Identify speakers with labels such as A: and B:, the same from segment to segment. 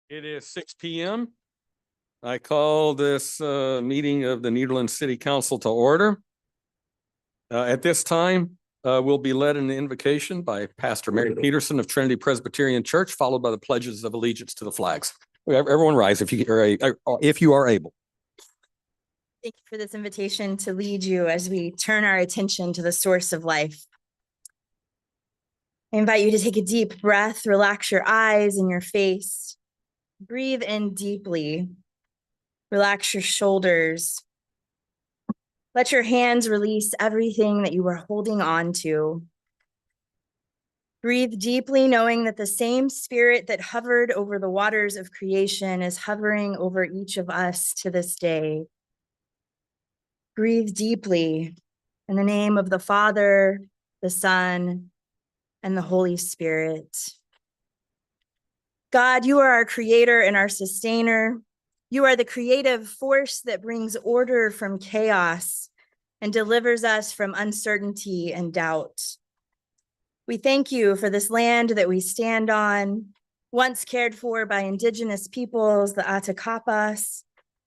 A: It is 6 p.m. I call this meeting of the Nederland City Council to order. At this time, we'll be led in the invocation by Pastor Mary Peterson of Trinity Presbyterian Church, followed by the pledges of allegiance to the flags. Everyone rise if you are able.
B: Thank you for this invitation to lead you as we turn our attention to the source of life. I invite you to take a deep breath, relax your eyes and your face. Breathe in deeply. Relax your shoulders. Let your hands release everything that you are holding on to. Breathe deeply, knowing that the same spirit that hovered over the waters of creation is hovering over each of us to this day. Breathe deeply in the name of the Father, the Son, and the Holy Spirit. God, you are our creator and our sustainer. You are the creative force that brings order from chaos and delivers us from uncertainty and doubt. We thank you for this land that we stand on, once cared for by indigenous peoples, the Atacapas,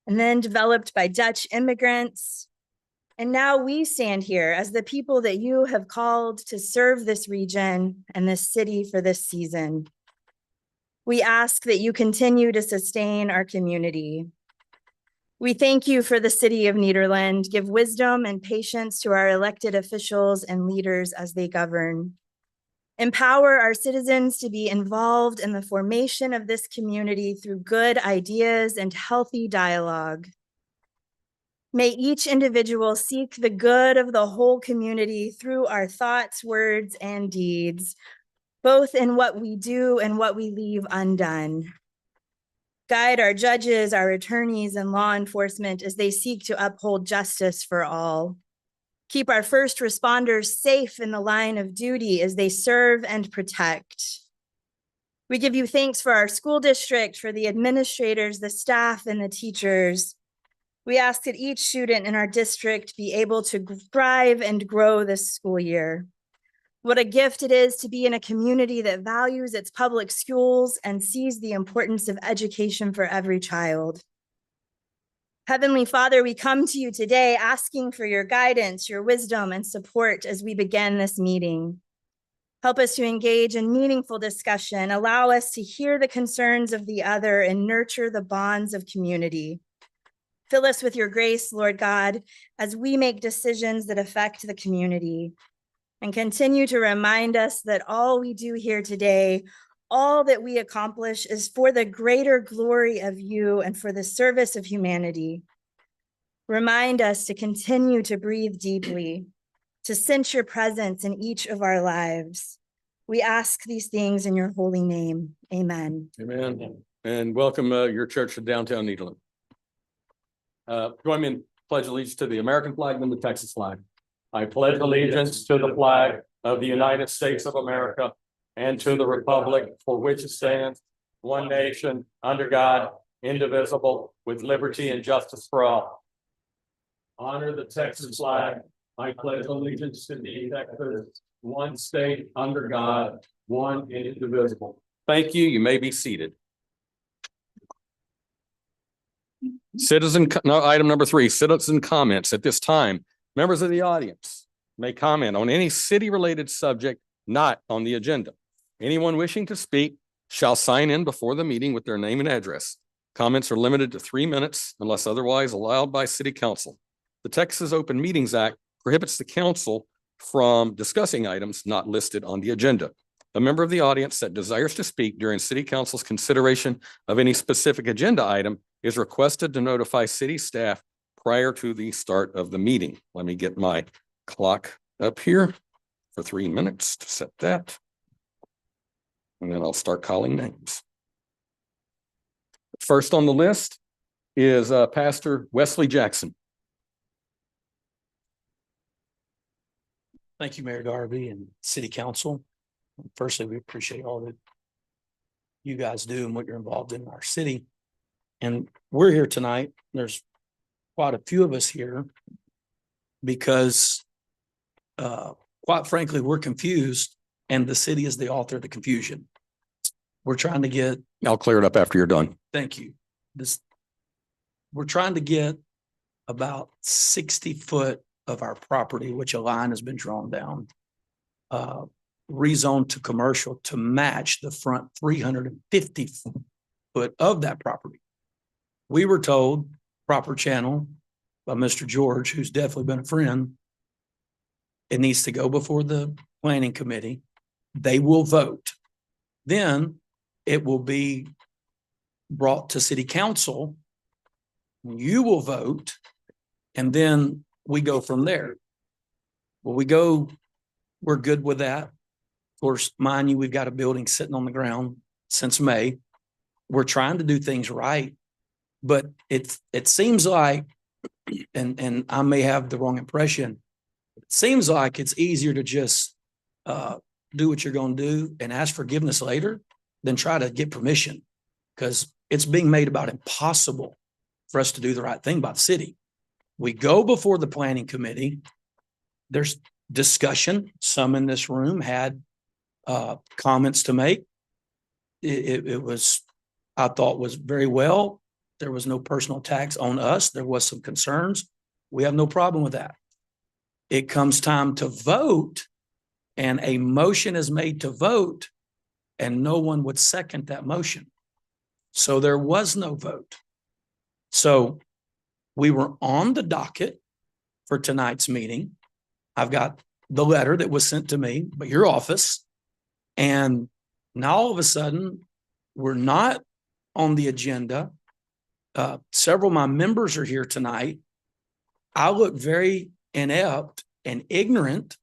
B: and then developed by Dutch immigrants. And now we stand here as the people that you have called to serve this region and this city for this season. We ask that you continue to sustain our community. We thank you for the city of Nederland. Give wisdom and patience to our elected officials and leaders as they govern. Empower our citizens to be involved in the formation of this community through good ideas and healthy dialogue. May each individual seek the good of the whole community through our thoughts, words, and deeds, both in what we do and what we leave undone. Guide our judges, our attorneys, and law enforcement as they seek to uphold justice for all. Keep our first responders safe in the line of duty as they serve and protect. We give you thanks for our school district, for the administrators, the staff, and the teachers. We ask that each student in our district be able to thrive and grow this school year. What a gift it is to be in a community that values its public schools and sees the importance of education for every child. Heavenly Father, we come to you today asking for your guidance, your wisdom, and support as we begin this meeting. Help us to engage in meaningful discussion, allow us to hear the concerns of the other, and nurture the bonds of community. Fill us with your grace, Lord God, as we make decisions that affect the community. And continue to remind us that all we do here today, all that we accomplish is for the greater glory of you and for the service of humanity. Remind us to continue to breathe deeply, to sense your presence in each of our lives. We ask these things in your holy name. Amen.
A: Amen. And welcome your church to downtown Nederland. Join me in pledge allegiance to the American flag and the Texas flag. I pledge allegiance to the flag of the United States of America and to the republic for which it stands, one nation, under God, indivisible, with liberty and justice for all. Honor the Texas flag. I pledge allegiance to the Texas, one state, under God, one and indivisible. Thank you. You may be seated. Item number 3, citizen comments. At this time, members of the audience may comment on any city-related subject not on the agenda. Anyone wishing to speak shall sign in before the meeting with their name and address. Comments are limited to 3 minutes unless otherwise allowed by City Council. The Texas Open Meetings Act prohibits the council from discussing items not listed on the agenda. A member of the audience that desires to speak during City Council's consideration of any specific agenda item is requested to notify city staff prior to the start of the meeting. Let me get my clock up here for 3 minutes to set that. And then I'll start calling names. First on the list is Pastor Wesley Jackson.
C: Thank you, Mayor Garvey and City Council. Firstly, we appreciate all that you guys do and what you're involved in our city. And we're here tonight. There's quite a few of us here because, quite frankly, we're confused and the city is the author of the confusion. we're trying to get,
A: I'll clear it up after you're done.
C: thank you. We're trying to get about 60 foot of our property, which a line has been drawn down, rezoned to commercial to match the front 350 foot of that property. We were told, proper channel by Mr. George, who's definitely been a friend, it needs to go before the planning committee. They will vote. Then it will be brought to city council. You will vote, and then we go from there. Well, we're good with that. Of course, mind you, we've got a building sitting on the ground since May. We're trying to do things right, but it seems like, and I may have the wrong impression, it seems like it's easier to just do what you're going to do and ask forgiveness later than try to get permission, because it's being made about impossible for us to do the right thing by the city. We go before the planning committee. There's discussion. Some in this room had comments to make. It was, I thought, was very well. There was no personal attacks on us. There was some concerns. We have no problem with that. It comes time to vote, and a motion is made to vote, and no one would second that motion. So there was no vote. So we were on the docket for tonight's meeting. I've got the letter that was sent to me by your office. And now all of a sudden, we're not on the agenda. Several of my members are here tonight. I look very inept and ignorant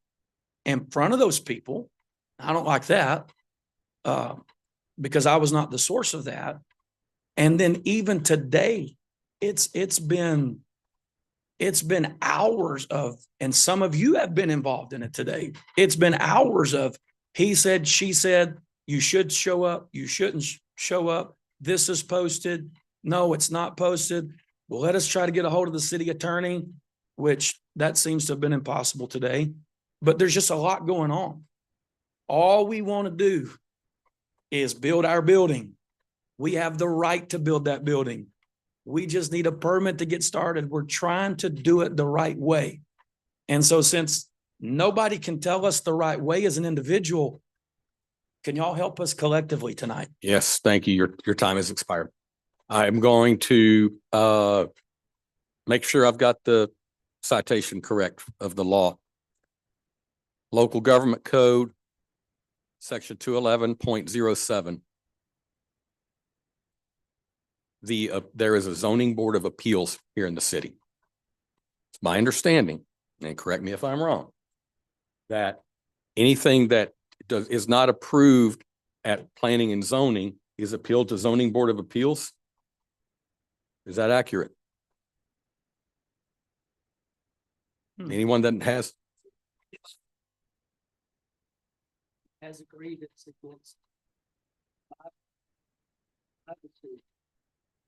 C: in front of those people. I don't like that because I was not the source of that. And then even today, it's been hours of, and some of you have been involved in it today. It's been hours of, he said, she said, you should show up, you shouldn't show up. This is posted. No, it's not posted. Well, let us try to get a hold of the city attorney, which that seems to have been impossible today. But there's just a lot going on. All we want to do is build our building. We have the right to build that building. We just need a permit to get started. We're trying to do it the right way. And so since nobody can tell us the right way as an individual, can y'all help us collectively tonight?
A: Yes, thank you. Your time has expired. I'm going to make sure I've got the citation correct of the law. Local Government Code, section 211.07. There is a zoning board of appeals here in the city. It's my understanding, and correct me if I'm wrong, that anything that is not approved at planning and zoning is appealed to zoning board of appeals. Is that accurate? Anyone that has?
C: Has agreed it's against.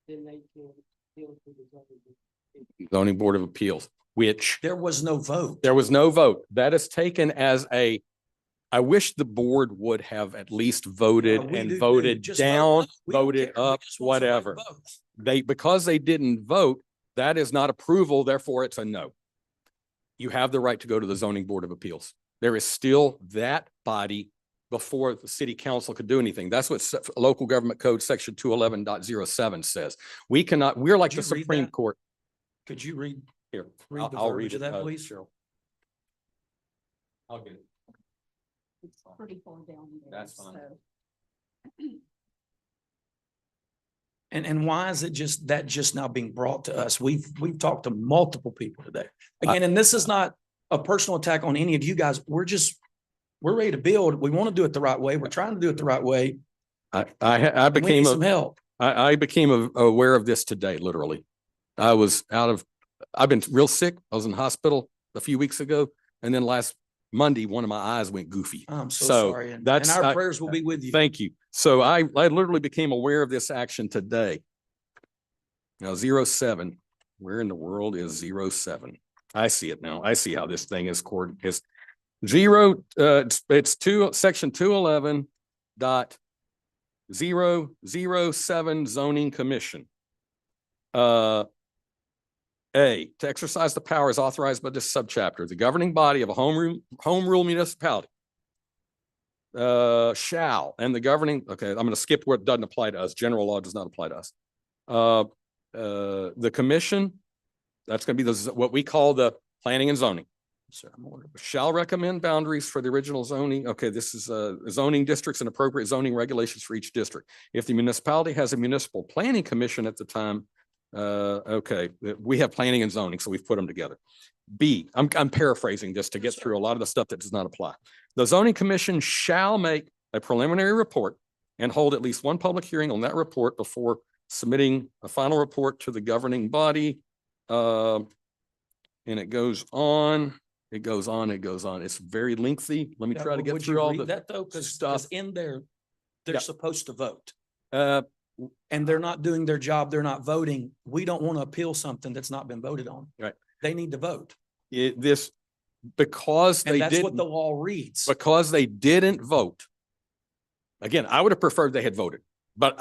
C: Then they can appeal to the
A: Zoning board of appeals, which
C: there was no vote.
A: there was no vote. That is taken as a, I wish the board would have at least voted
C: We
A: and
C: do
A: voted
C: just
A: down,
C: vote. We don't
A: voted
C: care. We
A: up,
C: just want somebody to
A: whatever.
C: vote.
A: Because they didn't vote, that is not approval, therefore it's a no. You have the right to go to the zoning board of appeals. There is still that body before the city council could do anything. That's what local government code section 211.07 says. We cannot, we're like
C: Could
A: the
C: you read
A: Supreme
C: that?
A: Court.
C: Could you read
A: Here,
C: the
A: I'll
C: verbiage
A: read
C: of
A: it,
C: that, please?
A: Cheryl. I'll get it.
D: It's pretty far down there.
A: That's fine.
D: so.
C: And why is it just now being brought to us? We've talked to multiple people today. Again, and this is not a personal attack on any of you guys. We're ready to build. We want to do it the right way. We're trying to do it the right way.
A: I
C: and we
A: became
C: need some help.
A: I became aware of this today, literally. I've been real sick. I was in the hospital a few weeks ago. And then last Monday, one of my eyes went goofy.
C: I'm so
A: So
C: sorry. And
A: that's-
C: our prayers will be with you.
A: Thank you. So I literally became aware of this action today. Now 07, where in the world is 07? I see it now. I see how this thing is section 211 007 zoning commission. A, to exercise the powers authorized by this subchapter, the governing body of a home rule municipality shall, and the governing, okay, I'm going to skip where it doesn't apply to us. General law does not apply to us. The commission, that's going to be what we call the planning and zoning,
C: Sir, I'm ordered.
A: shall recommend boundaries for the original zoning. Okay, this is zoning districts and appropriate zoning regulations for each district. If the municipality has a municipal planning commission at the time, okay, we have planning and zoning, so we've put them together. B, I'm paraphrasing just to get through a lot of the stuff that does not apply. The zoning commission shall make a preliminary report and hold at least one public hearing on that report before submitting a final report to the governing body. And it goes on, it goes on, it goes on. It's very lengthy. Let me
C: Yeah,
A: try to
C: but
A: get
C: would you
A: through all
C: read
A: the
C: that though, because
A: stuff.
C: in there, they're
A: Yeah.
C: supposed to vote
A: Uh,
C: and they're not doing their job. They're not voting. We don't want to appeal something that's not been voted on.
A: Right.
C: They need to vote.
A: because
C: And
A: they
C: that's what
A: didn't,
C: the law reads.
A: because they didn't vote. Again, I would have preferred they had voted, but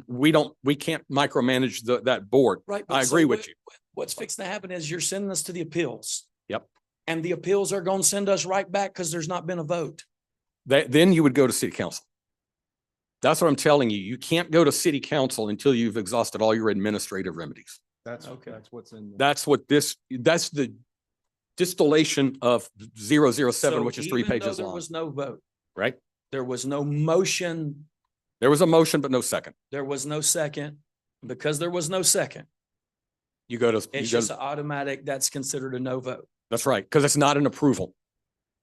A: we can't micromanage that board.
C: Right.
A: I
C: but so
A: agree with
C: what-
A: you.
C: What's fixing to happen is you're sending us to the appeals.
A: Yep.
C: And the appeals are going to send us right back because there's not been a vote.
A: Then you would go to city council. That's what I'm telling you. You can't go to city council until you've exhausted all your administrative remedies.
E: That's,
C: Okay.
E: that's what's in.
A: That's the distillation of 007,
C: So
A: which is 3
C: even though
A: pages
C: there
A: long,
C: was no vote,
A: right?
C: there was no motion,
A: There was a motion, but no second.
C: there was no second. Because there was no second,
A: You go to,
C: it's just an automatic, that's considered a no vote.
A: that's right, because it's not an approval.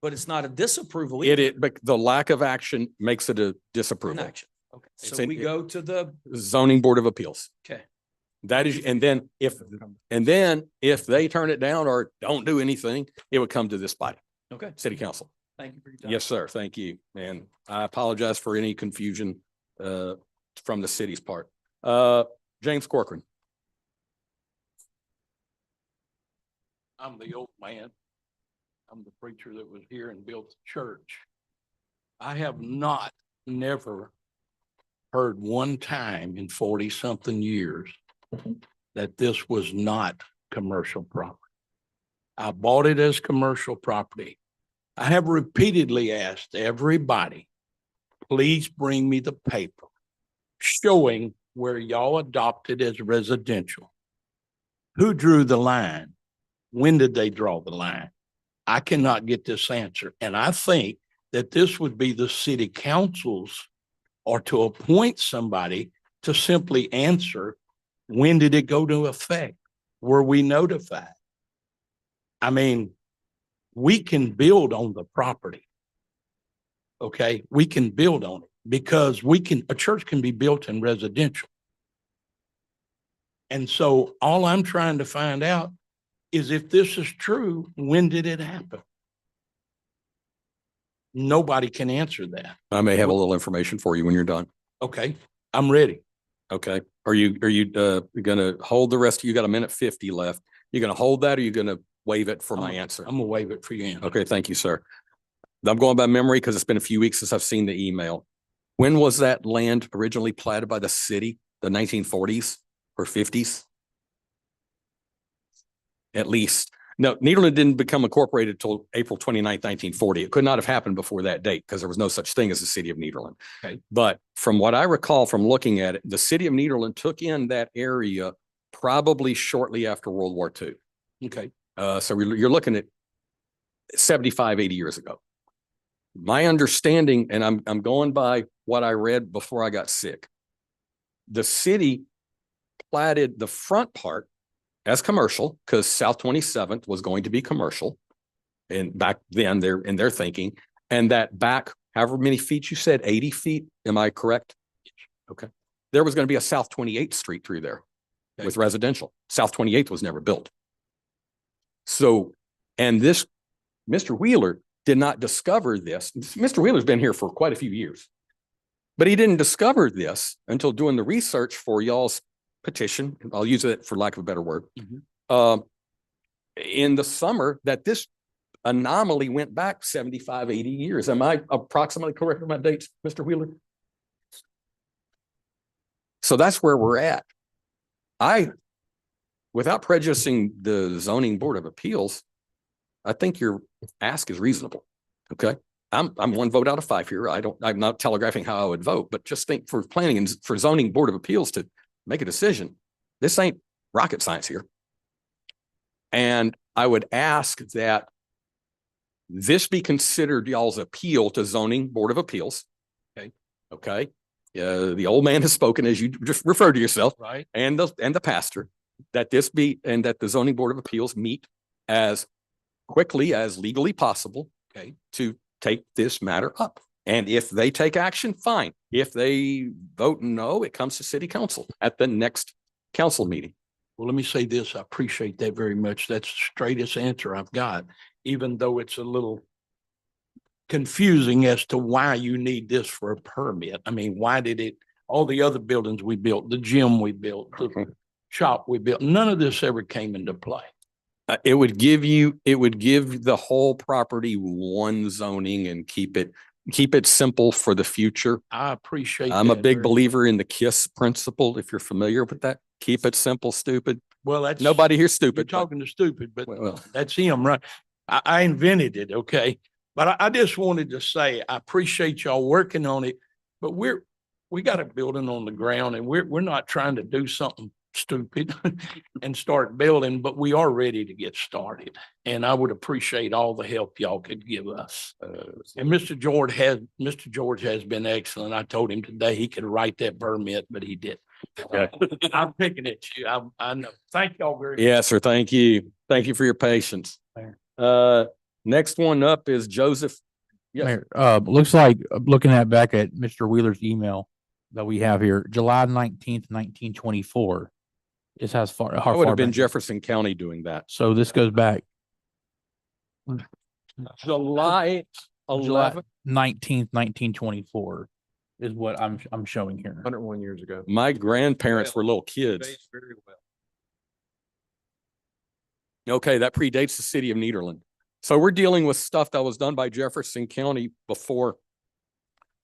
C: But it's not a disapproval.
A: But the lack of action makes it a disapproval.
C: Inaction. Okay,
A: It's
C: so
A: in-
C: we go to the,
A: Zoning Board of Appeals.
C: okay,
A: That is, and then if they turn it down or don't do anything, it would come to this body,
C: okay.
A: city council.
C: Thank you for your time.
A: Yes, sir. Thank you. And I apologize for any confusion from the city's part. James Corcoran.
F: I'm the old man. I'm the preacher that was here and built the church. I have never heard one time in 40-something years that this was not commercial property. I bought it as commercial property. I have repeatedly asked everybody, please bring me the paper showing where y'all adopted as residential. Who drew the line? When did they draw the line? I cannot get this answer. And I think that this would be the city council's or to appoint somebody to simply answer, when did it go into effect? Were we notified? I mean, we can build on the property. Okay, we can build on it because a church can be built in residential. And so all I'm trying to find out is if this is true, when did it happen? Nobody can answer that.
A: I may have a little information for you when you're done.
F: Okay, I'm ready.
A: Okay. Are you gonna hold the rest? You got a minute 50 left. You gonna hold that or you gonna waive it for my answer?
F: I'm gonna waive it for you.
A: Okay, thank you, sir. I'm going by memory because it's been a few weeks since I've seen the email. When was that land originally platted by the city? The 1940s or 50s? At least. No, Nederland didn't become incorporated till April 29th, 1940. It could not have happened before that date because there was no such thing as the city of Nederland.
F: Okay.
A: But from what I recall from looking at it, the city of Nederland took in that area probably shortly after World War II.
F: Okay,
A: So you're looking at 75, 80 years ago. My understanding, and I'm going by what I read before I got sick. The city platted the front part as commercial because South 27th was going to be commercial. And back then they're in their thinking, and that back, however many feet you said, 80 feet, am I correct? Okay. There was going to be a South 28th Street through there with residential. South 28th was never built. So, and this, Mr. Wheeler did not discover this. Mr. Wheeler's been here for quite a few years, but he didn't discover this until doing the research for y'all's petition. I'll use it for lack of a better word. In the summer that this anomaly went back 75, 80 years. Am I approximately correct with my dates, Mr. Wheeler? So that's where we're at. Without prejudicing the zoning board of appeals, I think your ask is reasonable. Okay. I'm one vote out of 5 here. I'm not telegraphing how I would vote, but just think for planning and for zoning board of appeals to make a decision. This ain't rocket science here. And I would ask that this be considered y'all's appeal to zoning board of appeals. Okay. Okay. The old man has spoken, as you just referred to yourself,
F: Right.
A: and the pastor, that this be, and that the zoning board of appeals meet as quickly as legally possible, okay, to take this matter up. And if they take action, fine. If they vote no, it comes to city council at the next council meeting.
F: Well, let me say this. I appreciate that very much. That's the straightest answer I've got, even though it's a little confusing as to why you need this for a permit. I mean, why did it, all the other buildings we built, the gym we built, the shop we built, none of this ever came into play.
A: It would give the whole property one zoning and keep it simple for the future.
F: I appreciate.
A: I'm a
F: that
A: big
F: very-
A: believer in the KISS principle, if you're familiar with that. Keep it simple, stupid.
F: Well, that's.
A: Nobody here
F: You're
A: stupid. but-
F: talking to stupid, but
A: Well,
F: that's him, right? I invented it, okay? But I just wanted to say, I appreciate y'all working on it, but we got a building on the ground and we're not trying to do something stupid and start building, but we are ready to get started. And I would appreciate all the help y'all could give us. And Mr. George has been excellent. I told him today he could write that permit, but he didn't.
A: Okay.
F: I'm picking at you. I know. Thank y'all very much.
A: yes, sir. Thank you. Thank you for your patience. Next one up is Joseph. Yes.
E: Mayor, looks like, looking back at Mr. Wheeler's email that we have here, July 19th, 1924. This has far, how
A: I would
E: far
A: have been
E: back?
A: Jefferson County doing that.
E: So this goes back
A: July
E: July
A: 11th.
E: 19th, 1924 is what I'm showing here.
G: 101 years ago.
A: My grandparents were little kids.
G: Very well.
A: Okay, that predates the city of Nederland. So we're dealing with stuff that was done by Jefferson County before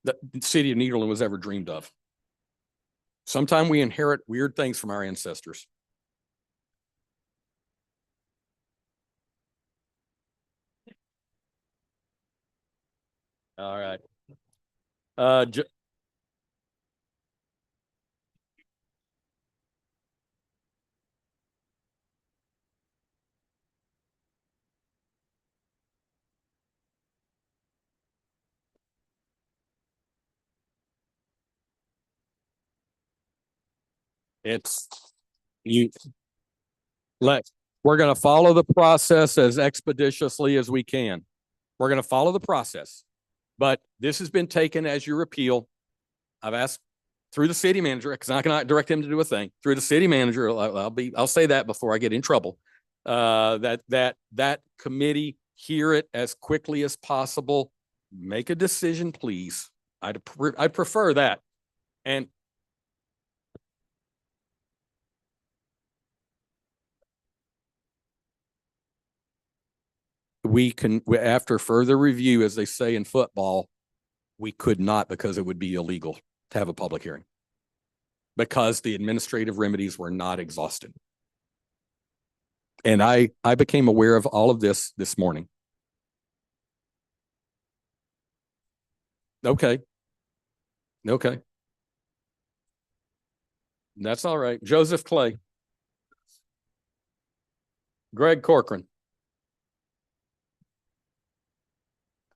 A: the city of Nederland was ever dreamed of. Sometime we inherit weird things from our ancestors. All right. It's we're going to follow the process as expeditiously as we can. We're going to follow the process, but this has been taken as your appeal. I've asked through the city manager, because I cannot direct him to do a thing, through the city manager. I'll say that before I get in trouble. That committee hear it as quickly as possible. Make a decision, please. I'd prefer that. And after further review, as they say in football, we could not, because it would be illegal to have a public hearing because the administrative remedies were not exhausted. And I became aware of all of this morning. Okay. Okay. That's all right. Joseph Clay. Greg Corcoran.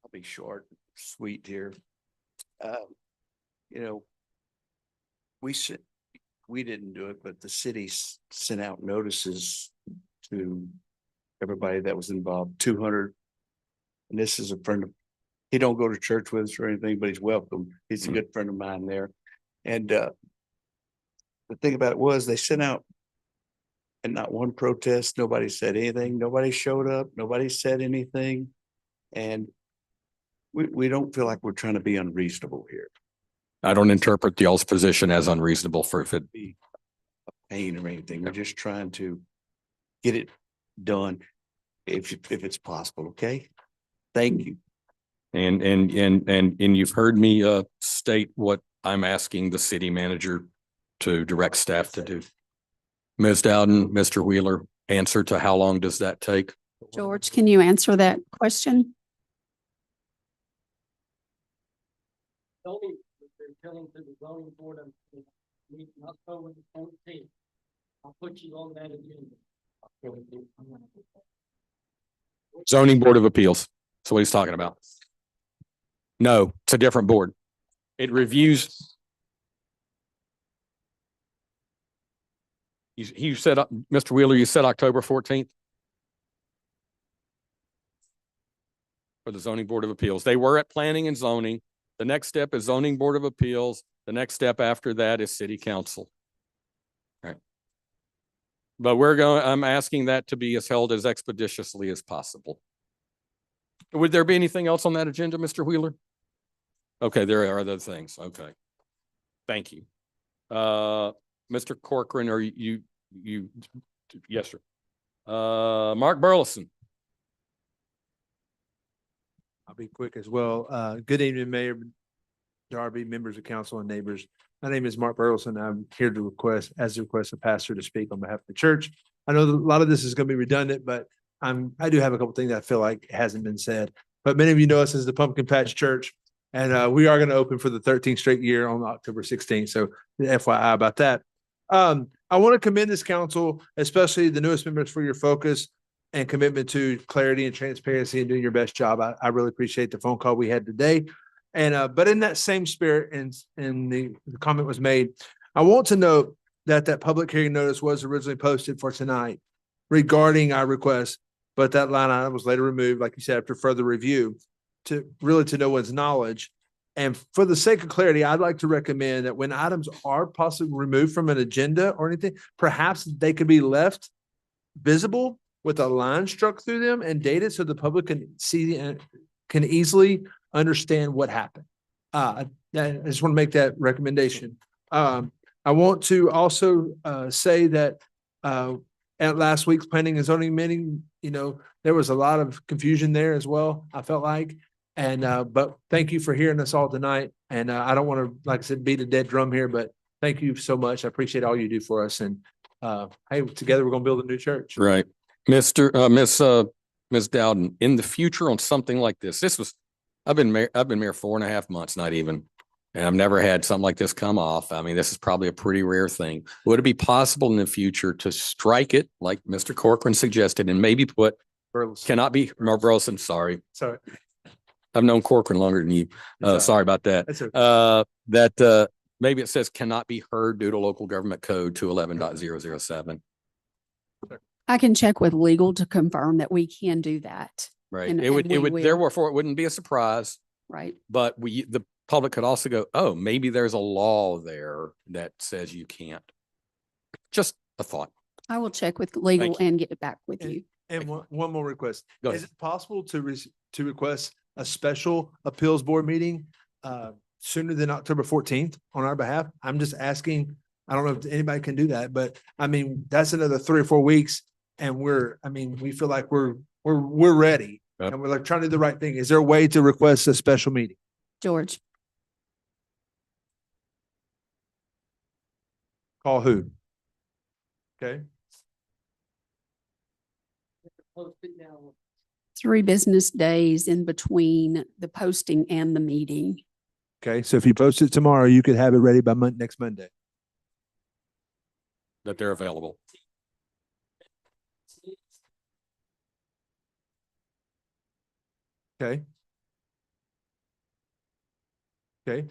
H: I'll be short, sweet here. You know, we didn't do it, but the city sent out notices to everybody that was involved, 200. And this is a friend of, he don't go to church with us or anything, but he's welcome. He's a good friend of mine there. And the thing about it was they sent out and not one protest, nobody said anything, nobody showed up, nobody said anything. And we don't feel like we're trying to be unreasonable here.
A: I don't interpret y'all's position as unreasonable for if it
H: Be a pain or anything. We're just trying to get it done if it's possible. Okay. Thank you.
A: and you've heard me state what I'm asking the city manager to direct staff to do. Ms. Dowden, Mr. Wheeler, answer to how long does that take?
D: George, can you answer that question?
F: I'll put you on that agenda.
A: Zoning Board of Appeals. That's what he's talking about. No, it's a different board. It reviews. You said, Mr. Wheeler, you said October 14th? For the Zoning Board of Appeals. They were at Planning and Zoning. The next step is Zoning Board of Appeals. The next step after that is City Council. All right. But I'm asking that to be held as expeditiously as possible. Would there be anything else on that agenda, Mr. Wheeler? Okay, there are other things. Okay. Thank you. Mr. Corcoran, are you, yes, sir. Mark Burleson.
G: I'll be quick as well. Good evening, Mayor Darby, members of council and neighbors. My name is Mark Burleson. I'm here to request a pastor to speak on behalf of the church. I know that a lot of this is going to be redundant, but I do have a couple things that I feel like hasn't been said. But many of you know us as the Pumpkin Patch Church, and we are going to open for the 13th straight year on October 16th. So FYI about that. I want to commend this council, especially the newest members, for your focus and commitment to clarity and transparency and doing your best job. I really appreciate the phone call we had today. And but in that same spirit, and the comment was made, I want to note that public hearing notice was originally posted for tonight regarding our request, but that line item was later removed, like you said, after further review to no one's knowledge. And for the sake of clarity, I'd like to recommend that when items are possibly removed from an agenda or anything, perhaps they could be left visible with a line struck through them and dated so the public can see and can easily understand what happened. I just want to make that recommendation. I want to also say that at last week's planning and zoning meeting, there was a lot of confusion there as well, I felt like. And but thank you for hearing us all tonight. And I don't want to, like I said, beat a dead drum here, but thank you so much. I appreciate all you do for us. And hey, together we're going to build a new church.
A: Right. Miss Dowden, in the future on something like this, I've been mayor 4.5 months, not even, and I've never had something like this come off. I mean, this is probably a pretty rare thing. Would it be possible in the future to strike it like Mr. Corcoran suggested and maybe put cannot be, Burleson, sorry.
G: Sorry.
A: I've known Corcoran longer than you. Sorry about that.
G: That's okay.
A: Maybe it says cannot be heard due to local government code 211.007.
D: I can check with legal to confirm that we can do that,
A: Right.
D: And-
A: It would,
D: and we will.
A: therefore, it wouldn't be a surprise,
D: right?
A: but the public could also go, oh, maybe there's a law there that says you can't. Just a thought.
D: I will check with legal
A: you.
D: and get back with
G: And-
D: you.
G: And one more request.
A: Go
G: Is
A: ahead.
G: it possible to request a special appeals board meeting sooner than October 14th on our behalf? I'm just asking. I don't know if anybody can do that, but I mean, that's another 3 or 4 weeks. And we feel like we're ready
A: Yep.
G: and we're like trying to do the right thing. Is there a way to request a special meeting?
D: George,
G: Call who? Okay.
D: 3 business days in between the posting and the meeting.
G: Okay. So if you post it tomorrow, you could have it ready by next Monday.
A: That they're available.
G: Okay. Okay.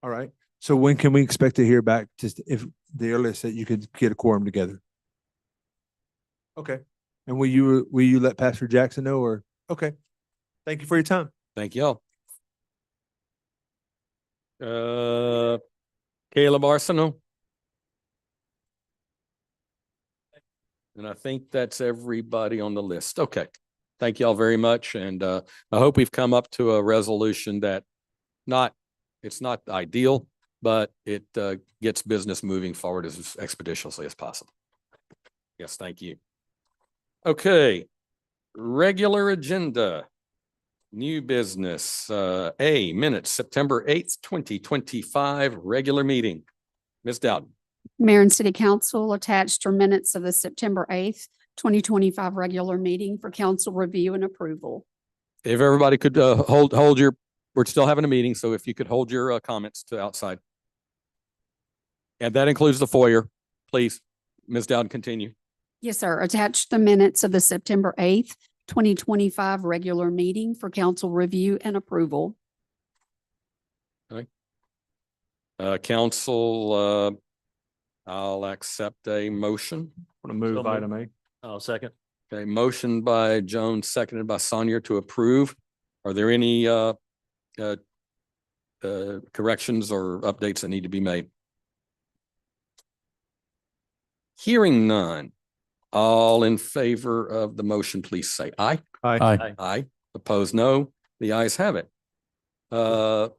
G: All right. So when can we expect to hear back? Just if the earliest that you could get a quorum together? Okay. And will you let Pastor Jackson know or? Okay. Thank you for your time.
A: Thank y'all. Caleb Arsenal. And I think that's everybody on the list. Okay. Thank y'all very much. And I hope we've come up to a resolution that it's not ideal, but it gets business moving forward as expeditiously as possible. Yes, thank you. Okay. Regular agenda. New business, A, minutes, September 8th, 2025, regular meeting. Ms. Dowden.
D: Mayor and City Council attached are minutes of the September 8th, 2025 regular meeting for council review and approval.
A: If everybody could hold your, we're still having a meeting, so if you could hold your comments to outside. And that includes the foyer, please. Ms. Dowden, continue.
D: Yes, sir. Attached the minutes of the September 8th, 2025 regular meeting for council review and approval.
A: Council, I'll accept a motion.
G: Want to move
F: moved.
G: item A?
F: I'll second.
A: Okay, motion by Jones, seconded by Sonia to approve. Are there any corrections or updates that need to be made? Hearing none. All in favor of the motion, please say aye.
E: Aye.
A: Aye. Opposed, no. The ayes have it. 4B,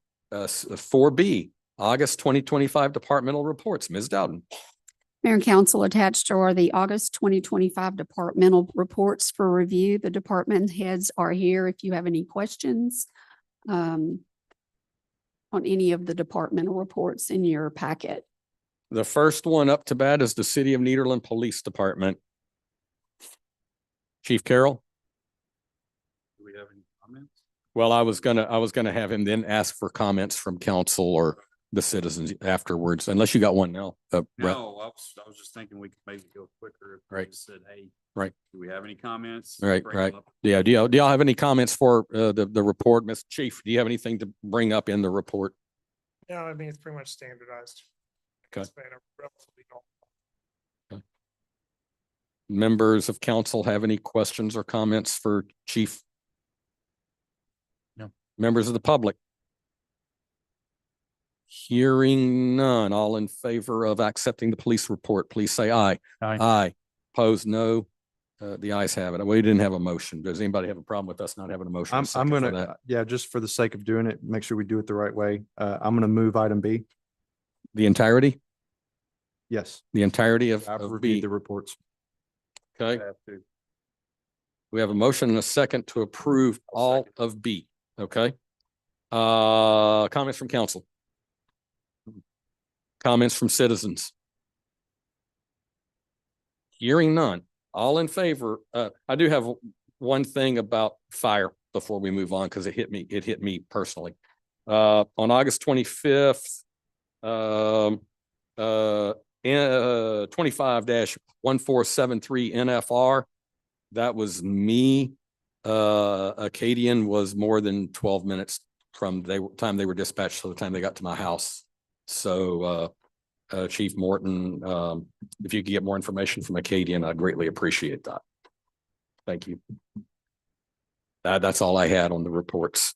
A: August 2025 departmental reports. Ms. Dowden.
D: Mayor and council attached are the August 2025 departmental reports for review. The department heads are here if you have any questions on any of the departmental reports in your packet.
A: The first one up to bat is the City of Nederland Police Department. Chief Carroll?
F: Do we have any comments?
A: Well, I was gonna have him then ask for comments from council or the citizens afterwards, unless you got one now. Brett.
I: No, I was just thinking we could maybe go quicker if we
A: Right.
I: just said, hey.
A: Right.
I: Do we have any comments?
A: Right,
I: Bring them
A: right.
I: up.
A: Yeah, do y'all have any comments for the report? Mr. Chief, do you have anything to bring up in the report?
J: No, I mean, it's pretty much standardized.
A: Okay.
J: It's been a relatively normal.
A: Members of council have any questions or comments for Chief?
E: No.
A: Members of the public? Hearing none, all in favor of accepting the police report, please say aye.
E: Aye.
A: Aye. Opposed, no. The ayes have it. We didn't have a motion. Does anybody have a problem with us not having a motion?
G: I'm
A: second for
G: gonna,
A: that?
G: yeah, just for the sake of doing it, make sure we do it the right way. I'm gonna move item B.
A: The entirety,
G: Yes.
A: the entirety of
G: I've
A: B,
G: reviewed the reports.
A: okay? We have a motion and a second to approve all of B, okay? Comments from council? Comments from citizens? Hearing none, all in favor, I do have one thing about fire before we move on, because it hit me personally. On August 25th, 25-1473 NFR, that was me. Acadian was more than 12 minutes from time they were dispatched to the time they got to my house. So, Chief Morton, if you could get more information from Acadian, I'd greatly appreciate that. Thank you. That's all I had on the reports.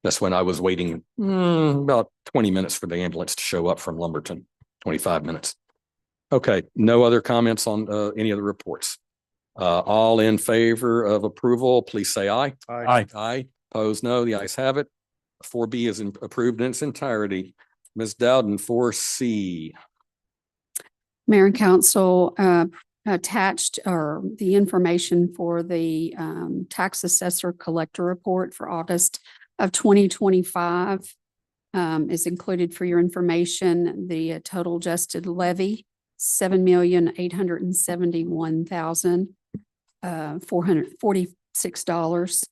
A: That's when I was waiting about 20 minutes for the ambulance to show up from Lumberton, 25 minutes. Okay, no other comments on any of the reports. All in favor of approval, please say aye.
E: Aye.
A: Aye. Opposed, no. The ayes have it. 4B is approved in its entirety. Ms. Dowden, 4C.
D: Mayor and council attached are the information for the tax assessor collector report for August of 2025 is included for your information. The total adjusted levy, $7,871,446.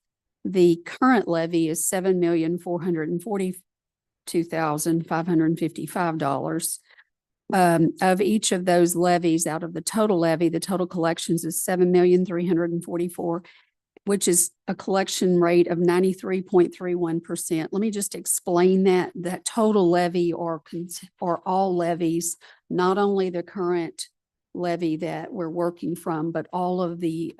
D: The current levy is $7,442,555. Of each of those levies, out of the total levy, the total collections is $7,344,000, which is a collection rate of 93.31%. Let me just explain that. That total levy or all levies, not only the current levy that we're working from, but all of the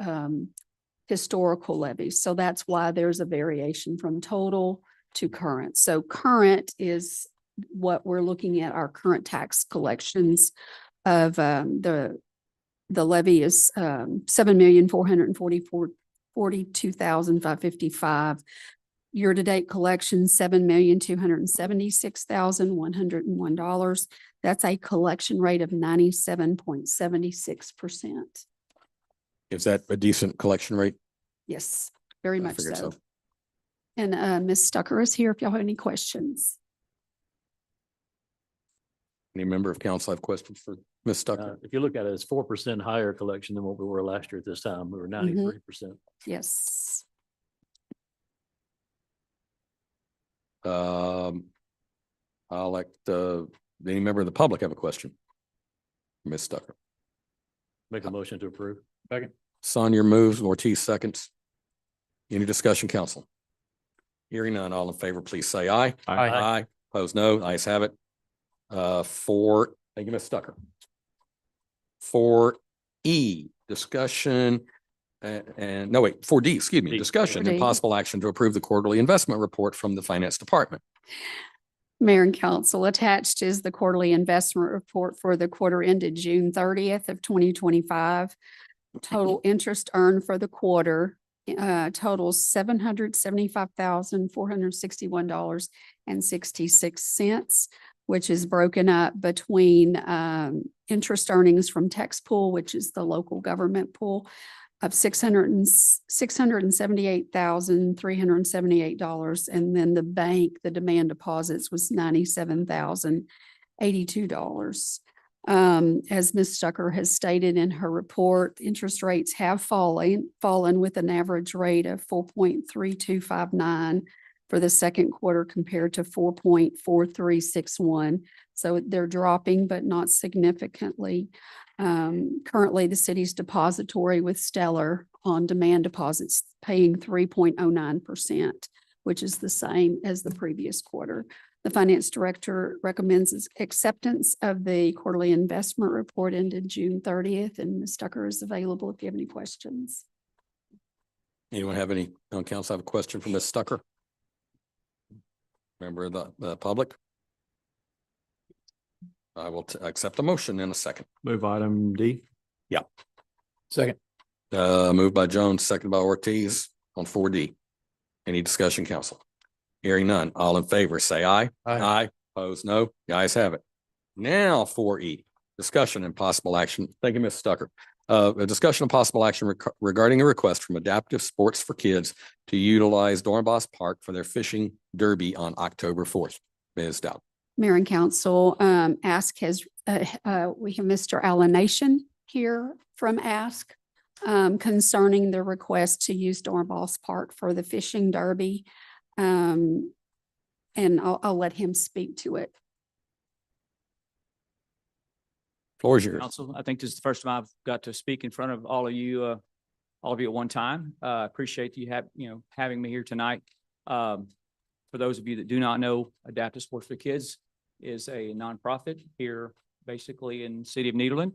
D: historical levies. So that's why there's a variation from total to current. So current is what we're looking at, our current tax collections of the levy is $7,442,555. Year-to-date collection, $7,276,101. That's a collection rate of 97.76%.
A: Is that a decent collection rate?
D: Yes, very
A: I
D: much
A: figured
D: so. And Ms. Stucker is here if y'all have any questions.
A: Any member of council have questions for Ms. Stucker?
K: If you look at it, it's 4% higher collection than what we were last year at this time. We were 93%.
D: Yes.
A: I'll let, any member of the public have a question? Ms. Stucker.
K: Make a motion to approve. Second.
A: Sonia moves, Ortiz seconds. Any discussion, council? Hearing none, all in favor, please say aye.
E: Aye.
A: Aye. Opposed, no. Ayes have it. Thank you, Ms. Stucker. 4E, discussion, and no, wait, 4D, excuse me,
K: D.
A: discussion and
D: 4D.
A: possible action to approve the quarterly investment report from the finance department.
D: Mayor and council, attached is the quarterly investment report for the quarter ended June 30th of 2025. Total interest earned for the quarter totals $775,461.66, which is broken up between interest earnings from tax pool, which is the local government pool, of $678,378. And then the bank, the demand deposits was $97,082. As Ms. Stucker has stated in her report, interest rates have fallen with an average rate of 4.3259 for the second quarter compared to 4.4361. So they're dropping, but not significantly. Currently, the city's depository with Stellar on demand deposits paying 3.09%, which is the same as the previous quarter. The finance director recommends acceptance of the quarterly investment report ended June 30th, and Ms. Stucker is available if you have any questions.
A: Anyone have any, on council have a question for Ms. Stucker? Member of the public? I will accept the motion in a second.
I: Move item D.
E: Second.
A: Moved by Jones, second by Ortiz on 4D. Any discussion, council? Hearing none. All in favor, say aye.
E: Aye.
A: Opposed, no. The ayes have it. Now 4E, discussion and possible action. Thank you, Ms. Stucker. A discussion of possible action regarding a request from Adaptive Sports for Kids to utilize Dornbos Park for their fishing derby on October 4th. Ms. Dowd.
D: Mayor and council, Ask has, we have Mr. Alan Nation here from Ask concerning the request to use Dornbos Park for the fishing derby. And I'll let him speak to it.
A: Floor is yours.
L: Council, I think this is the first time I've got to speak in front of all of you at one time. Appreciate you having me here tonight. For those of you that do not know, Adaptive Sports for Kids is a nonprofit here basically in the city of Nederland.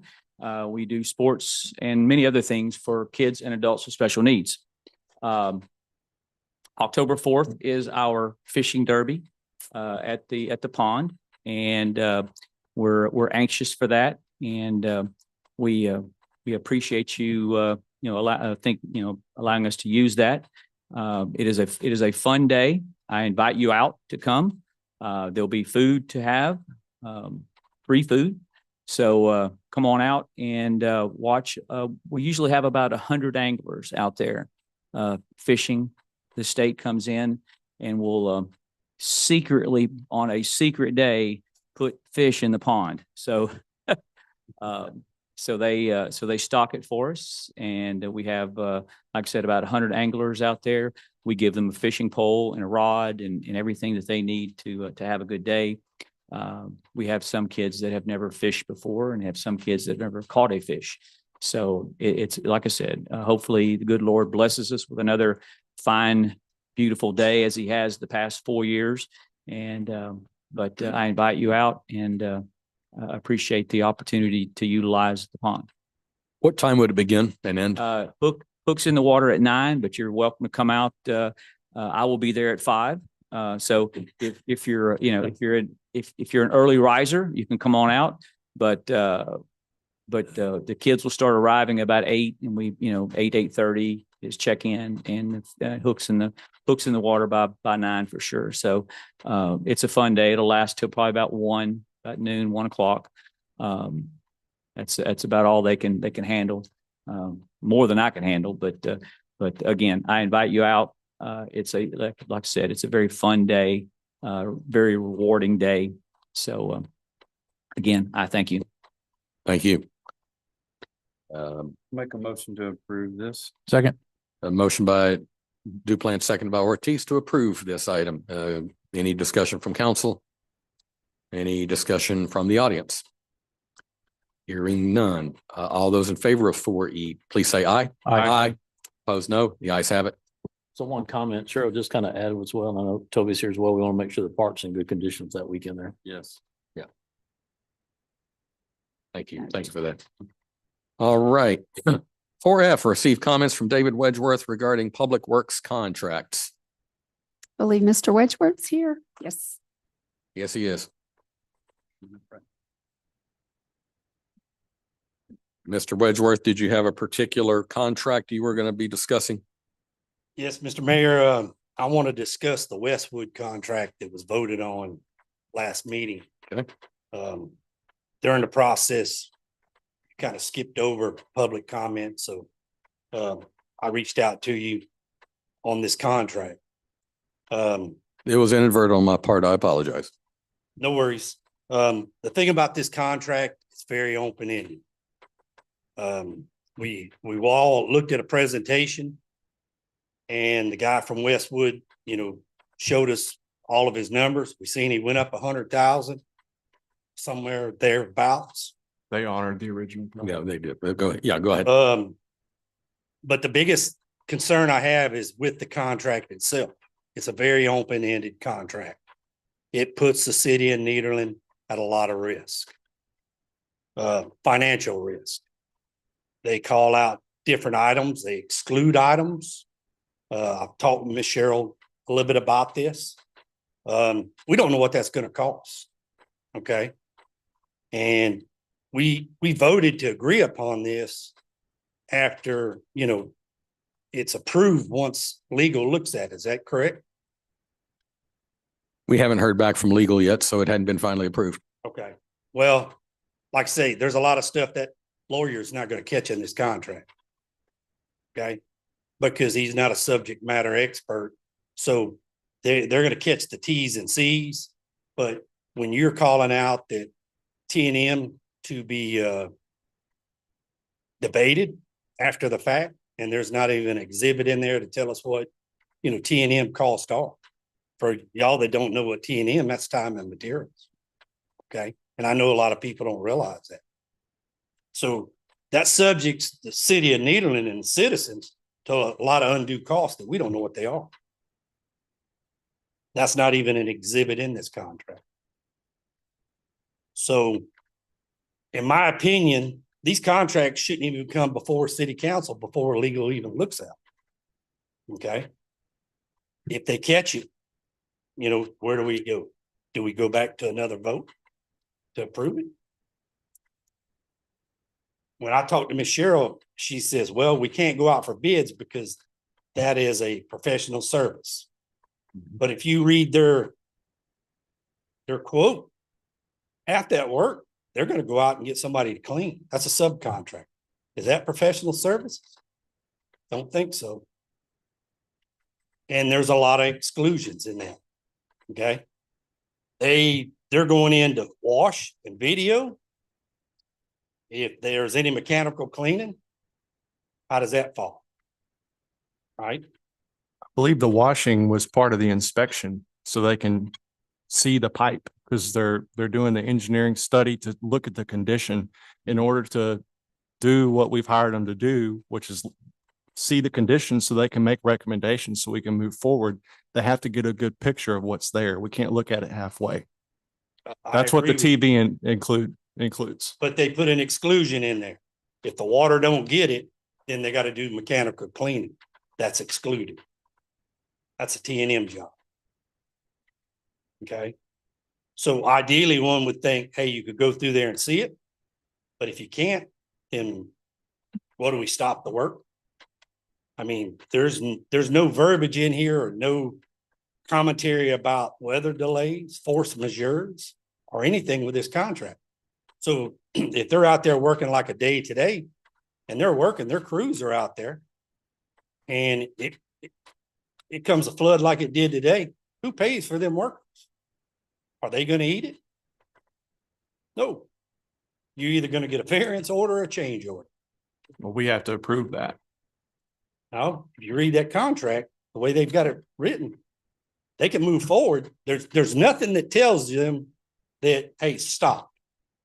L: We do sports and many other things for kids and adults with special needs. October 4th is our fishing derby at the pond, and we're anxious for that. And we appreciate you allowing us to use that. It is a fun day. I invite you out to come. There'll be food to have, free food. So come on out and watch. We usually have about 100 anglers out there fishing. The state comes in and will secretly, on a secret day, put fish in the pond. So they stock it for us, and we have, like I said, about 100 anglers out there. We give them a fishing pole and a rod and everything that they need to have a good day. We have some kids that have never fished before, and have some kids that have never caught a fish. So it's like I said, hopefully the good Lord blesses us with another fine, beautiful day as he has the past 4 years. And but I invite you out, and appreciate the opportunity to utilize the pond.
A: What time would it begin and end?
L: Hooks in the water at 9, but you're welcome to come out. I will be there at 5. So if you're an early riser, you can come on out. But the kids will start arriving about 8, and 8:30 is check in, and hooks in the water by 9 for sure. So it's a fun day. It'll last till probably about noon, 1 o'clock. That's about all they can handle. More than I can handle, but again, I invite you out. It's like I said, it's a very fun day, very rewarding day. So again, I thank you.
A: Thank you.
I: Make a motion to approve this.
E: Second.
A: A motion by Duplant, seconded by Ortiz to approve this item. Any discussion from council? Any discussion from the audience? Hearing none. All those in favor of 4E, please say aye.
E: Aye.
A: Opposed, no. The ayes have it.
K: So one comment, Cheryl, just kind of add as well. I know Toby's here as well. We want to make sure the park's in good conditions that weekend there.
I: Yes.
A: Thank you. Thank you for that. All right. 4F, receive comments from David Wedgeworth regarding public works contracts.
D: Believe Mr. Wedgeworth's here. Yes.
A: Yes, he is. Mr. Wedgeworth, did you have a particular contract you were going to be discussing?
M: Yes, Mr. Mayor, I want to discuss the Westwood contract that was voted on last meeting.
A: Okay.
M: During the process, kind of skipped over public comment, so I reached out to you on this contract.
A: It was inadvertent on my part. I apologize.
M: No worries. The thing about this contract, it's very open-ended. We've all looked at a presentation and the guy from Westwood, showed us all of his numbers. We seen he went up 100,000 somewhere thereabouts.
I: They honored the original.
A: Yeah, they did. Go ahead. Yeah, go ahead.
M: But the biggest concern I have is with the contract itself. It's a very open-ended contract. It puts the city of Nederland at a lot of risk. Financial risk. They call out different items. They exclude items. I've talked with Ms. Cheryl a little bit about this. We don't know what that's going to cost. Okay. And we voted to agree upon this after, it's approved once legal looks at it. Is that correct?
A: We haven't heard back from legal yet, so it hadn't been finally approved.
M: Okay. Well, like I say, there's a lot of stuff that lawyer's not going to catch in this contract. Okay. Because he's not a subject matter expert. So they're going to catch the T's and C's. But when you're calling out that T&M to be debated after the fact, and there's not even an exhibit in there to tell us what, T&M cost are. For y'all that don't know what T&M, that's time and materials. Okay. And I know a lot of people don't realize that. So that subjects the city of Nederland and citizens to a lot of undue costs that we don't know what they are. That's not even an exhibit in this contract. So in my opinion, these contracts shouldn't even come before city council before legal even looks at them. Okay. If they catch it, where do we go? Do we go back to another vote to approve it? When I talked to Ms. Cheryl, she says, well, we can't go out for bids because that is a professional service. But if you read their quote, at that work, they're going to go out and get somebody to clean. That's a subcontract. Is that professional services? Don't think so. And there's a lot of exclusions in that. Okay. They're going in to wash and video. If there's any mechanical cleaning, how does that fall? Right?
N: I believe the washing was part of the inspection so they can see the pipe because they're doing the engineering study to look at the condition in order to do what we've hired them to do, which is see the conditions so they can make recommendations so we can move forward. They have to get a good picture of what's there. We can't look at it halfway. That's what the TB includes.
M: But they put an exclusion in there. If the water don't get it, then they got to do mechanical cleaning. That's excluded. That's a T&M job. Okay. So ideally one would think, hey, you could go through there and see it. But if you can't, then what do we stop the work? I mean, there's no verbiage in here or no commentary about weather delays, force majeures, or anything with this contract. So if they're out there working like a day today and they're working, their crews are out there and it comes a flood like it did today, who pays for them workers? Are they gonna eat it? No. You're either gonna get a variance order or a change order.
N: Well, we have to approve that.
M: Now, if you read that contract, the way they've got it written, they can move forward. There's nothing that tells them that, hey, stop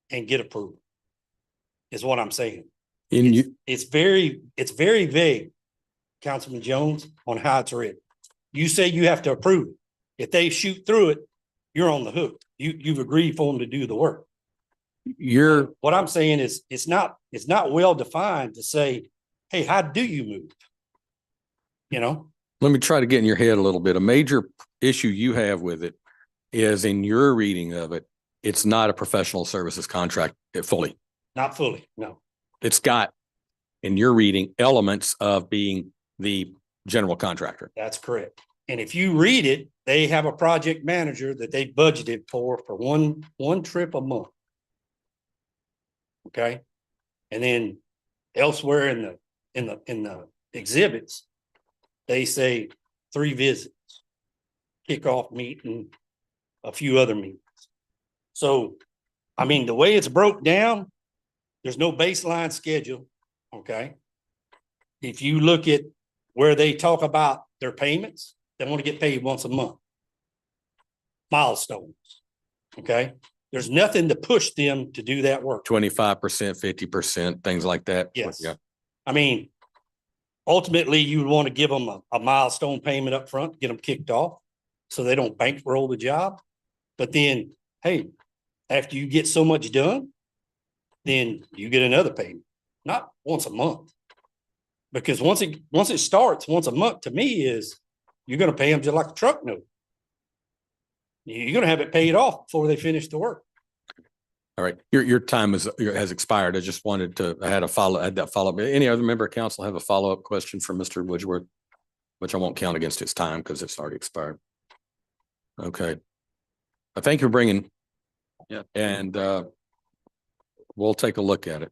M: and get approval. Is what I'm saying.
A: In you,
M: It's very vague, Councilman Jones, on how it's written. You say you have to approve it. If they shoot through it, you're on the hook. You've agreed for them to do the work.
A: you're,
M: What I'm saying is, it's not well defined to say, hey, how do you move? You know,
A: let me try to get in your head a little bit. A major issue you have with it is in your reading of it, it's not a professional services contract fully.
M: not fully, no.
A: It's got, in your reading, elements of being the general contractor.
M: That's correct. And if you read it, they have a project manager that they budgeted for one trip a month. Okay? And then elsewhere in the exhibits, they say 3 visits, kickoff meeting, a few other meetings. So, I mean, the way it's broke down, there's no baseline schedule, okay? If you look at where they talk about their payments, they want to get paid once a month. Milestones, okay? There's nothing to push them to do that work.
A: 25%, 50%, things like that.
M: Yes.
A: Yeah.
M: I mean, ultimately, you would want to give them a milestone payment up front, get them kicked off, so they don't bankroll the job. But then, hey, after you get so much done, then you get another payment, not once a month. Because once it starts, once a month, to me is, you're gonna pay them just like a truck note. You're gonna have it paid off before they finish the work.
A: All right. Your time has expired. I just wanted to, I had that follow-up. Any other member of council have a follow-up question for Mr. Woodworth? Which I won't count against his time because it's already expired. Okay. I thank you for bringing.
K: Yeah.
A: And we'll take a look at it.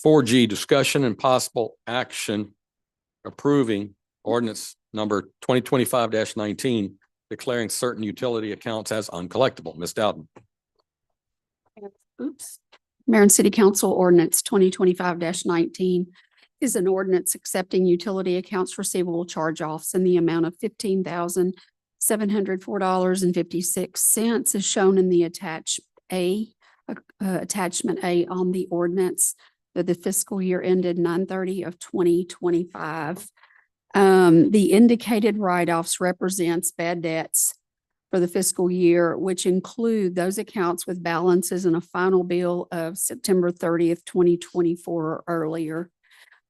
A: 4G, discussion and possible action approving ordinance number 2025-19, declaring certain utility accounts as uncollectible. Ms. Dowden.
D: Oops. Mayor and City Council Ordinance 2025-19 is an ordinance accepting utility accounts receivable charge-offs in the amount of $15,704.56 as shown in the attachment A on the ordinance that the fiscal year ended 9/30/2025. The indicated write-offs represents bad debts for the fiscal year, which include those accounts with balances in a final bill of September 30th, 2024 or earlier.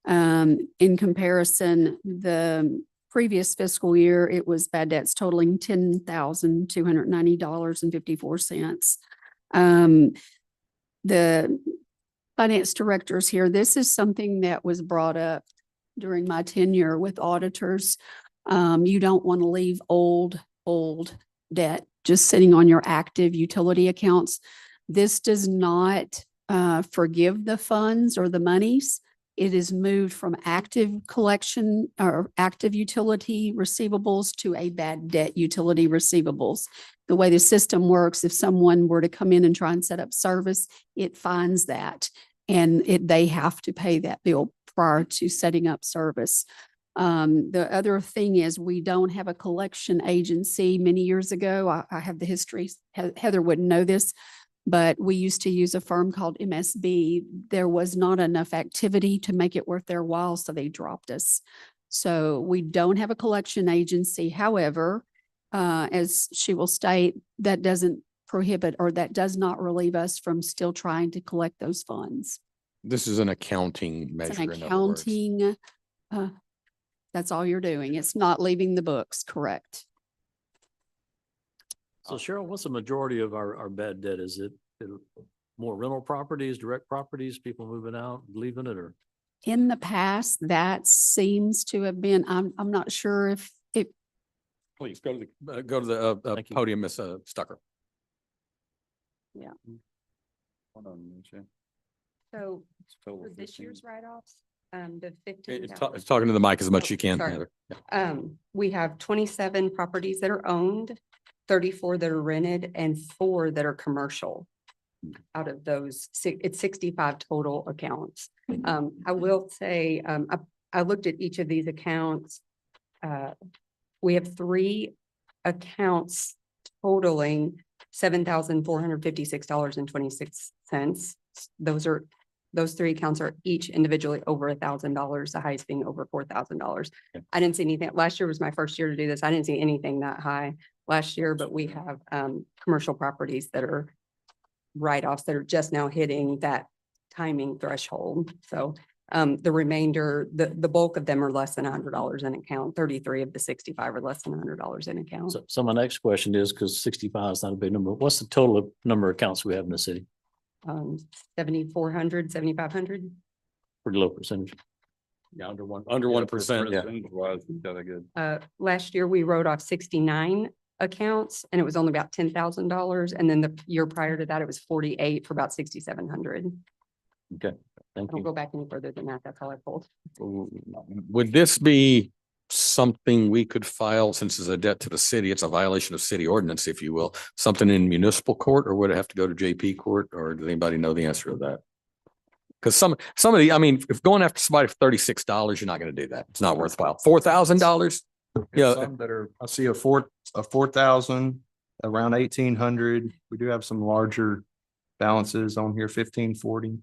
D: In comparison, the previous fiscal year, it was bad debts totaling $10,290.54. The finance directors here, this is something that was brought up during my tenure with auditors. You don't want to leave old debt just sitting on your active utility accounts. This does not forgive the funds or the monies. It is moved from active collection or active utility receivables to a bad debt utility receivables. The way the system works, if someone were to come in and try and set up service, it finds that and they have to pay that bill prior to setting up service. The other thing is we don't have a collection agency. Many years ago, I have the history, Heather wouldn't know this, but we used to use a firm called MSB. There was not enough activity to make it worth their while, so they dropped us. So we don't have a collection agency. However, as she will state, that doesn't prohibit or that does not relieve us from still trying to collect those funds.
A: This is an accounting
D: It's
A: measure.
D: an
A: in other words.
D: accounting, that's all you're doing. It's not leaving the books, correct?
K: So Cheryl, what's the majority of our bad debt? Is it more rental properties, direct properties, people moving out, leaving it, or?
D: In the past, that seems to have been, I'm not sure if it,
A: Please go to the
K: Thank you.
A: podium, Ms. Stucker.
I: Hold on, Michelle.
D: so
I: It's total
D: for this
I: 15.
D: year's write-offs,
O: The 15.
A: Talking to the mic as much as you can,
O: Sorry.
A: Heather. Yeah.
O: We have 27 properties that are owned, 34 that are rented, and 4 that are commercial. Out of those, it's 65 total accounts. I will say, I looked at each of these accounts. We have 3 accounts totaling $7,456.26. Those 3 accounts are each individually over $1,000, the highest being over $4,000. I didn't see anything. Last year was my first year to do this. I didn't see anything that high last year, but we have commercial properties that are write-offs that are just now hitting that timing threshold. So the remainder, the bulk of them are less than $100 an account. 33 of the 65 are less than $100 an account.
K: So my next question is, because 65 is not a big number, what's the total number of accounts we have in the city?
O: 7,400, 7,500.
K: Pretty low percentage.
A: Yeah, under 1%. Yeah.
I: Good.
O: Last year, we wrote off 69 accounts and it was only about $10,000. And then the year prior to that, it was 48 for about 6,700.
K: Okay,
O: I
K: thank
O: don't
K: you.
O: go back any further than that. That's all I pulled.
A: Would this be something we could file, since it's a debt to the city, it's a violation of city ordinance, if you will, something in municipal court, or would it have to go to JP court, or does anybody know the answer to that? Because some of the, I mean, if going after somebody for $36, you're not going to do that. It's not worthwhile. $4,000. Yeah.
N: Some that are, I see a 4,000, around 1,800. We do have some larger balances on here, 1,540.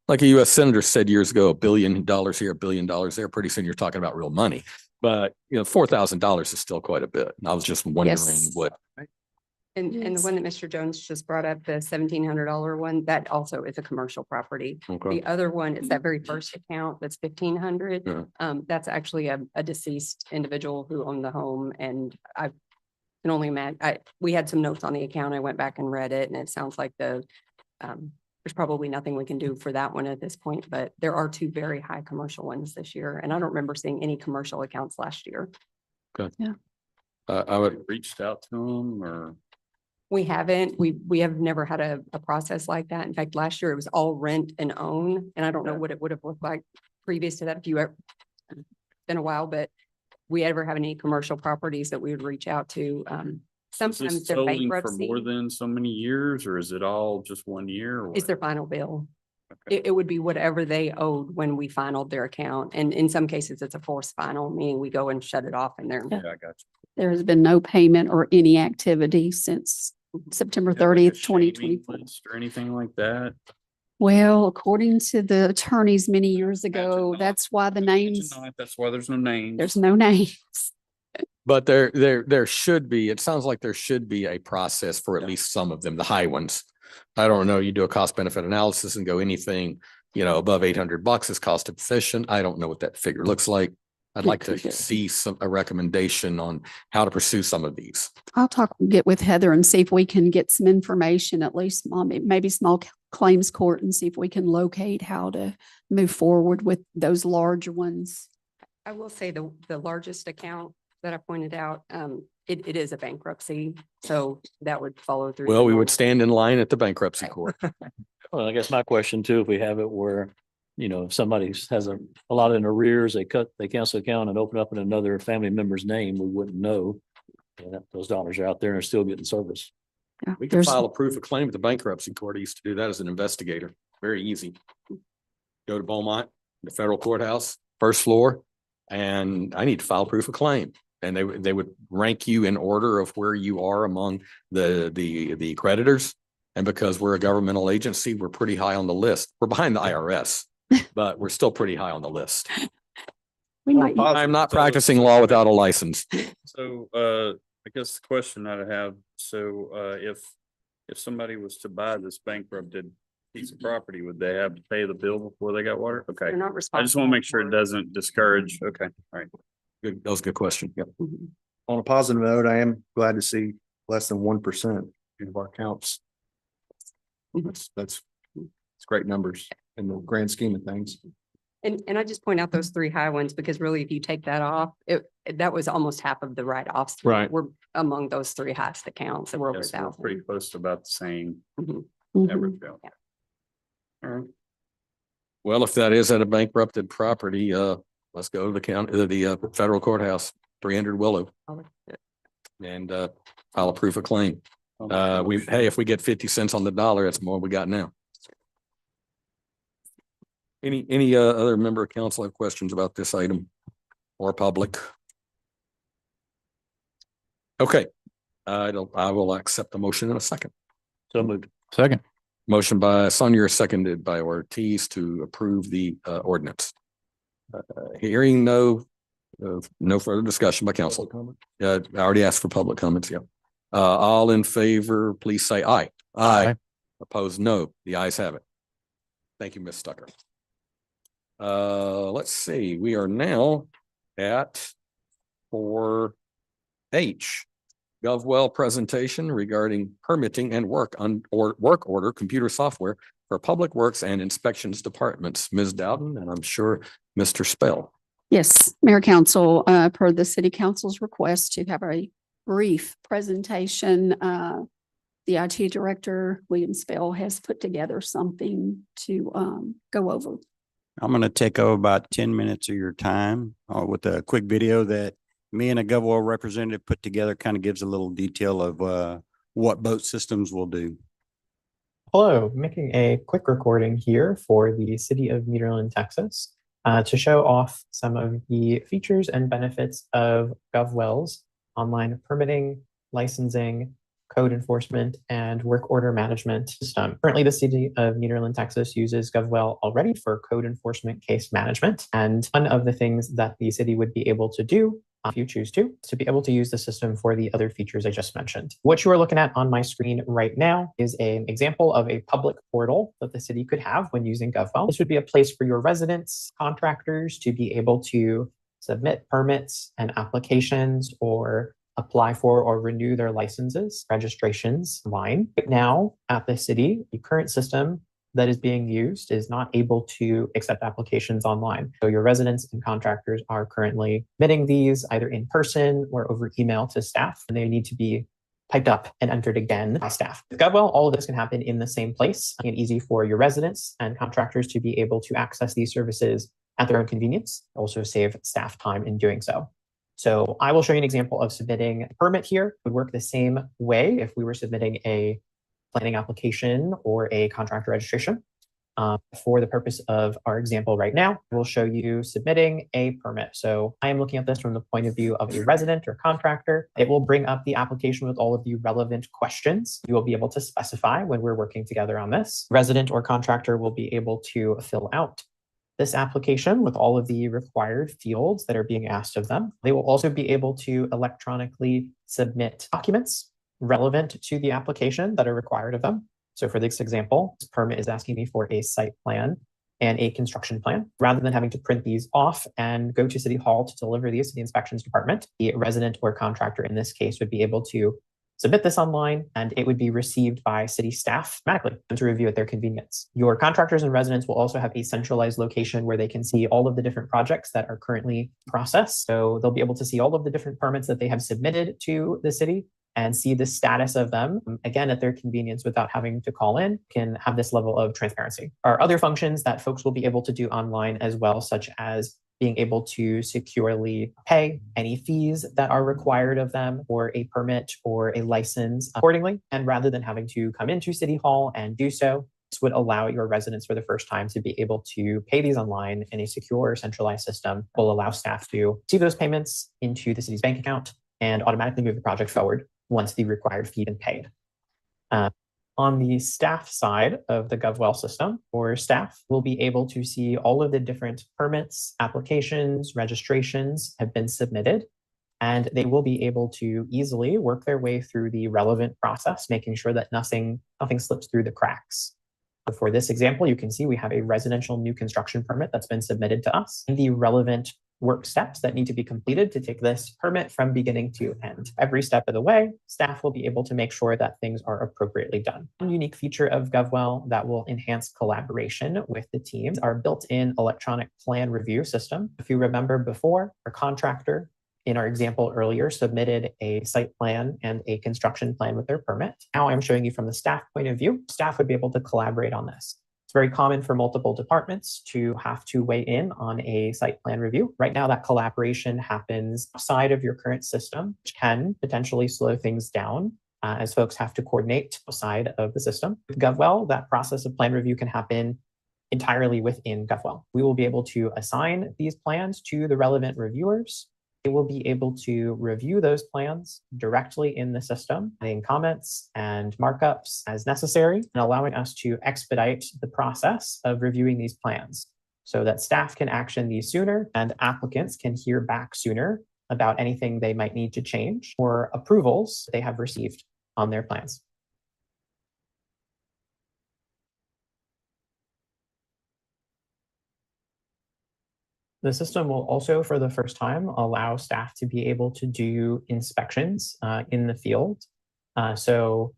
A: Like a US senator said years ago, $1 billion here, $1 billion there. Pretty soon you're talking about real money. But, $4,000 is still quite a bit. And I was just wondering what.
O: And the one that Mr. Jones just brought up, the $1,700 one, that also is a commercial property.
A: Okay.
O: The other one is that very first account, that's 1,500.
A: Yeah.
O: That's actually a deceased individual who owned the home, and I can only imagine, we had some notes on the account. I went back and read it, and it sounds like there's probably nothing we can do for that one at this point, but there are 2 very high commercial ones this year, and I don't remember seeing any commercial accounts last year.
A: Good.
D: Yeah.
A: I would.
I: Reached out to them or?
O: We haven't, we have never had a process like that. In fact, last year it was all rent and own, and I don't know what it would have looked like previous to that, if you ever, been a while, but we ever have any commercial properties that we would reach out to. Sometimes they're bankruptcy.
I: For more than so many years, or is it all just 1 year? Or
O: Is
I: what?
O: their final bill.
I: Okay.
O: It would be whatever they owed when we finalized their account. And in some cases, it's a forced final, meaning we go and shut it off in there.
I: Yeah, I got you.
D: There has been no payment or any activity since September
I: Is there like a
D: 30th,
I: shaming
D: 2024.
I: list or anything like that?
D: Well, according to the attorneys many years
I: Imagine
D: ago,
I: not.
D: that's why the
I: Imagine
D: names,
I: not. That's why there's no names.
D: there's no names.
A: But there should be, it sounds like there should be a process for at least some of them, the high ones. I don't know, you do a cost benefit analysis and go anything, above $800 is cost efficient. I don't know what that figure looks like. I'd like to see a recommendation on how to pursue some of these.
D: I'll get with Heather and see if we can get some information, at least maybe small claims court, and see if we can locate how to move forward with those larger ones.
O: I will say the largest account that I pointed out, it is a bankruptcy, so that would follow through.
A: Well,
O: the
A: we would
O: normal-
A: stand in line at the bankruptcy court.
K: Well, I guess my question too, if we have it where, if somebody has a lot in arrears, they cancel the account and open up in another family member's name, we wouldn't know. And those dollars are out there and are still getting service.
D: Yeah,
A: We can file a proof of claim with the bankruptcy court. I used to do that as an investigator. Very easy. Go to Beaumont, the federal courthouse, first floor, and I need to file proof of claim. And they would rank you in order of where you are among the creditors. And because we're a governmental agency, we're pretty high on the list. We're behind the IRS, but we're still pretty high on the list.
D: We might,
A: I'm not practicing law without a license.
I: So, I guess the question that I have, so, if somebody was to buy this bankrupted piece of property, would they have to pay the bill before they got water? Okay.
O: They're not
I: I
O: responsible.
I: just want to make sure it
O: for
I: doesn't discourage. Okay, all right.
A: Good, that was a good question. Yep.
O: Mhm.
G: On a positive note, I am glad to see less than 1% of our counts. That's great numbers in the grand scheme of things.
O: And I just point out those 3 high ones because really, if you take that off, that was almost half of the write-offs.
A: Right.
O: We're among those 3 highest accounts that were over
I: Yes, we're
O: 1,000.
I: pretty close to about the same
O: Mhm.
D: Mhm.
I: average bill.
O: Yeah.
I: All right.
A: Well, if that is at a bankrupted property, let's go to the county, the federal courthouse, 300 Willow. And file a proof of claim. Hey, if we get 50 cents on the dollar, that's more we got now. Any other member of council have questions about this item or public? Okay, I will accept the motion in a second.
K: So moved.
E: Second.
A: Motion by Sonia, seconded by Ortiz to approve the ordinance. Hearing no further discussion by council. I already asked for public comments, yeah. All in favor, please say aye.
E: Aye.
A: Opposed, no. The ayes have it. Thank you, Ms. Stucker. Let's see, we are now at 4H. GovWell presentation regarding permitting and work order computer software for public works and inspections departments. Ms. Dowden, and I'm sure Mr. Spell.
D: Yes, Mayor Council, per the City Council's request to have a brief presentation, the IT Director, William Spell, has put together something to go over.
P: I'm going to take over about 10 minutes of your time with a quick video that me and a GovWell representative put together. Kind of gives a little detail of what both systems will do.
Q: Hello, making a quick recording here for the city of Nederland, Texas, to show off some of the features and benefits of GovWell's online permitting, licensing, code enforcement, and work order management system. Currently, the city of Nederland, Texas uses GovWell already for code enforcement case management. And one of the things that the city would be able to do, if you choose to be able to use the system for the other features I just mentioned. What you are looking at on my screen right now is an example of a public portal that the city could have when using GovWell. This would be a place for your residents, contractors to be able to submit permits and applications or apply for or renew their licenses, registrations online. Right now at the city, the current system that is being used is not able to accept applications online. So your residents and contractors are currently submitting these either in person or over email to staff, and they need to be typed up and entered again by staff. With GovWell, all of this can happen in the same place, making it easy for your residents and contractors to be able to access these services at their own convenience, also save staff time in doing so. So I will show you an example of submitting a permit here. It would work the same way if we were submitting a planning application or a contractor registration. For the purpose of our example right now, we'll show you submitting a permit. So I am looking at this from the point of view of a resident or contractor. It will bring up the application with all of the relevant questions you will be able to specify when we're working together on this. Resident or contractor will be able to fill out this application with all of the required fields that are being asked of them. They will also be able to electronically submit documents relevant to the application that are required of them. So for this example, this permit is asking me for a site plan and a construction plan. Rather than having to print these off and go to City Hall to deliver these to the inspections department, the resident or contractor in this case would be able to submit this online and it would be received by city staff automatically to review at their convenience. Your contractors and residents will also have a centralized location where they can see all of the different projects that are currently processed. So they'll be able to see all of the different permits that they have submitted to the city and see the status of them, again, at their convenience without having to call in, can have this level of transparency. There are other functions that folks will be able to do online as well, such as being able to securely pay any fees that are required of them for a permit or a license accordingly. And rather than having to come into City Hall and do so, this would allow your residents for the first time to be able to pay these online in a secure, centralized system. Will allow staff to receive those payments into the city's bank account and automatically move the project forward once the required fee is paid. On the staff side of the GovWell system, or staff will be able to see all of the different permits, applications, registrations have been submitted, and they will be able to easily work their way through the relevant process, making sure that nothing slips through the cracks. So for this example, you can see we have a residential new construction permit that's been submitted to us, and the relevant work steps that need to be completed to take this permit from beginning to end. Every step of the way, staff will be able to make sure that things are appropriately done. One unique feature of GovWell that will enhance collaboration with the teams, our built-in electronic plan review system. If you remember before, our contractor in our example earlier submitted a site plan and a construction plan with their permit. Now I'm showing you from the staff point of view, staff would be able to collaborate on this. It's very common for multiple departments to have to weigh in on a site plan review. Right now, that collaboration happens outside of your current system, which can potentially slow things down as folks have to coordinate outside of the system. With GovWell, that process of plan review can happen entirely within GovWell. We will be able to assign these plans to the relevant reviewers. They will be able to review those plans directly in the system, adding comments and markups as necessary, and allowing us to expedite the process of reviewing these plans so that staff can action these sooner and applicants can hear back sooner about anything they might need to change or approvals they have received on their plans. The system will also, for the first time, allow staff to be able to do inspections in the field. So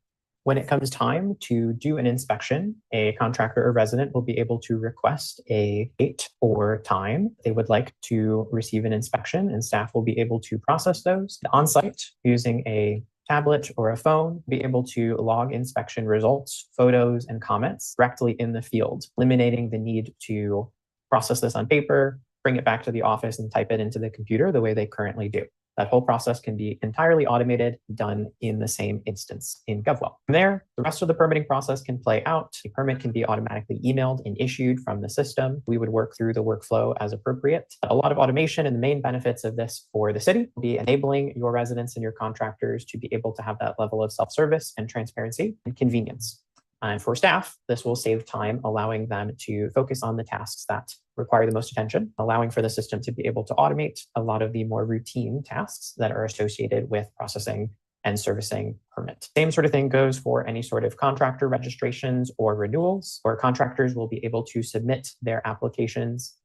Q: when it comes time to do an inspection, a contractor or resident will be able to request a date or time they would like to receive an inspection, and staff will be able to process those on-site using a tablet or a phone, be able to log inspection results, photos, and comments directly in the field, eliminating the need to process this on paper, bring it back to the office and type it into the computer the way they currently do. That whole process can be entirely automated, done in the same instance in GovWell. From there, the rest of the permitting process can play out. A permit can be automatically emailed and issued from the system. We would work through the workflow as appropriate. A lot of automation, and the main benefits of this for the city will be enabling your residents and your contractors to be able to have that level of self-service and transparency and convenience. And for staff, this will save time, allowing them to focus on the tasks that require the most attention, allowing for the system to be able to automate a lot of the more routine tasks that are associated with processing and servicing permit. Same sort of thing goes for any sort of contractor registrations or renewals, where contractors will be able to submit their applications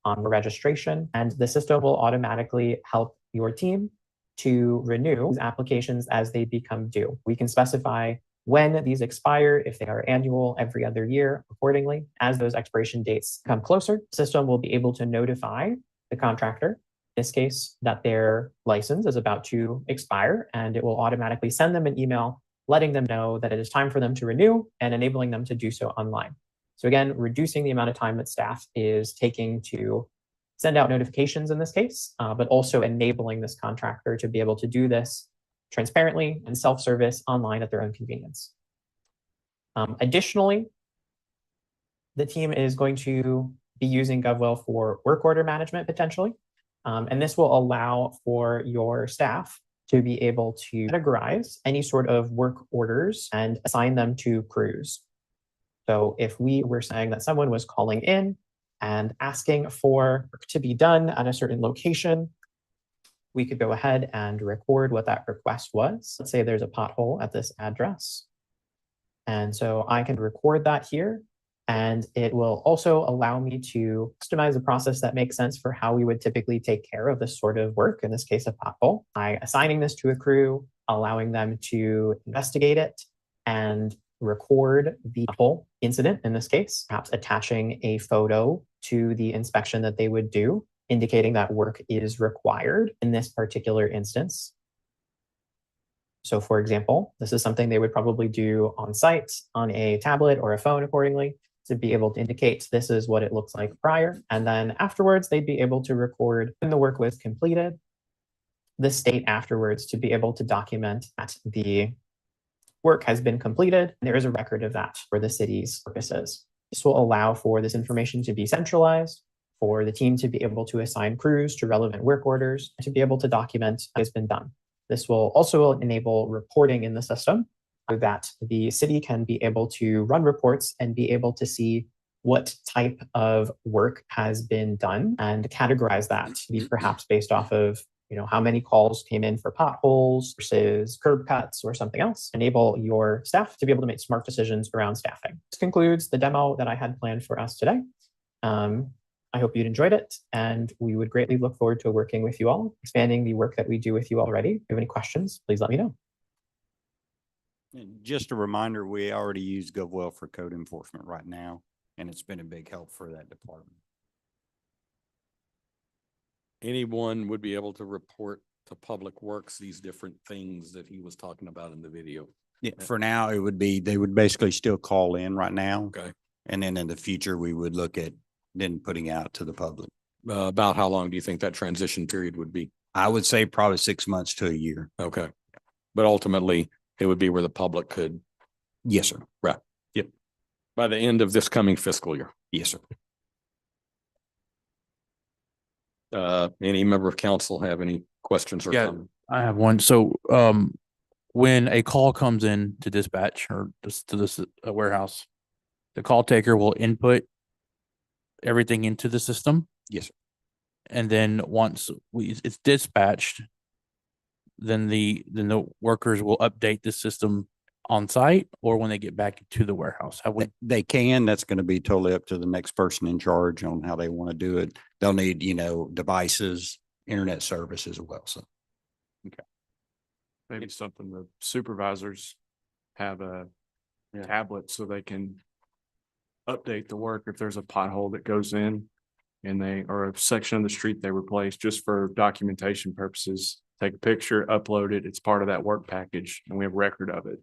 Q: on registration, and the system will automatically help your team to renew these applications as they become due. We can specify when these expire, if they are annual, every other year accordingly. As those expiration dates come closer, the system will be able to notify the contractor, in this case, that their license is about to expire, and it will automatically send them an email letting them know that it is time for them to renew and enabling them to do so online. So again, reducing the amount of time that staff is taking to send out notifications in this case, but also enabling this contractor to be able to do this transparently and self-service online at their own convenience. Additionally, the team is going to be using GovWell for work order management potentially. And this will allow for your staff to be able to categorize any sort of work orders and assign them to crews. So if we were saying that someone was calling in and asking for work to be done at a certain location, we could go ahead and record what that request was. Let's say there's a pothole at this address. And so I can record that here, and it will also allow me to customize a process that makes sense for how we would typically take care of this sort of work, in this case, a pothole, by assigning this to a crew, allowing them to investigate it and record the whole incident, in this case, perhaps attaching a photo to the inspection that they would do, indicating that work is required in this particular instance. So for example, this is something they would probably do on site on a tablet or a phone accordingly, to be able to indicate this is what it looks like prior. And then afterwards, they'd be able to record when the work was completed, the state afterwards, to be able to document that the work has been completed. There is a record of that for the city's purposes. This will allow for this information to be centralized, for the team to be able to assign crews to relevant work orders, and to be able to document what has been done. This will also enable reporting in the system so that the city can be able to run reports and be able to see what type of work has been done and categorize that, perhaps based off of how many calls came in for potholes versus curb cuts or something else. Enable your staff to be able to make smart decisions around staffing. This concludes the demo that I had planned for us today. I hope you'd enjoyed it, and we would greatly look forward to working with you all, expanding the work that we do with you already. If you have any questions, please let me know.
P: And just a reminder, we already use GovWell for code enforcement right now, and it's been a big help for that department.
A: Anyone would be able to report to Public Works these different things that he was talking about in the video.
P: Yeah, for now, it would be, they would basically still call in right now.
A: Okay.
P: And then in the future, we would look at then putting out to the public.
A: About how long do you think that transition period would be?
P: I would say probably 6 months to a year.
A: Okay. But ultimately, it would be where the public could,
P: Yes, sir.
A: right? Yep. By the end of this coming fiscal year.
P: Yes, sir.
A: Any member of council have any questions or
E: Yeah.
A: comments?
E: I have one. So, when a call comes in to dispatch or just to this warehouse, the call taker will input everything into the system.
P: Yes, sir.
E: And then once it's dispatched, then the workers will update the system on site or when they get back to the warehouse. Have we?
P: They can. That's going to be totally up to the next person in charge on how they want to do it. They'll need, devices, internet service as well. So.
N: Maybe something the supervisors have a
I: Yeah.
N: tablet so they can update the work if there's a pothole that goes in and or a section of the street they replace just for documentation purposes. Take a picture, upload it. It's part of that work package and we have record of it.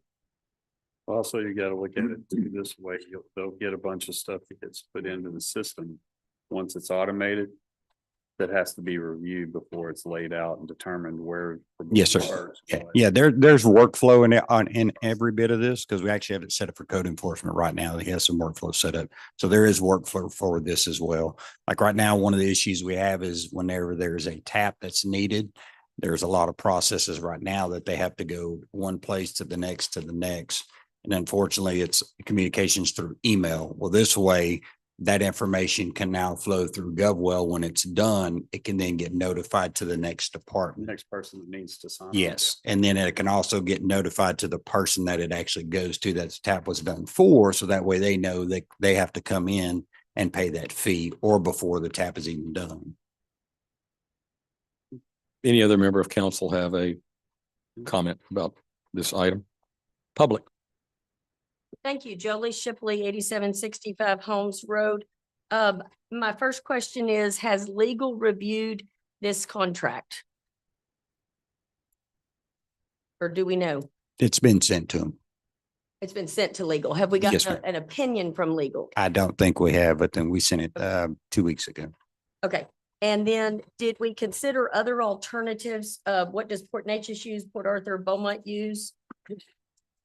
I: Also, you gotta look at it too this way. They'll get a bunch of stuff that gets put into the system. Once it's automated, that has to be reviewed before it's laid out and determined where.
P: Yes, sir. Yeah. There's workflow in every bit of this because we actually have it set up for code enforcement right now. He has some workflow set up. So there is workflow for this as well. Like right now, one of the issues we have is whenever there's a tap that's needed, there's a lot of processes right now that they have to go one place to the next to the next. And unfortunately, it's communications through email. Well, this way, that information can now flow through GovWell. When it's done, it can then get notified to the next department.
I: Next person that needs to sign.
P: Yes. And then it can also get notified to the person that it actually goes to, that the tap was done for. So that way they know that they have to come in and pay that fee or before the tap is even done.
A: Any other member of council have a comment about this item? Public.
R: Thank you. Jolie Shipley, 8765 Holmes Road. My first question is, has legal reviewed this contract? Or do we know?
P: It's been sent to them.
R: It's been sent to legal. Have we
P: Yes,
R: gotten
P: ma'am.
R: an opinion from legal?
P: I don't think we have, but then we sent it 2 weeks ago.
R: Okay. And then did we consider other alternatives? What does Port Neches use? Port Arthur, Beaumont use?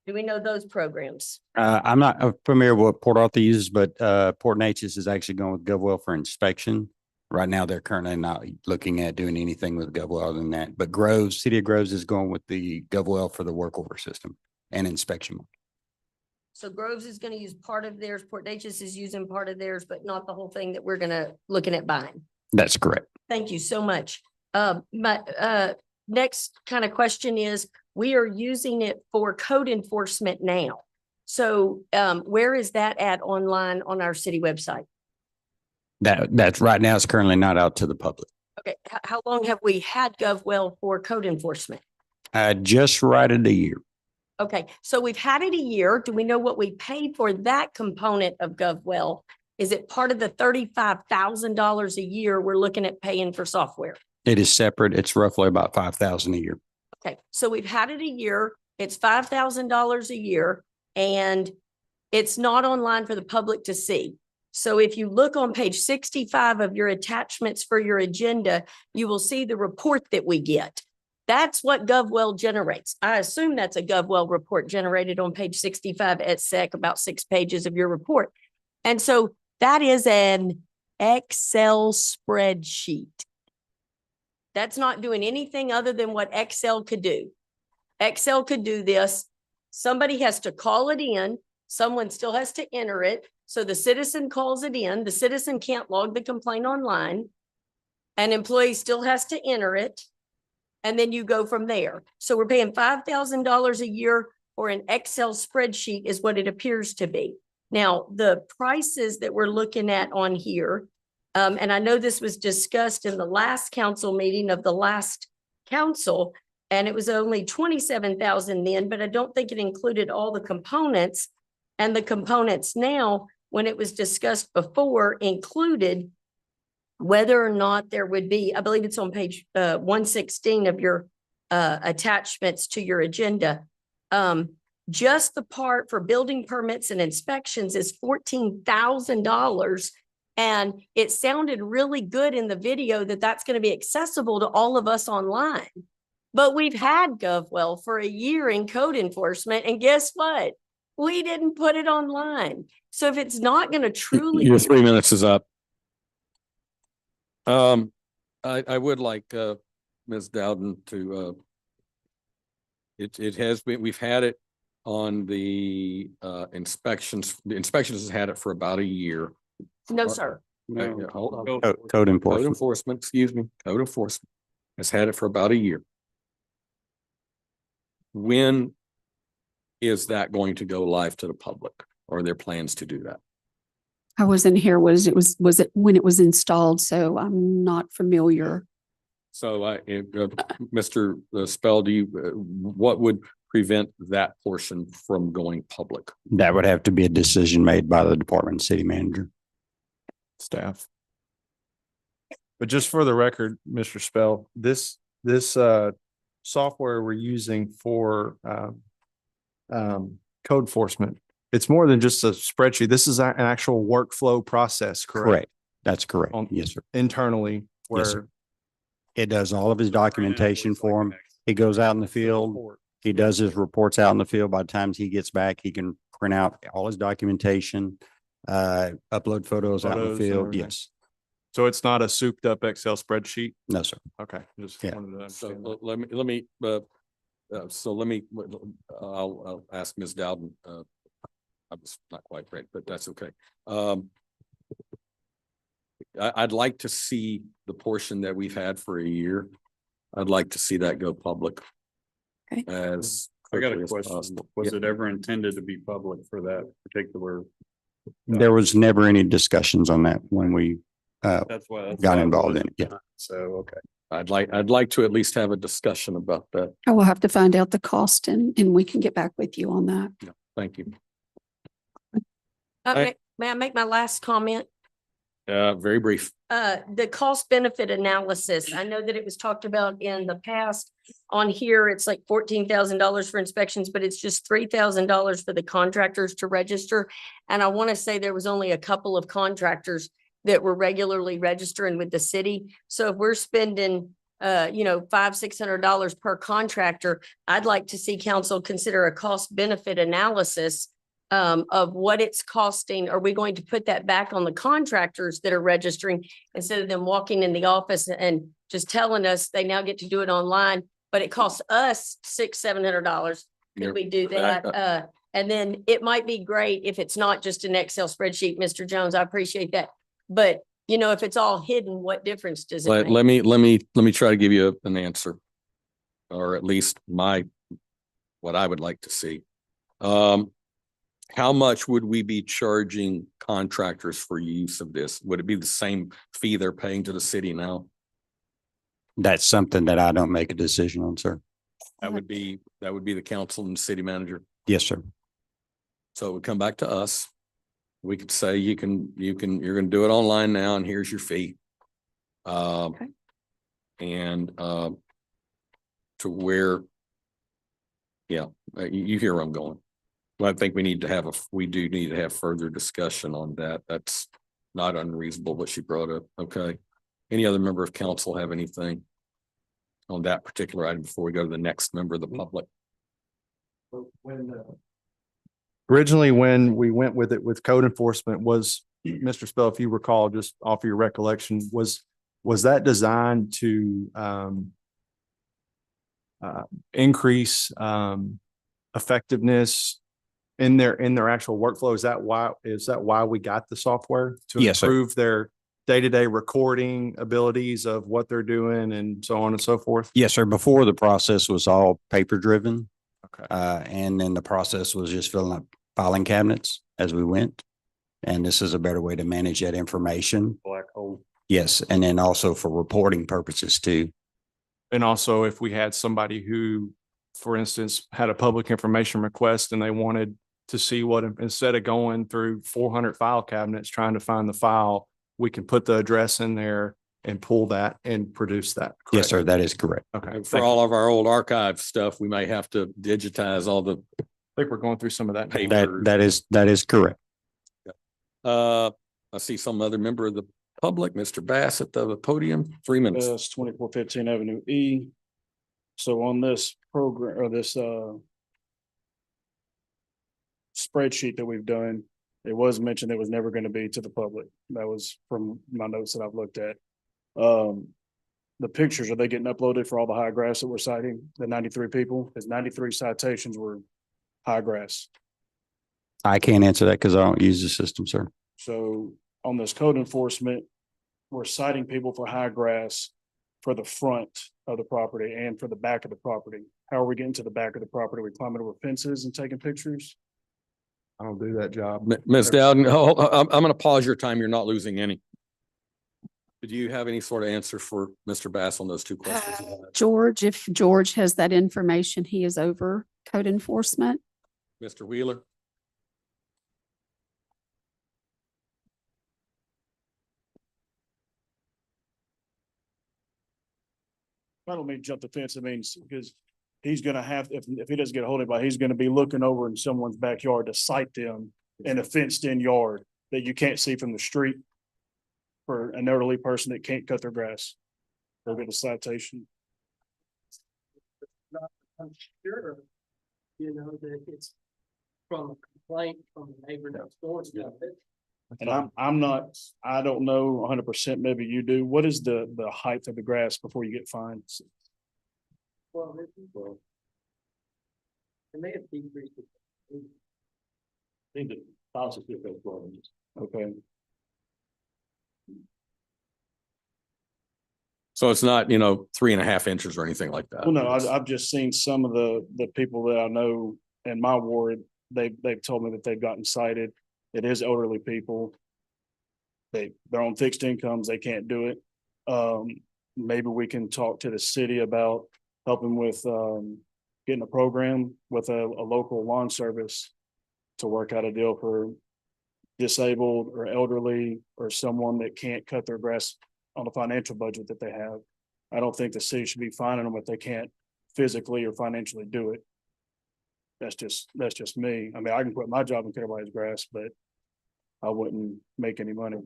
R: Do we know those programs?
P: I'm not familiar with what Port Arthur uses, but Port Neches is actually going with GovWell for inspection. Right now, they're currently not looking at doing anything with GovWell other than that. But Groves, City of Groves is going with the GovWell for the work order system and inspection.
R: So Groves is going to use part of theirs. Port Neches is using part of theirs, but not the whole thing that we're looking at buying.
P: That's correct.
R: Thank you so much. My next kind of question is, we are using it for code enforcement now. So where is that at online on our city website?
P: That's right now, it's currently not out to the public.
R: Okay, how long have we had GovWell for code enforcement?
P: Just right at a year.
R: Okay, so we've had it a year. Do we know what we paid for that component of GovWell? Is it part of the $35,000 a year we're looking at paying for software?
P: It is separate. It's roughly about 5,000 a year.
R: Okay, so we've had it a year. It's $5,000 a year and it's not online for the public to see. So if you look on page 65 of your attachments for your agenda, you will see the report that we get. That's what GovWell generates. I assume that's a GovWell report generated on page 65 at SEC, about 6 pages of your report. And so that is an Excel spreadsheet. That's not doing anything other than what Excel could do. Excel could do this. Somebody has to call it in. Someone still has to enter it. So the citizen calls it in. The citizen can't log the complaint online. An employee still has to enter it. And then you go from there. So we're paying $5,000 a year for an Excel spreadsheet is what it appears to be. Now, the prices that we're looking at on here, and I know this was discussed in the last council meeting of the last council, and it was only $27,000 then, but I don't think it included all the components. And the components now, when it was discussed before, included whether or not there would be, I believe it's on page 116 of your attachments to your agenda. just the part for building permits and inspections is $14,000. And it sounded really good in the video that that's going to be accessible to all of us online. But we've had GovWell for a year in code enforcement, and guess what? We didn't put it online. So if it's not going to truly.
A: Your 3 minutes is up. I would like, Ms. Dowden to, it has been, we've had it on the, inspections. The inspections has had it for about a year.
R: No, sir.
A: Hold on.
P: Code
A: Code
P: enforcement.
A: enforcement, excuse me, code enforcement has had it for about a year. When is that going to go live to the public? Or are there plans to do that?
D: I wasn't here, was it when it was installed? So I'm not familiar.
A: So Mr. Spell, do you, what would prevent that portion from going public?
P: That would have to be a decision made by the department city manager.
N: Staff. But just for the record, Mr. Spell, this software we're using for code enforcement, it's more than just a spreadsheet. This is an actual workflow process, correct?
P: Correct. That's correct. Yes, sir.
N: Internally,
P: Yes, sir.
N: where
P: It does all of his documentation for him. He goes out in the field. He does his reports out in the field. By the time he gets back, he can print out all his documentation, upload photos out in the
N: Photos and
P: field.
N: everything.
P: Yes.
N: so it's not a souped up Excel spreadsheet.
P: No, sir.
N: Okay. Just
P: Yeah.
N: wanted to
A: So
N: understand that.
A: let me, I'll ask Ms. Dowden. I was not quite ready, but that's okay. I'd like to see the portion that we've had for a year. I'd like to see that go public.
D: Okay.
A: As
I: I got
A: quickly
I: a
A: as
I: question.
A: possible.
I: Was
A: Yeah.
I: it ever intended to be public for that particular?
P: There was never any discussions on that when we
I: That's why.
P: got involved in it. Yeah.
I: So, okay.
A: I'd like to at least have a discussion about that.
D: I will have to find out the cost and we can get back with you on that.
A: Thank you.
R: May I make my last comment?
A: Very brief.
R: The cost benefit analysis, I know that it was talked about in the past. On here, it's like $14,000 for inspections, but it's just $3,000 for the contractors to register. And I want to say there was only a couple of contractors that were regularly registering with the city. So if we're spending $500-600 per contractor, I'd like to see council consider a cost benefit analysis of what it's costing. Are we going to put that back on the contractors that are registering instead of them walking in the office and just telling us they now get to do it online, but it costs us $600-700? Could we do that? And then it might be great if it's not just an Excel spreadsheet, Mr. Jones, I appreciate that. But if it's all hidden, what difference does it make?
A: Let me try to give you an answer. Or at least what I would like to see. How much would we be charging contractors for use of this? Would it be the same fee they're paying to the city now?
P: That's something that I don't make a decision on, sir.
A: That would be the council and city manager.
P: Yes, sir.
A: So it would come back to us. We could say you're gonna do it online now and here's your fee. And to where, you hear where I'm going. Well, I think we do need to have further discussion on that. That's not unreasonable what she brought up. Okay. Any other member of council have anything on that particular item before we go to the next member of the public?
N: Originally, when we went with it with code enforcement was, Mr. Spell, if you recall, just off your recollection, was that designed to increase effectiveness in their actual workflow? Is that why we got the software? To
P: Yes, sir.
N: improve their day-to-day recording abilities of what they're doing and so on and so forth?
P: Yes, sir. Before, the process was all paper driven.
N: Okay.
P: And then the process was just filling up filing cabinets as we went. And this is a better way to manage that information.
I: Black hole.
P: Yes. And then also for reporting purposes too.
N: And also if we had somebody who, for instance, had a public information request and they wanted to see what, instead of going through 400 file cabinets trying to find the file, we can put the address in there and pull that and produce that.
P: Yes, sir.
N: correct?
P: That is correct.
N: Okay.
A: For all of our old archive stuff, we may have to digitize all the
N: think we're going through some of that. now.
P: That is correct.
A: I see some other member of the public, Mr. Bass at the podium, 3 minutes.
S: Yes, 2415 Avenue E. So on this program or this spreadsheet that we've done, it was mentioned it was never going to be to the public. That was from my notes that I've looked at. The pictures, are they getting uploaded for all the high grass that we're citing? The 93 people, because 93 citations were high grass.
P: I can't answer that because I don't use the system, sir.
S: So on this code enforcement, we're citing people for high grass for the front of the property and for the back of the property. How are we getting to the back of the property? We climbing over fences and taking pictures?
N: I don't do that job.
A: Ms. Dowden, I'm going to pause your time. You're not losing any. Did you have any sort of answer for Mr. Bass on those two questions?
D: George, if George has that information, he is over code enforcement.
A: Mr. Wheeler?
S: I don't mean jump the fence. I mean, because he's gonna have, if he doesn't get a hold of anybody, he's gonna be looking over in someone's backyard to cite them in a fenced in yard that you can't see from the street for an elderly person that can't cut their grass. They'll get a citation.
C: I'm sure, you know, that it's from a complaint from the neighbor next door.
S: And I'm not, I don't know 100%, maybe you do. What is the height of the grass before you get fined?
C: Well, it may have decreased. I think the policy is
S: Okay.
A: So it's not, 3.5 inches or anything like that.
S: Well, no, I've just seen some of the people that I know in my ward, they've told me that they've gotten cited. It is elderly people. They're on fixed incomes, they can't do it. Maybe we can talk to the city about helping with getting a program with a local lawn service to work out a deal for disabled or elderly or someone that can't cut their grass on the financial budget that they have. I don't think the city should be fining them if they can't physically or financially do it. That's just me. I mean, I can quit my job and cut everybody's grass, but I wouldn't make any money.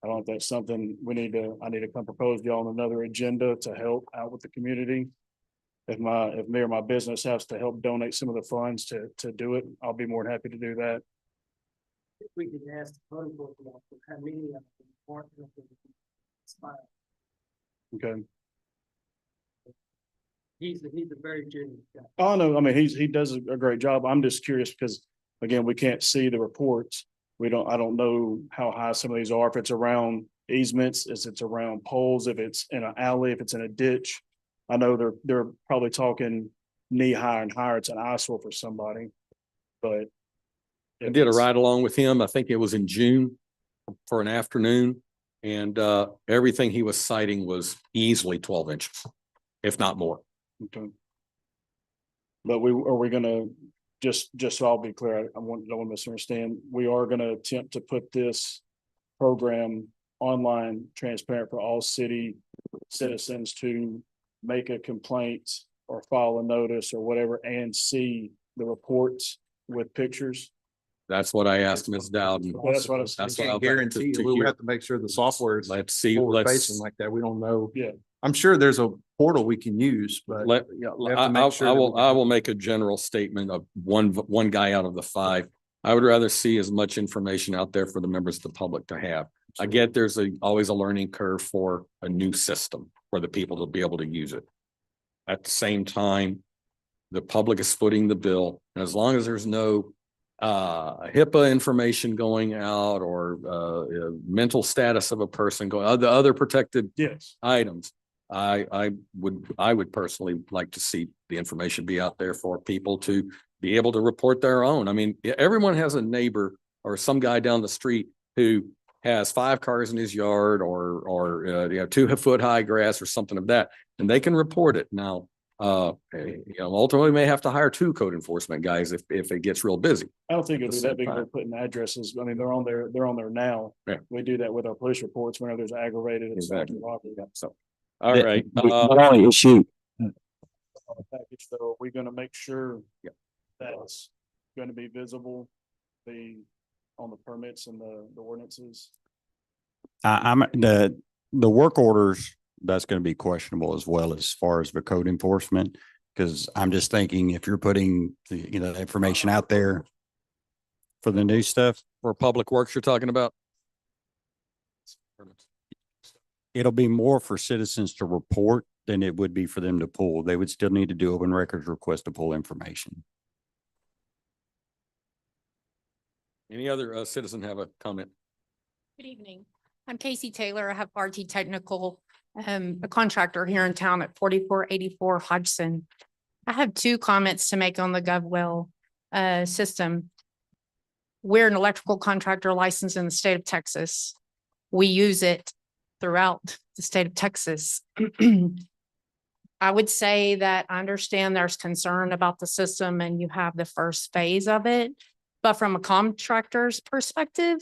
S: I don't know if that's something I need to come propose to y'all on another agenda to help out with the community. If me or my business has to help donate some of the funds to do it, I'll be more than happy to do that.
C: If we could ask the code enforcement officer how many of them aren't.
S: Okay.
C: He's a very genuine guy.
S: Oh, no, I mean, he does a great job. I'm just curious because, again, we can't see the reports. I don't know how high some of these are, if it's around easements, if it's around poles, if it's in an alley, if it's in a ditch. I know they're probably talking knee high and higher. It's an eyesore for somebody, but.
A: I did a ride along with him. I think it was in June for an afternoon. And everything he was citing was easily 12 inches, if not more.
S: Okay. But are we gonna, just so I'll be clear, don't want to misunderstand, we are gonna attempt to put this program online, transparent for all city citizens to make a complaint or file a notice or whatever and see the reports with pictures.
A: That's what I asked Ms. Dowden.
S: Well, that's what I was.
A: That's what I'll
N: Guarantee, we have to make sure the software is
A: Let's see,
N: forward
A: let's,
N: facing like that. We don't know.
S: Yeah.
N: I'm sure there's a portal we can use, but
A: let,
N: we have to make sure
A: I
N: that
A: will,
N: we
A: I
N: can-
A: will make a general statement of one guy out of the 5. I would rather see as much information out there for the members of the public to have. I get there's always a learning curve for a new system for the people to be able to use it. At the same time, the public is footing the bill, and as long as there's no HIPAA information going out or mental status of a person going, the other protected
S: Yes.
A: items. I would personally like to see the information be out there for people to be able to report their own. I mean, everyone has a neighbor or some guy down the street who has 5 cars in his yard or 2-foot high grass or something of that, and they can report it. Now, ultimately we may have to hire 2 code enforcement guys if it gets real busy.
S: I don't think it'd be
A: At the
S: that big
A: same
S: of putting addresses. I mean, they're on there now.
A: Yeah.
S: We do that with our police reports whenever there's aggravated.
A: Exactly.
S: Package,
A: So, all right.
P: Not only issue,
S: so are we gonna make sure that's going to be visible, on the permits and the ordinances?
P: The work orders, that's going to be questionable as well as far as the code enforcement. Because I'm just thinking if you're putting, the information out there for the new stuff,
A: For public works you're talking about?
P: it'll be more for citizens to report than it would be for them to pull. They would still need to do open records request to pull information.
A: Any other citizen have a comment?
T: Good evening. I'm Casey Taylor. I have RT Technical, a contractor here in town at 4484 Hodgson. I have two comments to make on the GovWell system. We're an electrical contractor licensed in the state of Texas. We use it throughout the state of Texas. I would say that I understand there's concern about the system and you have the first phase of it. But from a contractor's perspective,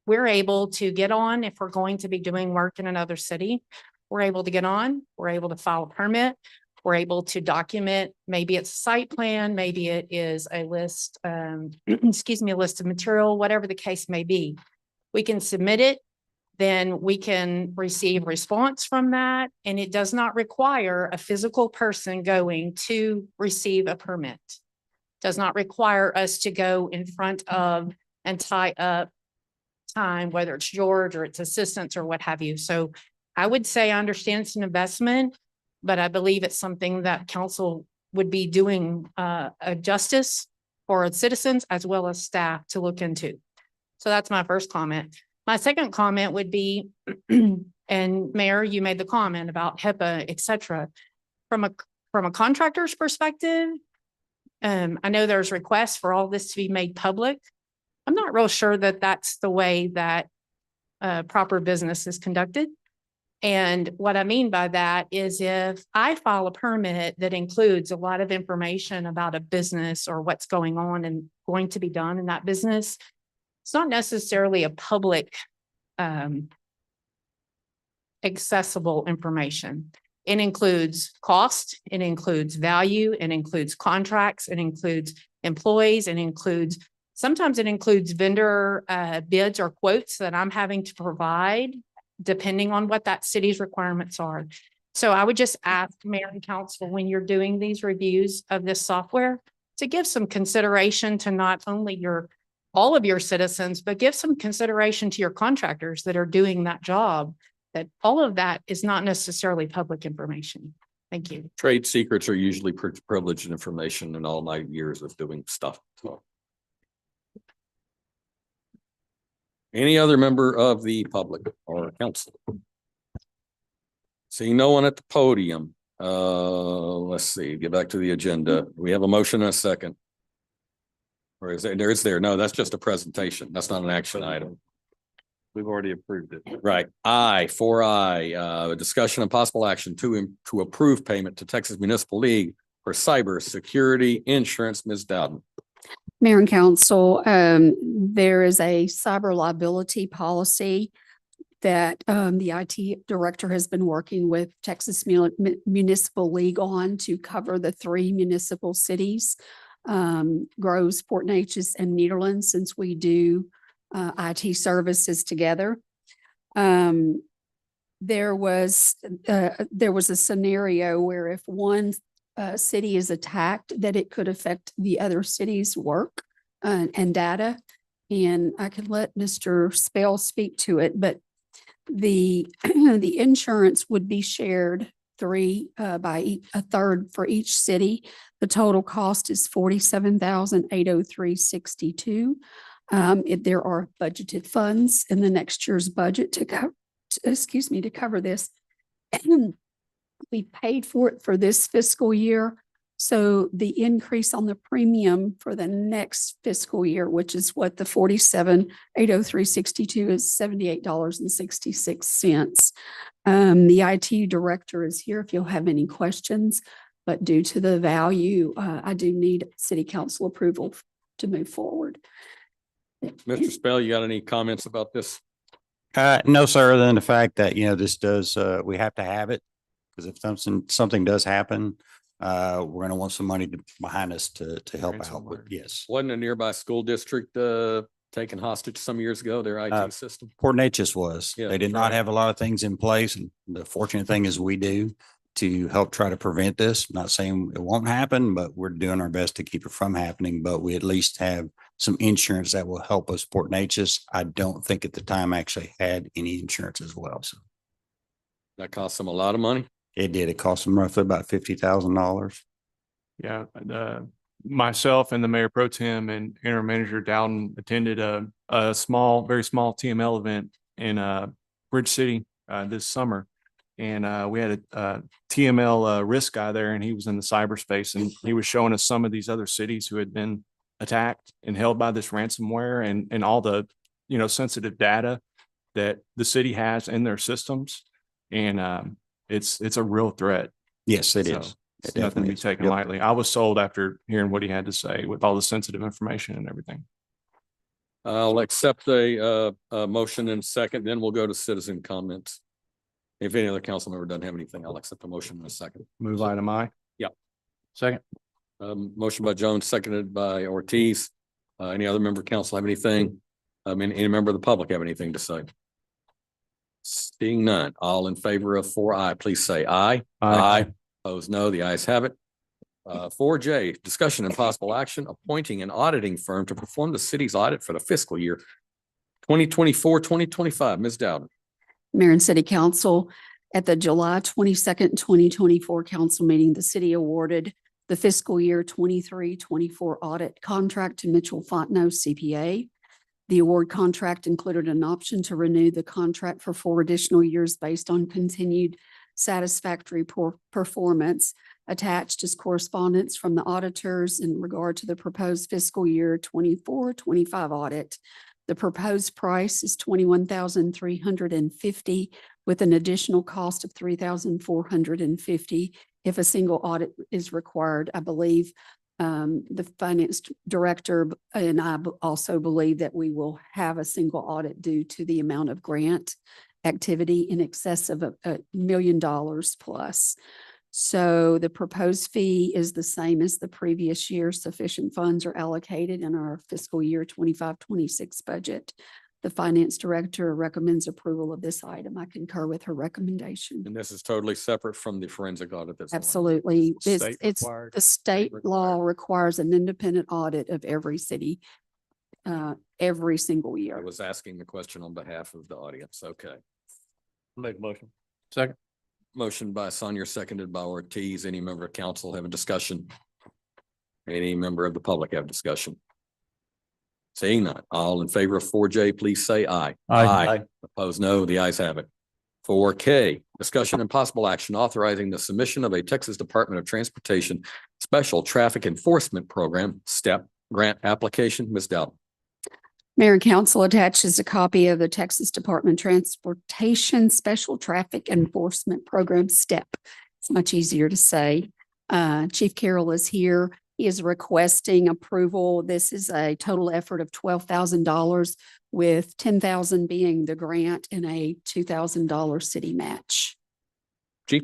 T: we're able to get on if we're going to be doing work in another city. We're able to get on, we're able to file a permit, we're able to document, maybe it's a site plan, maybe it is a list, excuse me, a list of material, whatever the case may be. We can submit it, then we can receive response from that. And it does not require a physical person going to receive a permit. Does not require us to go in front of and tie up time, whether it's George or it's assistants or what have you. So I would say I understand it's an investment, but I believe it's something that council would be doing a justice for its citizens as well as staff to look into. So that's my first comment. My second comment would be, and Mayor, you made the comment about HIPAA, et cetera. From a contractor's perspective, I know there's requests for all this to be made public. I'm not real sure that that's the way that proper business is conducted. And what I mean by that is if I file a permit that includes a lot of information about a business or what's going on and going to be done in that business, it's not necessarily a public accessible information. It includes cost, it includes value, it includes contracts, it includes employees, it includes, sometimes it includes vendor bids or quotes that I'm having to provide depending on what that city's requirements are. So I would just ask Mayor and Council, when you're doing these reviews of this software, to give some consideration to not only all of your citizens, but give some consideration to your contractors that are doing that job, that all of that is not necessarily public information. Thank you.
A: Trade secrets are usually privileged information in all my years of doing stuff. So. Any other member of the public or council? Seeing no one at the podium, let's see, get back to the agenda. We have a motion and a second. Or is there? No, that's just a presentation. That's not an action item.
I: We've already approved it.
A: Right. A discussion and possible action to approve payment to Texas Municipal League for cyber security insurance. Ms. Dowden.
D: Mayor and Council, there is a cyber liability policy that the IT director has been working with Texas Municipal League on to cover the 3 municipal cities, Groves, Port Neches, and Nederland, since we do IT services together. There was a scenario where if one city is attacked, that it could affect the other city's work and data. And I could let Mr. Spell speak to it, but the insurance would be shared by a third for each city. The total cost is $47,803.62. There are budgeted funds in the next year's budget to cover this. We paid for it for this fiscal year. So the increase on the premium for the next fiscal year, which is what the $47,803.62 is, $78.66. The IT director is here if you'll have any questions, but due to the value, I do need city council approval to move forward.
A: Mr. Spell, you got any comments about this?
P: No, sir, other than the fact that, this does, we have to have it. Because if something does happen, we're gonna want some money behind us to help out with,
N: Ransomware.
P: yes.
A: Wasn't a nearby school district taken hostage some years ago, their IT system?
P: Port Neches was.
A: Yeah,
P: They did
A: that's
P: not
A: right.
P: have a lot of things in place, and the fortunate thing is we do to help try to prevent this. Not saying it won't happen, but we're doing our best to keep it from happening, but we at least have some insurance that will help us. Port Neches, I don't think at the time actually had any insurance as well, so.
A: That cost them a lot of money.
P: It did. It cost them roughly about $50,000.
N: Yeah, myself and the mayor pro tem and interim manager Dowden attended a small, very small TML event in Bridge City this summer. And we had a TML risk guy there, and he was in the cyberspace, and he was showing us some of these other cities who had been attacked and held by this ransomware and all the, sensitive data that the city has in their systems. And it's a real threat.
P: Yes, it
N: So
P: is.
N: It's
P: It
N: nothing to
P: definitely
N: be
P: is.
N: taken
P: Yep.
N: lightly. I was sold after hearing what he had to say with all the sensitive information and everything.
A: I'll accept a motion in a second, then we'll go to citizen comments. If any other council member doesn't have anything, I'll accept a motion in a second.
N: Move item I.
E: Second.
A: Motion by Jones, seconded by Ortiz. Any other member of council have anything? Any member of the public have anything to say? Seeing none, all in favor of 4I, please say aye. Opposed, no. The ayes have it. 4J, discussion and possible action appointing an auditing firm to perform the city's audit for the fiscal year 2024-2025. Ms. Dowden.
D: Mayor and City Council, at the July 22nd, 2024 council meeting, the city awarded the fiscal year 23-24 audit contract to Mitchell Fontenot CPA. The award contract included an option to renew the contract for 4 additional years based on continued satisfactory performance. Attached is correspondence from the auditors in regard to the proposed fiscal year 24-25 audit. The proposed price is $21,350 with an additional cost of $3,450 if a single audit is required. I believe the finance director and I also believe that we will have a single audit due to the amount of grant activity in excess of $1 million plus. So the proposed fee is the same as the previous year. Sufficient funds are allocated in our fiscal year 25-26 budget. The finance director recommends approval of this item. I concur with her recommendation.
A: And this is totally separate from the forensic audit. That's going on.
D: Absolutely.
A: State
D: It's
A: required.
D: the state law requires an independent audit of every city every single
A: I
D: year.
A: was asking the question on behalf of the audience. Okay.
K: Make a motion.
E: Second.
A: Motion by Sonia, seconded by Ortiz. Any member of council have a discussion? Any member of the public have discussion? Seeing none, all in favor of 4J, please say aye.
E: Aye.
A: Opposed, no. The ayes have it. 4K, discussion and possible action authorizing the submission of a Texas Department of Transportation Special Traffic Enforcement Program STEP grant application. Ms. Dowd.
D: Mayor and council attaches a copy of the Texas Department of Transportation Special Traffic Enforcement Program STEP. It's much easier to say. Chief Carroll is here. He is requesting approval. This is a total effort of $12,000 with $10,000 being the grant and a $2,000 city match.
A: Chief.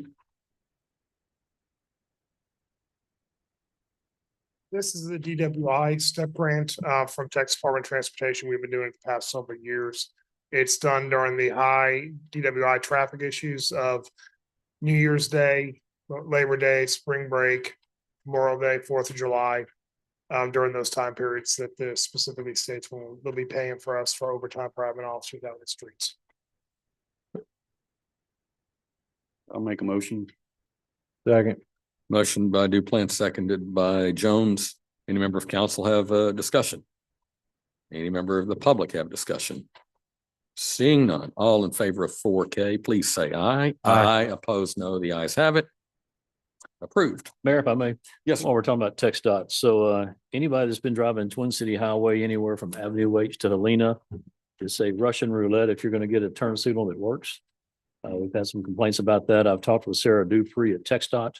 J: This is the DWI step grant from Texas Department of Transportation. We've been doing it the past several years. It's done during the high DWI traffic issues of New Year's Day, Labor Day, spring break, Memorial Day, 4th of July. During those time periods that the specifically states they'll be paying for us for overtime for having officers out in the streets.
I: I'll make a motion.
N: Second.
A: Motion by Duplant, seconded by Jones. Any member of council have a discussion? Any member of the public have discussion? Seeing none, all in favor of 4K, please say aye.
E: Aye.
A: Opposed, no. The ayes have it. Approved.
K: Mayor, if I may.
A: Yes.
K: While we're talking about tech dot, so anybody that's been driving Twin City Highway anywhere from Avenue H to Helena, just say Russian roulette if you're going to get a turn signal that works. We've had some complaints about that. I've talked with Sarah Dupree at TxDOT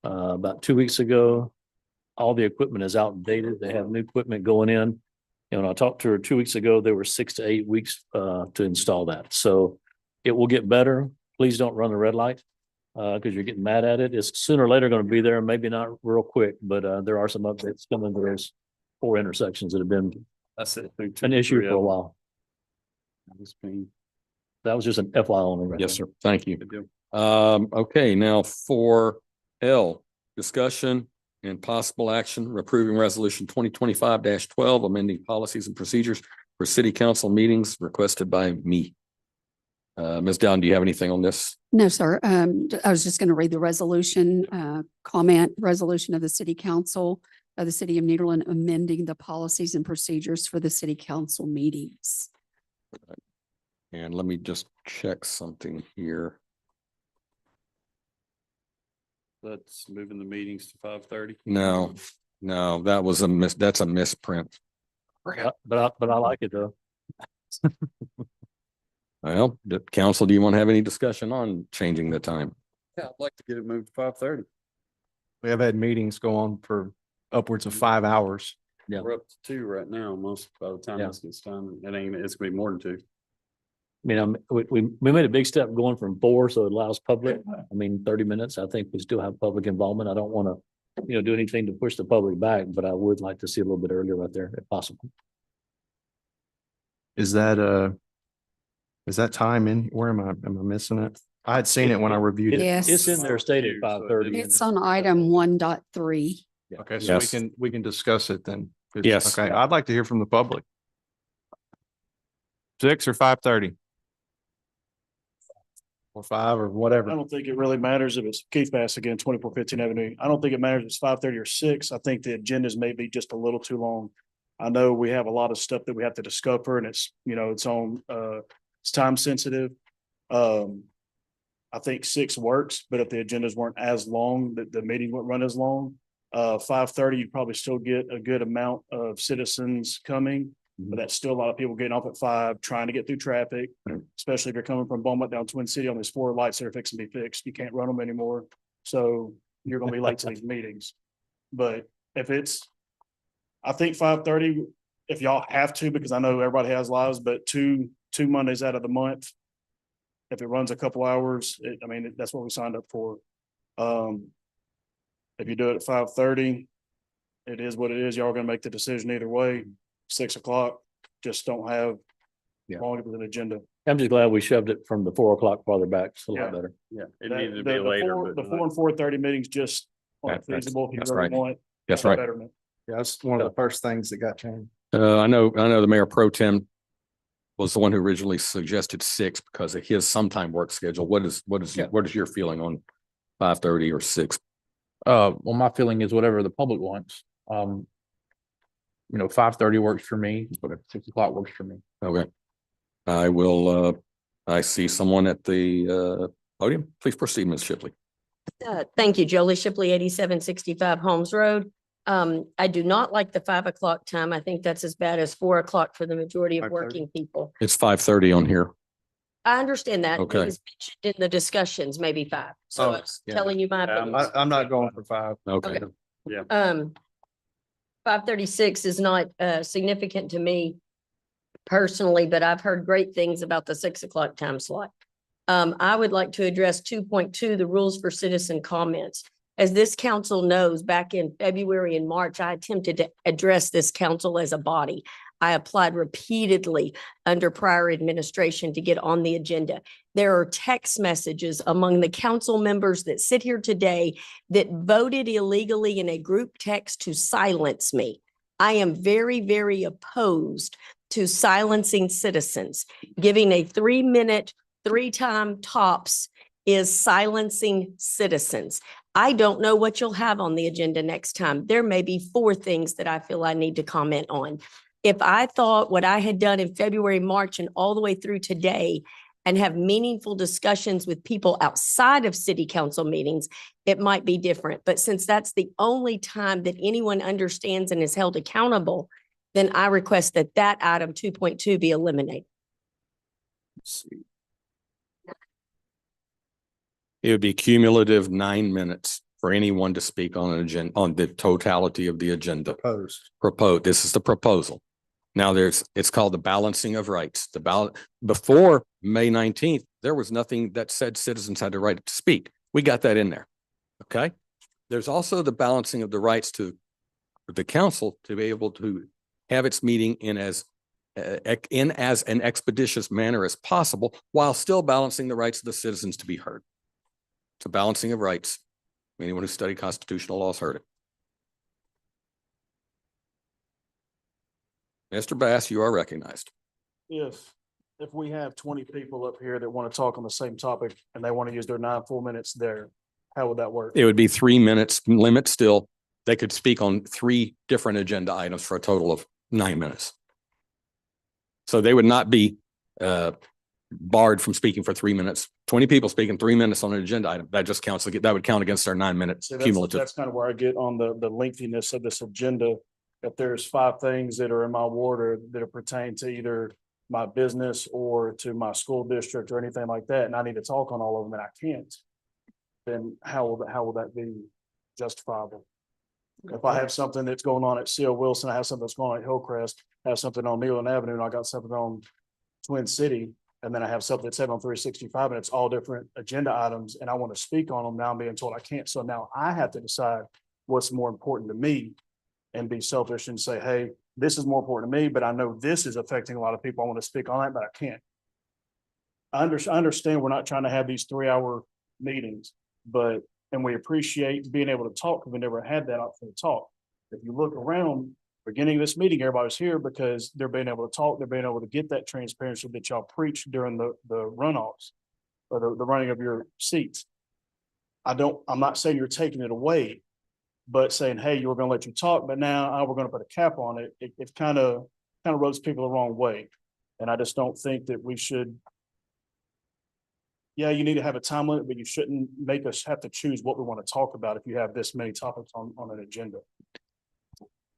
K: about 2 weeks ago. All the equipment is outdated. They have new equipment going in. And when I talked to her 2 weeks ago, they were 6 to 8 weeks to install that. So it will get better. Please don't run the red light. because you're getting mad at it. It's sooner or later going to be there, maybe not real quick, but there are some updates coming to those 4 intersections that have been
I: That's it. through
K: an issue
I: 2-3
K: for a
I: of them.
K: while.
I: It's been-
K: That was just an FYI only. right
A: Yes,
K: there.
A: sir. Thank you.
I: Good deal.
A: Okay, now for L, discussion and possible action approving resolution 2025-12, amending policies and procedures for city council meetings requested by me. Ms. Dowd, do you have anything on this?
D: No, sir. I was just going to read the resolution, comment resolution of the city council of the city of Nederland amending the policies and procedures for the city council meetings.
A: And let me just check something here.
I: That's moving the meetings to 5:30.
A: No, that was that's a misprint.
K: But I like it though.
A: Well, the council, do you want to have any discussion on changing the time?
I: Yeah, I'd like to get it moved to 5:30.
N: We have had meetings go on for upwards of 5 hours.
K: Yeah.
I: We're up to 2 right now, most by the time
K: Yeah.
I: this gets done. It's gonna be more than 2.
K: I mean, we made a big step going from 4, so it allows public, 30 minutes. I think we still have public involvement. I don't want to, do anything to push the public back, but I would like to see a little bit earlier right there if possible.
N: Is that time in, where am I missing it? I had seen it when I reviewed it.
D: Yes.
K: It's in there stated 5:30.
D: It's on item 1.3.
N: Okay, so
A: Yes.
N: we can discuss it then.
A: Yes.
N: Okay, I'd like to hear from the public. 6 or 5:30? Or 5 or
S: I
N: whatever.
S: don't think it really matters if it's Keith Bass again, 2415 Avenue. I don't think it matters if it's 5:30 or 6. I think the agendas may be just a little too long. I know we have a lot of stuff that we have to discover and it's, it's time sensitive. I think 6 works, but if the agendas weren't as long, the meeting wouldn't run as long. 5:30, you'd probably still get a good amount of citizens coming. But that's still a lot of people getting off at 5, trying to get through traffic, especially if you're coming from Beaumont down Twin City on these 4 lights that are fixing to be fixed. You can't run them anymore. So you're gonna be late to these meetings. But if I think 5:30, if y'all have to, because I know everybody has lives, but two Mondays out of the month. If it runs a couple hours, that's what we signed up for. If you do it at 5:30, it is what it is. Y'all are gonna make the decision either way. 6 o'clock, just don't have
A: Yeah.
S: long of an agenda.
K: I'm just glad we shoved it from the 4 o'clock farther back. It's a lot
S: Yeah.
K: better.
I: Yeah, it
S: The-
I: needed to
S: the-
I: be
S: the
I: later,
S: four-
I: but
S: The 4 and 4:30 meetings just aren't
A: That's-
S: feasible if you
A: that's
S: really
A: right.
S: want.
A: That's
S: a
A: right.
S: betterment.
N: Yeah, that's one of the first things that got changed.
A: I know the mayor pro tem was the one who originally suggested 6 because of his sometime work schedule. What is your feeling on 5:30 or 6?
E: Well, my feeling is whatever the public wants. 5:30 works for me, but 6 o'clock works for me.
A: Okay. I will, I see someone at the podium. Please proceed, Ms. Shipley.
R: Thank you, Jolie Shipley, 8765 Holmes Road. I do not like the 5 o'clock time. I think that's as bad as 4 o'clock for the majority of
I: 5:30.
R: working people.
A: It's 5:30 on here.
R: I understand that. It
A: Okay.
R: was mentioned in the discussions, maybe 5. So I was
N: yeah.
R: telling you my opinion.
N: I'm not going for 5.
A: Okay.
R: Okay. 536 is not significant to me personally, but I've heard great things about the 6 o'clock time slot. I would like to address 2.2, the rules for citizen comments. As this council knows, back in February and March, I attempted to address this council as a body. I applied repeatedly under prior administration to get on the agenda. There are text messages among the council members that sit here today that voted illegally in a group text to silence me. I am very, very opposed to silencing citizens. Giving a 3-minute, 3-time tops is silencing citizens. I don't know what you'll have on the agenda next time. There may be 4 things that I feel I need to comment on. If I thought what I had done in February, March, and all the way through today and have meaningful discussions with people outside of city council meetings, it might be different. But since that's the only time that anyone understands and is held accountable, then I request that item 2.2 be eliminated.
A: It would be cumulative 9 minutes for anyone to speak on an agenda, on the totality of the agenda. Proposed. This is the proposal. Now it's called the balancing of rights. The ballot, before May 19th, there was nothing that said citizens had the right to speak. We got that in there. Okay? There's also the balancing of the rights to the council to be able to have its meeting in as an expeditious manner as possible, while still balancing the rights of the citizens to be heard. It's a balancing of rights. Anyone who studied constitutional laws heard it. Mr. Bass, you are recognized.
S: If we have 20 people up here that want to talk on the same topic and they want to use their 9 full minutes there, how would that work?
A: It would be 3 minutes limit still. They could speak on 3 different agenda items for a total of 9 minutes. So they would not be barred from speaking for 3 minutes. 20 people speaking 3 minutes on an agenda item, that just counts, that would count against our 9 minutes
S: See,
A: cumulative.
S: that's kind of where I get on the lengthiness of this agenda. If there's 5 things that are in my ward or that pertain to either my business or to my school district or anything like that, and I need to talk on all of them and I can't, then how will that be justifiable? If I have something that's going on at C.O. Wilson, I have something that's going on at Hillcrest, I have something on Neyland Avenue, and I got something on Twin City, and then I have something that's on 365, and it's all different agenda items, and I want to speak on them, now I'm being told I can't. So now I have to decide what's more important to me and be selfish and say, hey, this is more important to me, but I know this is affecting a lot of people. I want to speak on that, but I can't. I understand we're not trying to have these 3-hour meetings, and we appreciate being able to talk, because we never had that option to talk. If you look around, beginning of this meeting, everybody's here because they're being able to talk, they're being able to get that transparency that y'all preach during the runoffs or the running of your seats. I'm not saying you're taking it away, but saying, hey, you were going to let you talk, but now we're going to put a cap on it. It kind of rubs people the wrong way. And I just don't think that we should. Yeah, you need to have a time limit, but you shouldn't make us have to choose what we want to talk about if you have this many topics on an agenda.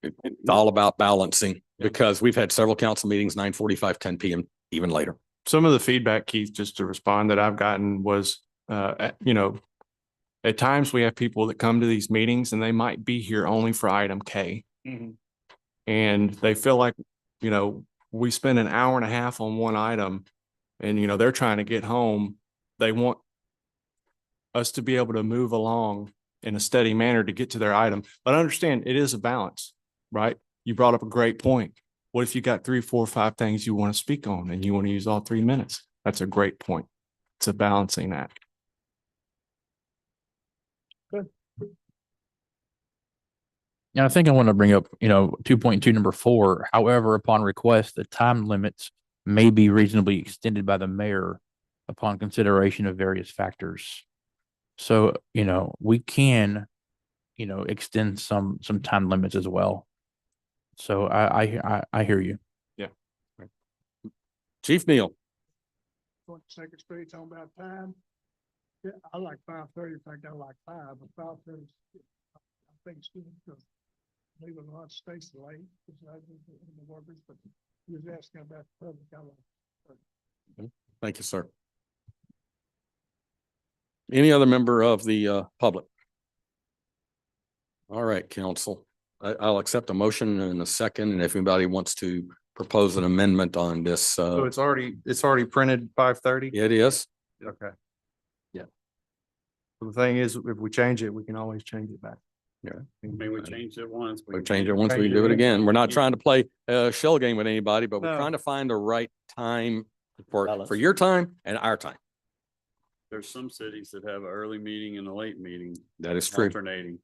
A: It's all about balancing, because we've had several council meetings, 9:45, 10 PM, even later.
N: Some of the feedback, Keith, just to respond, that I've gotten was, at times we have people that come to these meetings and they might be here only for item K.
S: Mhm.
N: And they feel like, we spend an hour and a half on one item and, they're trying to get home. They want us to be able to move along in a steady manner to get to their item. But understand, it is a balance, right? You brought up a great point. What if you got 3, 4, 5 things you want to speak on and you want to use all 3 minutes? That's a great point. It's a balancing act.
E: Yeah, I think I want to bring up, 2.2 number 4. However, upon request, the time limits may be reasonably extended by the mayor upon consideration of various factors. So, we can, extend some time limits as well. So I hear you.
N: Yeah.
A: Chief Neal.
J: Second Street, talking about time. Yeah, I like 5:30. In fact, I like 5, but 5:30, I think it's good because leaving a lot of space late. The workers, but he was asking about the public. I like.
A: Thank you, sir. Any other member of the public? All right, council. I'll accept a motion in a second, and if anybody wants to propose an amendment on this.
N: So it's already printed 5:30?
A: It is.
N: Okay. Yeah. The thing is, if we change it, we can always change it back.
A: Yeah.
I: I mean, we changed it once.
A: We change it once, we do it again. We're not trying to play a shell game with anybody, but we're trying to find the right time for your time and our time.
I: There's some cities that have an early meeting and a late meeting.
A: That is true.
I: Alternating,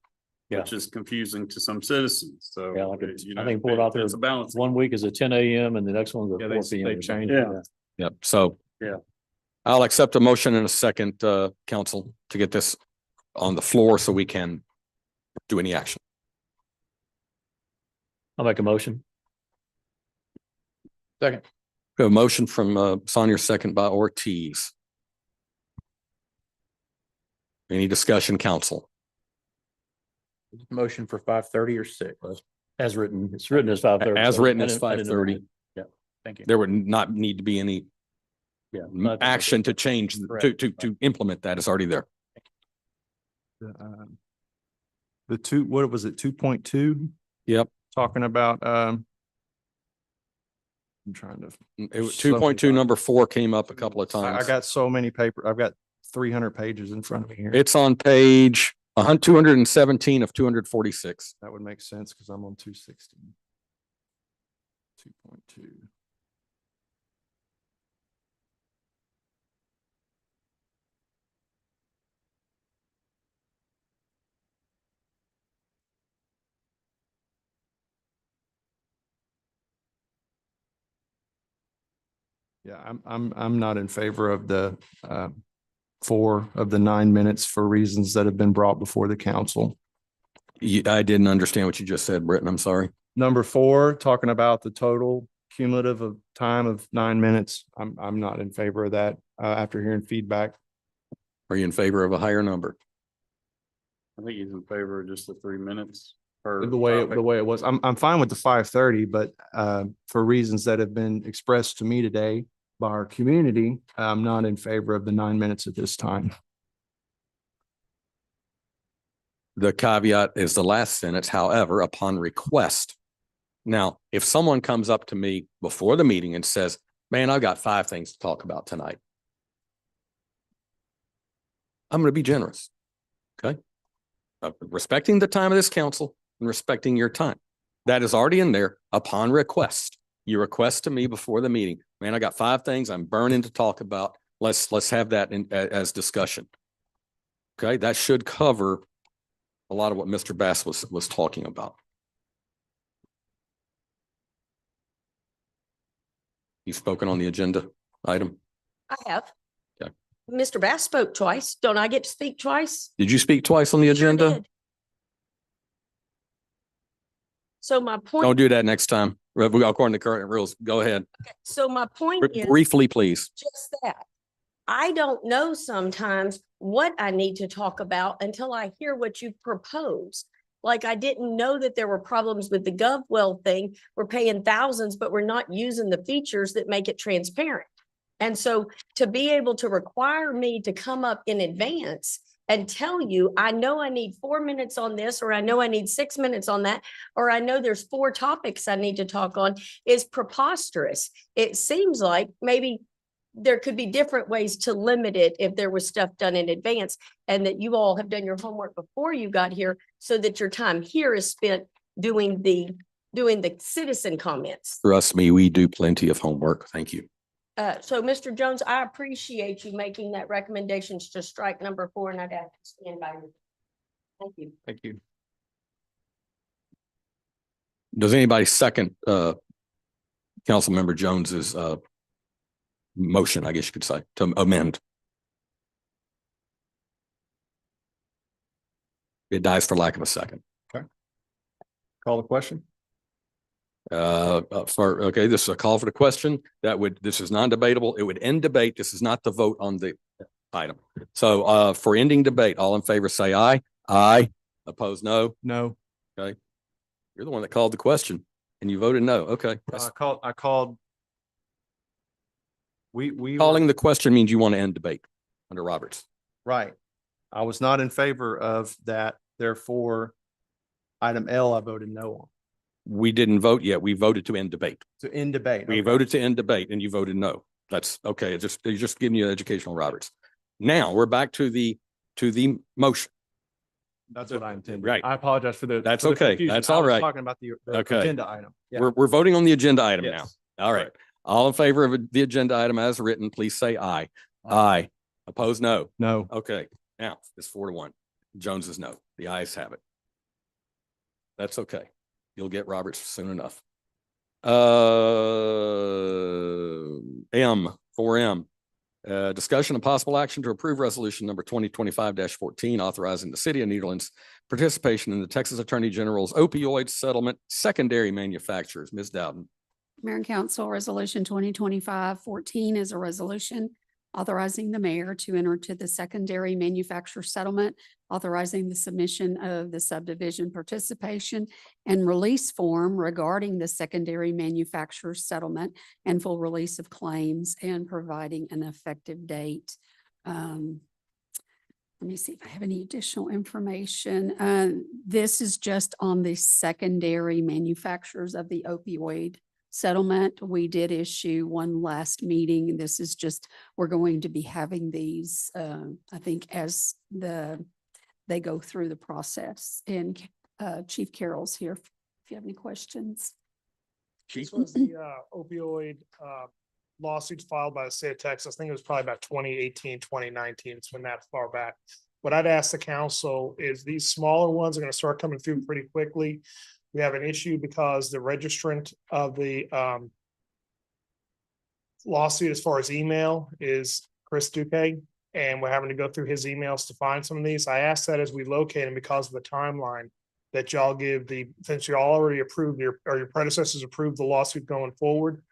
K: Yeah.
I: which is confusing to some citizens. So.
K: Yeah, I think
I: pull
K: pulled out there.
I: It's a balance.
K: One week is at 10 AM and the next one's at
N: Yeah,
K: 4 PM.
N: they changed
I: it.
A: Yep. So.
I: Yeah.
A: I'll accept a motion in a second, council, to get this on the floor so we can do any action.
K: I'll make a motion.
E: Second.
A: We have a motion from Sonia, second by Ortiz. Any discussion, council?
E: Motion for 5:30 or 6?
K: As written, it's written as 5:30.
A: As
K: so
A: written
K: I
A: as
K: didn't- I didn't
A: 5:30.
K: amend it. Yeah, thank you.
A: There would not need to be any
K: Yeah.
A: action to change, to implement that. It's already there.
N: The two, what was it, 2.2?
A: Yep.
N: Talking about, I'm trying to.
A: It was 2.2 number 4 came up a couple of times.
N: I got so many I've got 300 pages in front of me here.
A: It's on page 217 of 246.
N: That would make sense because I'm on 260. 2.2. Yeah, I'm not in favor of the 4 of the 9 minutes for reasons that have been brought before the council.
A: I didn't understand what you just said, Britton. I'm sorry.
N: Number 4, talking about the total cumulative of time of 9 minutes. I'm not in favor of that after hearing feedback.
A: Are you in favor of a higher number?
I: I think he's in favor of just the 3 minutes per.
N: The way it was. I'm fine with the 5:30, but for reasons that have been expressed to me today by our community, I'm not in favor of the 9 minutes at this time.
A: The caveat is the last sentence, however, upon request. Now, if someone comes up to me before the meeting and says, man, I've got 5 things to talk about tonight, I'm going to be generous. Okay. Respecting the time of this council and respecting your time. That is already in there upon request. You request to me before the meeting, man, I got 5 things I'm burning to talk about. Let's have that as discussion. Okay. That should cover a lot of what Mr. Bass was talking about. You've spoken on the agenda item.
R: I have.
A: Okay.
R: Mr. Bass spoke twice. Don't I get to speak twice?
A: Did you speak twice on the
R: Sure
A: agenda?
R: did. So my
A: Don't
R: point,
A: do that next time. According to current rules, go ahead.
R: so my point is
A: Briefly, please.
R: just that. I don't know sometimes what I need to talk about until I hear what you propose. Like I didn't know that there were problems with the GovWell thing. We're paying thousands, but we're not using the features that make it transparent. And so to be able to require me to come up in advance and tell you, I know I need 4 minutes on this, or I know I need 6 minutes on that, or I know there's 4 topics I need to talk on is preposterous. It seems like maybe there could be different ways to limit it if there was stuff done in advance, and that you all have done your homework before you got here so that your time here is spent doing the citizen comments.
A: Trust me, we do plenty of homework. Thank you.
R: So Mr. Jones, I appreciate you making that recommendation to strike number 4, and I'd have to stand by you. Thank you.
N: Thank you.
A: Does anybody second Councilmember Jones's motion, I guess you could say, to amend? It dies for lack of a second.
N: Call the question.
A: Okay, this is a call for the question. This is non-debatable. It would end debate. This is not the vote on the item. So for ending debate, all in favor say aye. Aye. Opposed, no.
N: No.
A: Okay. You're the one that called the question and you voted no. Okay.
N: I called. We
A: Calling the question means you want to end debate under Roberts.
N: Right. I was not in favor of that. Therefore, item L, I voted no on.
A: We didn't vote yet. We voted to end debate.
N: To end debate.
A: We
N: Okay.
A: voted to end debate and you voted no. That's okay. It's just giving you educational Roberts. Now we're back to the motion.
N: That's what I intended.
A: Right.
N: I apologize for the.
A: That's
N: for the
A: okay.
N: confusion.
A: That's
N: I
A: all
N: was
A: right.
N: Talking about the
A: Okay.
N: agenda item. Yeah.
A: We're voting on the agenda item now.
N: Yes.
A: All right. All in favor of the agenda item as written, please say aye. Aye. Opposed, no.
N: No.
A: Okay. Now it's 4-1. Jones is no. The ayes have it. That's okay. You'll get Roberts soon enough. M4M. Discussion and possible action to approve resolution number 2025-14, authorizing the city of Nederland's participation in the Texas Attorney General's opioid settlement secondary manufacturers. Ms. Dowden.
D: Mayor and Council, Resolution 2025-14 is a resolution authorizing the mayor to enter to the secondary manufacturer settlement, authorizing the submission of the subdivision participation and release form regarding the secondary manufacturer settlement and full release of claims and providing an effective date. Let me see if I have any additional information. This is just on the secondary manufacturers of the opioid settlement. We did issue one last meeting. This is just, we're going to be having these, I think as they go through the process. And Chief Carroll's here if you have any questions.
J: This was the opioid lawsuits filed by the state of Texas. I think it was probably about 2018, 2019. It's been that far back. What I'd ask the council is these smaller ones are going to start coming through pretty quickly. We have an issue because the registrant of the lawsuit as far as email is Chris Duque, and we're having to go through his emails to find some of these. I asked that as we locate them because of the timeline that y'all give since you already approved your predecessors approved the lawsuit going forward,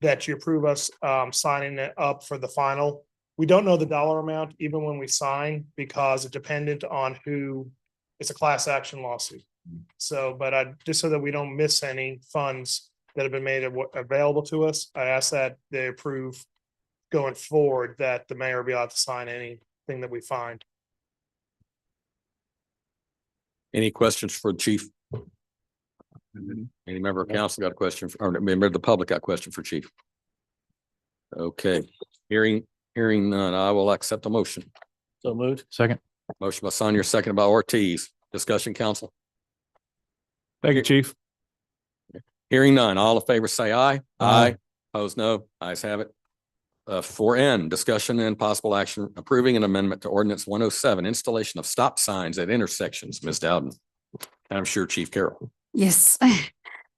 J: that you approve us signing it up for the final. We don't know the dollar amount even when we sign because it's dependent on who, it's a class action lawsuit. So, but just so that we don't miss any funds that have been made available to us, I ask that they approve going forward that the mayor be allowed to sign anything that we find.
A: Any questions for Chief? Any member of council got a question, or member of the public got a question for Chief? Okay, hearing none, I will accept a motion.
K: So moved.
E: Second.
A: Motion by Sonia, second by Ortiz. Discussion, council.
N: Thank you, Chief.
A: Hearing none, all in favor say aye. Aye. Opposed, no. Ayes have it. 4N, discussion and possible action approving an amendment to ordinance 107, installation of stop signs at intersections. Ms. Dowden. And I'm sure Chief Carroll.
D: Yes.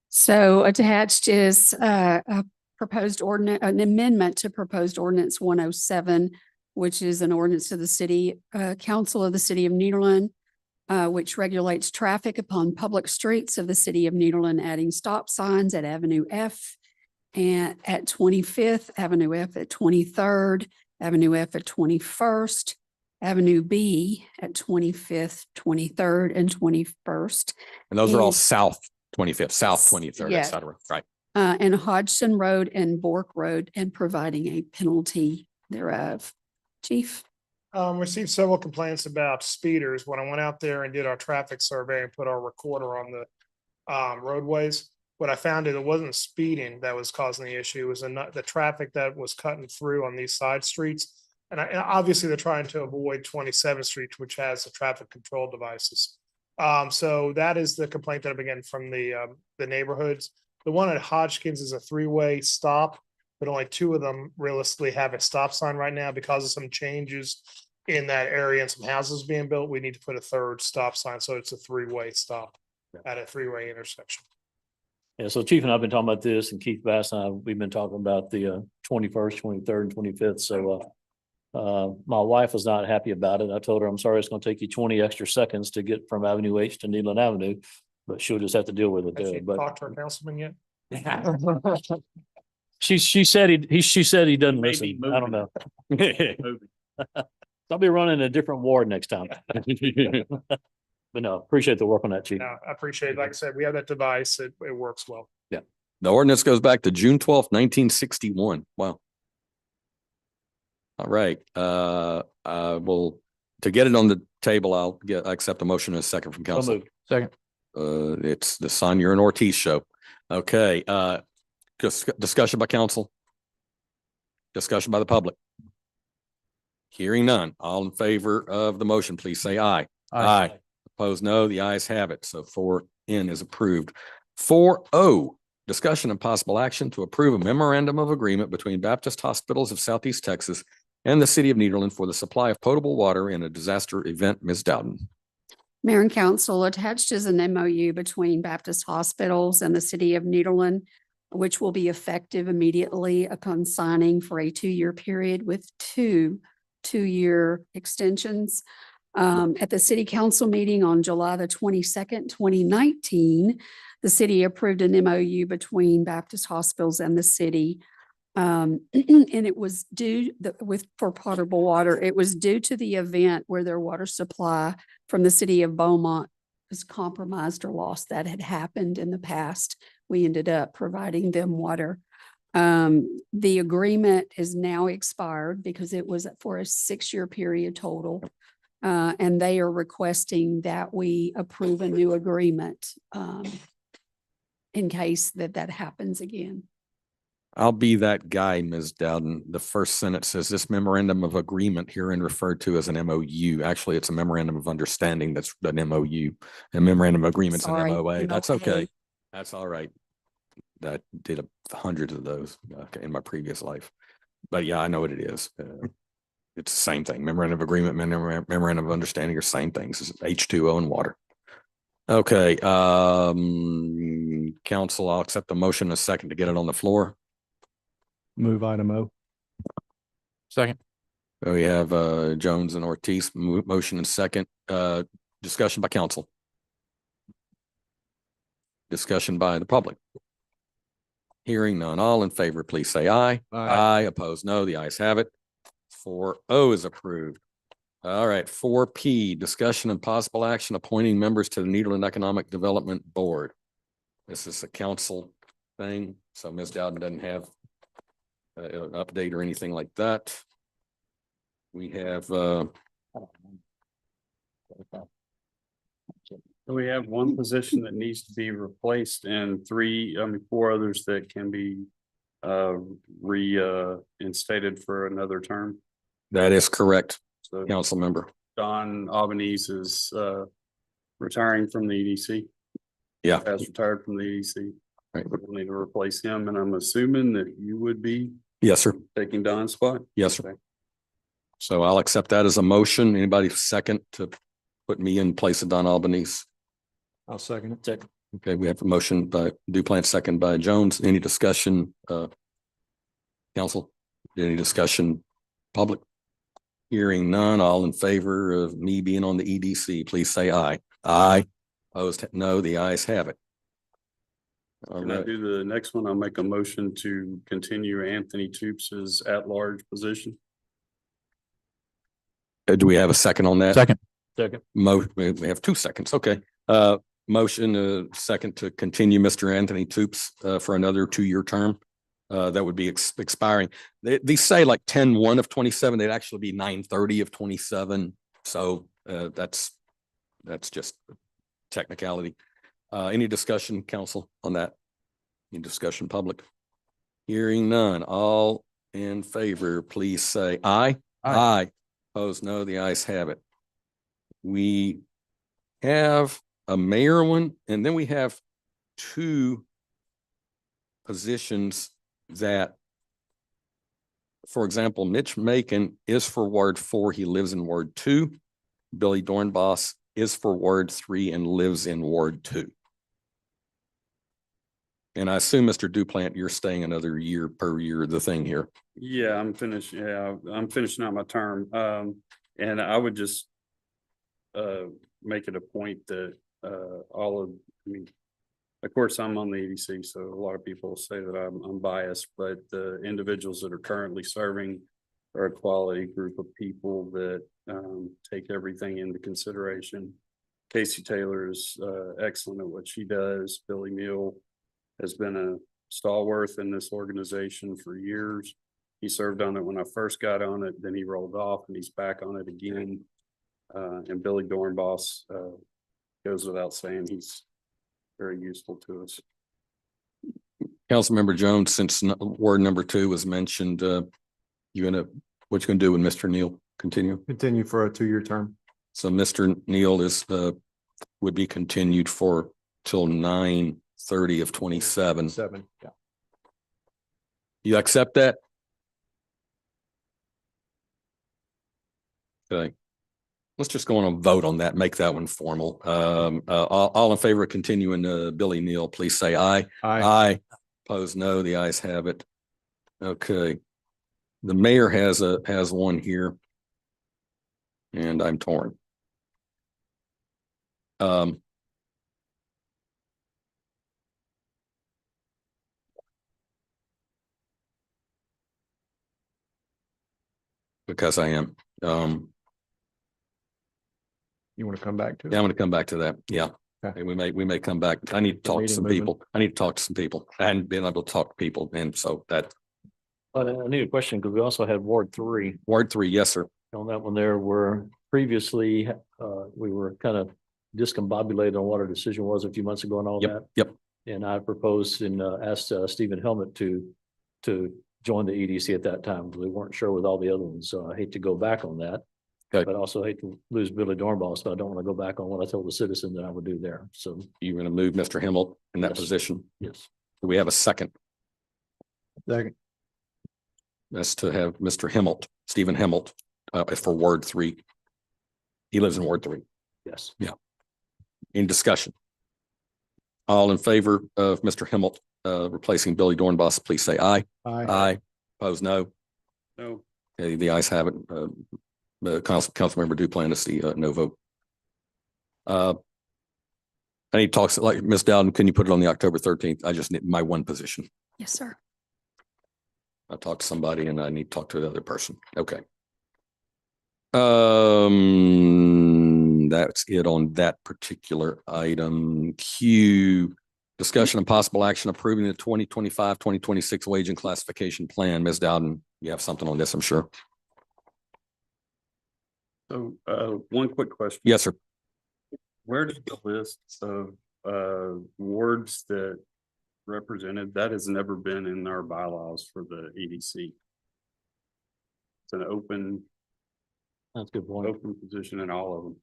D: So attached is a proposed ordinance, an amendment to proposed ordinance 107, which is an ordinance to the city council of the city of Nederland, which regulates traffic upon public streets of the city of Nederland, adding stop signs at Avenue F and at 25th, Avenue F at 23rd, Avenue F at 21st, Avenue B at 25th, 23rd, and 21st.
A: And those are all
D: And-
A: South 25th, South 23rd,
D: Yeah.
A: et cetera. Right.
D: And Hodgson Road and Bork Road, and providing a penalty thereof. Chief?
J: Received several complaints about speeders. When I went out there and did our traffic survey and put our recorder on the roadways, what I found is it wasn't speeding that was causing the issue. It was the traffic that was cutting through on these side streets. And obviously they're trying to avoid 27th Street, which has the traffic control devices. So that is the complaint that I've been getting from the neighborhoods. The one at Hodgkins is a three-way stop, but only two of them realistically have a stop sign right now because of some changes in that area and some houses being built. We need to put a third stop sign. So it's a three-way stop at a three-way intersection.
K: Yeah, so Chief and I have been talking about this, and Keith Bass and I, we've been talking about the 21st, 23rd, and 25th. So my wife was not happy about it. I told her, I'm sorry, it's going to take you 20 extra seconds to get from Avenue H to Nederland Avenue, but she'll just have to deal with it
J: Have
K: there.
J: you
K: But
J: talked to our councilman yet?
K: she said he doesn't listen. I don't know. I'll be running a different ward next time. But no, appreciate the work on that, Chief.
J: No, I appreciate it. Like I said, we have that device. It works well.
A: The ordinance goes back to June 12th, 1961. Wow. All right, well, to get it on the table, I accept a motion in a second from
K: So
A: council.
K: moved.
E: Second.
A: It's the Sonia and Ortiz show. Okay, discussion by council. Discussion by the public. Hearing none. All in favor of the motion, please say aye.
E: Aye.
A: Opposed, no. The ayes have it. So 4N is approved. 4O, discussion and possible action to approve a memorandum of agreement between Baptist Hospitals of Southeast Texas and the city of Nederland for the supply of potable water in a disaster event. Ms. Dowden.
D: Mayor and council, attached is an MOU between Baptist Hospitals and the city of Nederland, which will be effective immediately upon signing for a 2-year period with two-year extensions. At the city council meeting on July the 22nd, 2019, the city approved an MOU between Baptist Hospitals and the city. And it was for potable water, it was due to the event where their water supply from the city of Beaumont was compromised or lost. That had happened in the past. We ended up providing them water. The agreement is now expired because it was for a 6-year period total. And they are requesting that we approve a new agreement in case that happens again.
A: I'll be that guy, Ms. Dowden. The first sentence says this memorandum of agreement herein referred to as an MOU. Actually, it's a memorandum of understanding that's an MOU. A memorandum of agreement's an
R: Sorry,
A: MOA. That's
R: MOA.
A: okay. That's all right. That did hundreds of those in my previous life. But yeah, I know what it is. It's the same thing. Memorandum of agreement, memorandum of understanding are same things. It's H2O and water. Okay, council, I'll accept the motion in a second to get it on the floor.
N: Move item O.
E: Second.
A: We have Jones and Ortiz, motion and second, discussion by council. Discussion by the public. Hearing none, all in favor, please say aye. Aye, opposed, no, the ayes have it. 4O is approved. All right, 4P, discussion and possible action appointing members to the Nederland Economic Development Board. This is a council thing, so Ms. Dowden doesn't have an update or anything like that. We have
I: We have one position that needs to be replaced and four others that can be reinstated for another term.
A: that is correct,
I: So
A: council member.
I: Don Albanese is retiring from the EDC.
A: Yeah.
I: Has retired from the EDC.
A: Right.
I: We'll need to replace him, and I'm assuming that you would be
A: Yes, sir.
I: taking Don's spot.
A: Yes, sir.
I: Okay.
A: So I'll accept that as a motion. Anybody second to put me in place of Don Albanese?
N: I'll second it.
K: Second.
A: Okay, we have a motion by Duplant, second by Jones. Any discussion, council? Any discussion, public? Hearing none, all in favor of me being on the EDC, please say aye. Aye. Opposed, no, the ayes have it. All
I: Can I
A: right,
I: do the next one? I'll make a motion to continue Anthony Toops's at-large position.
A: do we have a second on that?
E: Second.
K: Second.
A: We have 2 seconds, okay. Motion, second to continue Mr. Anthony Toops, for another 2-year term. That would be expiring. These say like 10/1 of 27, they'd actually be 9/30 of 27. So, that's just technicality. Any discussion, council, on that? Any discussion, public? Hearing none, all in favor, please say aye. Aye. Opposed, no, the ayes have it. We have a mayor one, and then we have 2 positions that, for example, Mitch Macon is for Ward 4. He lives in Ward 2. Billy Dornbos is for Ward 3 and lives in Ward 2. And I assume, Mr. Duplant, you're staying another year per year, the thing here.
I: Yeah, I'm finishing out my term. And I would just make it a point that of course, I'm on the EDC, so a lot of people say that I'm biased, but the individuals that are currently serving are a quality group of people that take everything into consideration. Casey Taylor is excellent at what she does. Billy Neal has been a stalwart in this organization for years. He served on it when I first got on it, then he rolled off and he's back on it again. And Billy Dornbos goes without saying, he's very useful to us.
A: Councilmember Jones, since ward number 2 was mentioned, what you gonna do with Mr. Neal? Continue?
N: Continue for a 2-year term.
A: So Mr. Neal is, would be continued for till 9/30 of 27.
N: 7, yeah.
A: You accept that? Okay. Let's just go on and vote on that, make that one formal. All in favor of continuing Billy Neal, please say aye. Aye. Opposed, no, the ayes have it. Okay. The mayor has one here. And I'm torn. Because I am,
N: You want to come back to it?
A: yeah, I'm gonna come back to that. Yeah.
N: Okay.
A: And we may come back. I need to talk to
N: meeting
A: some
N: moving.
A: people. I need to talk to some people. I hadn't been able to talk to people. And so that
K: I need a question because we also had Ward 3
A: Ward 3, yes, sir.
K: on that one there where previously we were kind of discombobulated on what our decision was a few months ago and all that.
A: Yep.
K: And I proposed and asked Stephen Helmut to to join the EDC at that time. We weren't sure with all the other ones, so I hate to go back on that.
A: Okay.
K: But I also hate to lose Billy Dornbos, but I don't want to go back on what I told the citizen that I would do there. So,
A: You're going to move Mr. Himmel in that
K: Yes.
A: position.
K: yes.
A: Do we have a second?
G: Second.
A: That's to have Mr. Himmelt, Stephen Himmelt, for Ward 3. He lives in Ward 3.
K: Yes.
A: In discussion. All in favor of Mr. Himmelt, replacing Billy Dornbos, please say aye. Aye. Opposed, no.
I: No.
A: Okay, the ayes have it. Councilmember Duplantis, the no vote. I need talks, like Ms. Dowden, can you put it on the October 13th? I just need my one position.
D: Yes, sir.
A: I talked to somebody and I need to talk to the other person. Okay. That's it on that particular item. Q, discussion and possible action approving the 2025-2026 wage and classification plan. Ms. Dowden, you have something on this, I'm sure.
I: So, one quick question.
A: Yes, sir.
I: Where does the list of, wards that represented, that has never been in our bylaws for the EDC? It's an open,
K: That's a good point.
I: open position in all of them.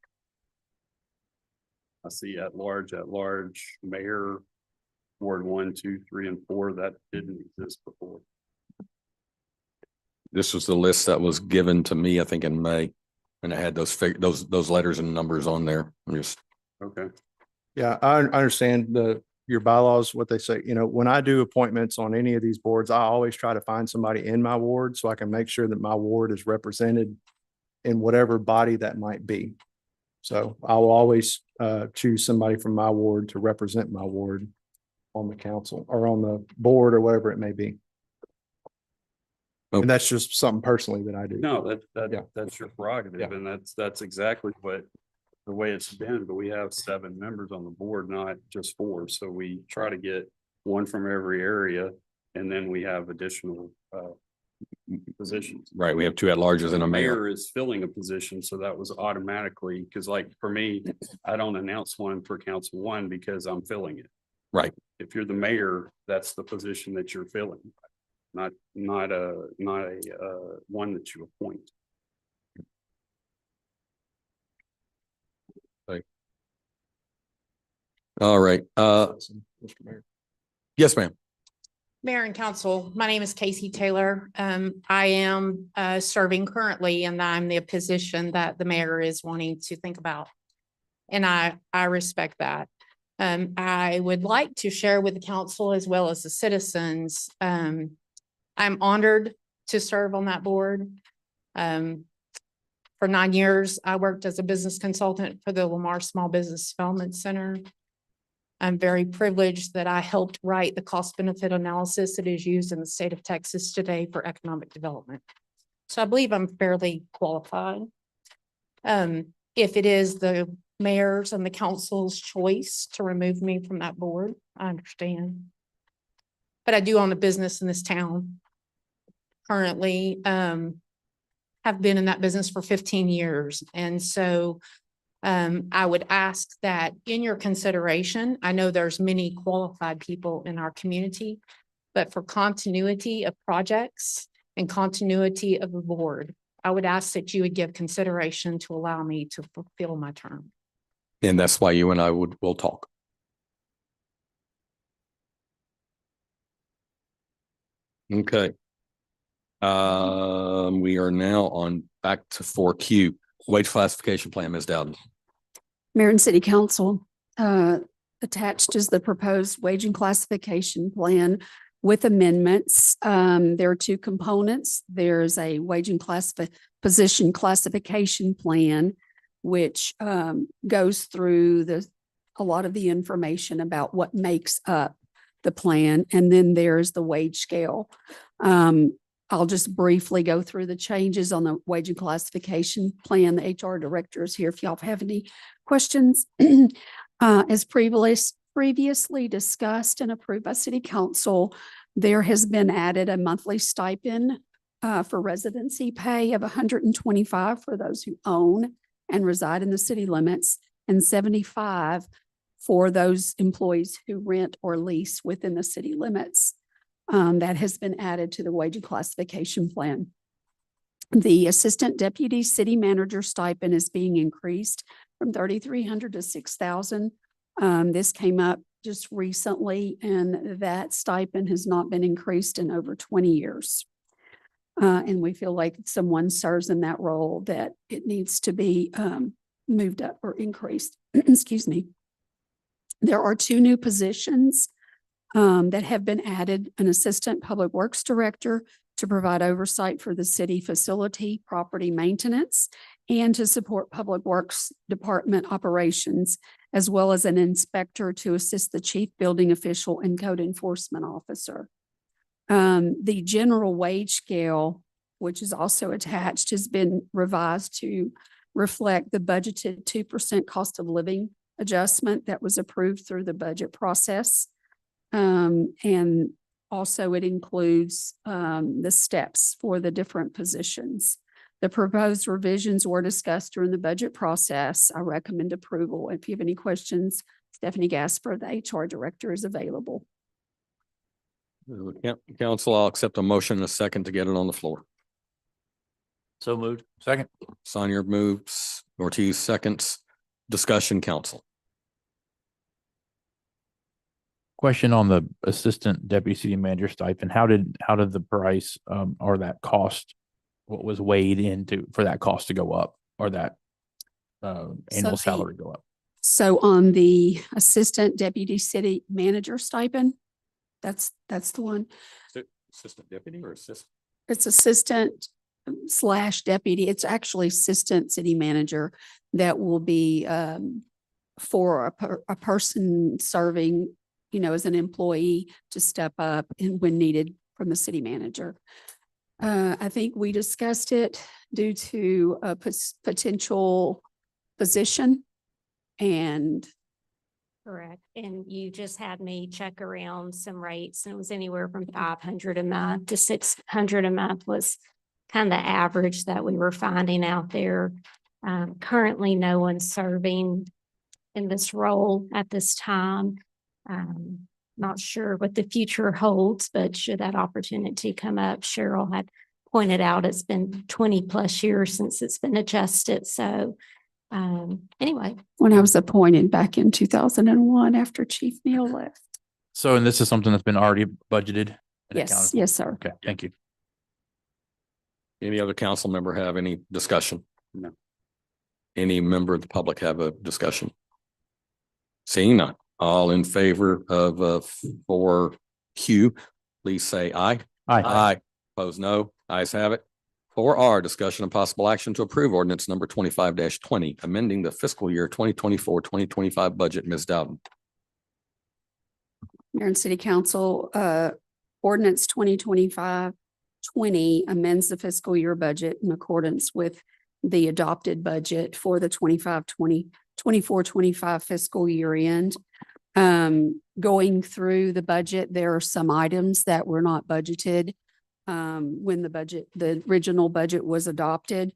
I: I see at large, mayor, Ward 1, 2, 3, and 4, that didn't exist before.
A: This was the list that was given to me, I think in May, and it had those letters and numbers on there. I'm just,
I: Okay.
N: Yeah, I understand your bylaws, what they say. You know, when I do appointments on any of these boards, I always try to find somebody in my ward so I can make sure that my ward is represented in whatever body that might be. So I will always choose somebody from my ward to represent my ward on the council or on the board or whatever it may be.
A: Okay.
N: And that's just something personally that I do.
I: No,
N: Yeah.
I: that's your prerogative,
N: Yeah.
I: and that's exactly what the way it's been, but we have 7 members on the board, not just 4. So we try to get one from every area, and then we have additional positions.
A: right, we have 2 at-larges and a mayor.
I: Mayor is filling a position, so that was automatically, because like for me, I don't announce one for Council 1 because I'm filling it.
A: Right.
I: If you're the mayor, that's the position that you're filling, not a one that you appoint.
A: All right,
N: Mr. Mayor.
A: yes, ma'am.
T: Mayor and council, my name is Casey Taylor. I am serving currently and I'm the position that the mayor is wanting to think about. And I respect that. I would like to share with the council as well as the citizens. I'm honored to serve on that board. For 9 years, I worked as a business consultant for the Lamar Small Business Development Center. I'm very privileged that I helped write the cost benefit analysis that is used in the state of Texas today for economic development. So I believe I'm fairly qualified. If it is the mayor's and the council's choice to remove me from that board, I understand. But I do own a business in this town. Currently, have been in that business for 15 years. And so I would ask that in your consideration, I know there's many qualified people in our community, but for continuity of projects and continuity of the board, I would ask that you would give consideration to allow me to fulfill my term.
A: And that's why you and I will talk. Okay. We are now on back to 4Q, wage classification plan, Ms. Dowden.
D: Mayor and City Council, attached is the proposed wage and classification plan with amendments. There are 2 components. There's a wage and position classification plan, which goes through a lot of the information about what makes up the plan. And then there's the wage scale. I'll just briefly go through the changes on the wage and classification plan. The HR director is here if y'all have any questions. As previously discussed and approved by City Council, there has been added a monthly stipend for residency pay of $125 for those who own and reside in the city limits, and $75 for those employees who rent or lease within the city limits. that has been added to the wage classification plan. The Assistant Deputy City Manager stipend is being increased from 3,300 to 6,000. This came up just recently, and that stipend has not been increased in over 20 years. And we feel like if someone serves in that role, that it needs to be moved up or increased. Excuse me. There are 2 new positions that have been added: an Assistant Public Works Director to provide oversight for the city facility property maintenance and to support Public Works Department operations, as well as an inspector to assist the chief building official and code enforcement officer. The general wage scale, which is also attached, has been revised to reflect the budgeted 2% cost of living adjustment that was approved through the budget process. And also it includes the steps for the different positions. The proposed revisions were discussed during the budget process. I recommend approval. If you have any questions, Stephanie Gasper, the HR Director, is available.
A: Council, I'll accept a motion and a second to get it on the floor.
K: So moved.
E: Second.
A: Sonia moves, Ortiz seconds. Discussion, council.
E: Question on the Assistant Deputy City Manager stipend. How did the price or that cost, what was weighed into for that cost to go up, or that annual salary go up?
D: So on the Assistant Deputy City Manager stipend, that's the one.
A: Assistant deputy or assistant?
D: It's assistant / deputy. It's actually Assistant City Manager that will be for a person serving, as an employee to step up and when needed from the city manager. I think we discussed it due to a potential position and.
U: Correct. And you just had me check around some rates, and it was anywhere from 500 a month to 600 a month was kind of the average that we were finding out there. Currently, no one's serving in this role at this time. Not sure what the future holds, but should that opportunity come up, Cheryl had pointed out it's been 20+ years since it's been adjusted. So anyway.
D: When I was appointed back in 2001 after Chief Neal left.
E: So, and this is something that's been already budgeted? and
D: Yes,
E: accounted for?
D: yes, sir.
E: Okay, thank you.
A: Any other council member have any discussion?
I: No.
A: Any member of the public have a discussion? Seeing none, all in favor of 4Q, please say aye.
E: Aye.
A: Aye. Opposed, no. Ayes have it. 4R, discussion and possible action to approve ordinance number 25-20, amending the fiscal year 2024-2025 budget. Ms. Dowden.
D: Mayor and City Council, ordinance 2025-20 amends the fiscal year budget in accordance with the adopted budget for the 24-25 fiscal year end. Going through the budget, there are some items that were not budgeted when the original budget was adopted.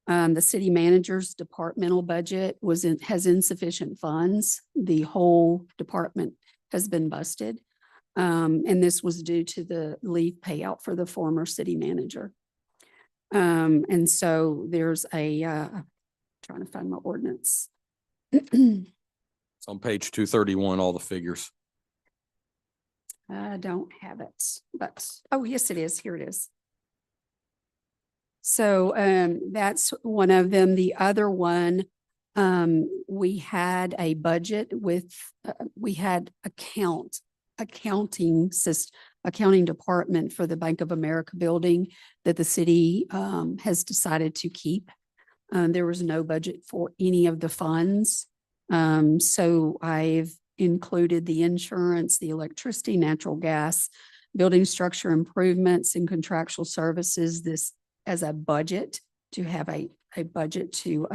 D: The city manager's departmental budget has insufficient funds. The whole department has been busted. And this was due to the leave payout for the former city manager. And so there's trying to find my ordinance.
A: It's on page 231, all the figures.
D: I don't have it, but, oh, yes, it is. Here it is. So that's one of them. The other one, we had a budget with, we had accounting department for the Bank of America building that the city has decided to keep. There was no budget for any of the funds. So I've included the insurance, the electricity, natural gas, building structure improvements and contractual services, this as a budget to have a budget to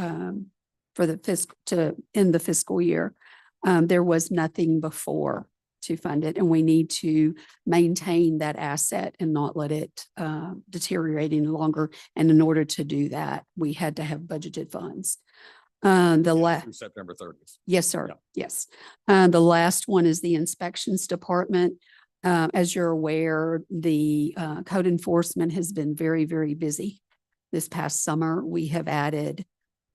D: for the to end the fiscal year. There was nothing before to fund it, and we need to maintain that asset and not let it deteriorate any longer. And in order to do that, we had to have budgeted funds.
A: Through September 30th.
D: Yes, sir. Yes. The last one is the inspections department. As you're aware, the code enforcement has been very, very busy. This past summer, we have added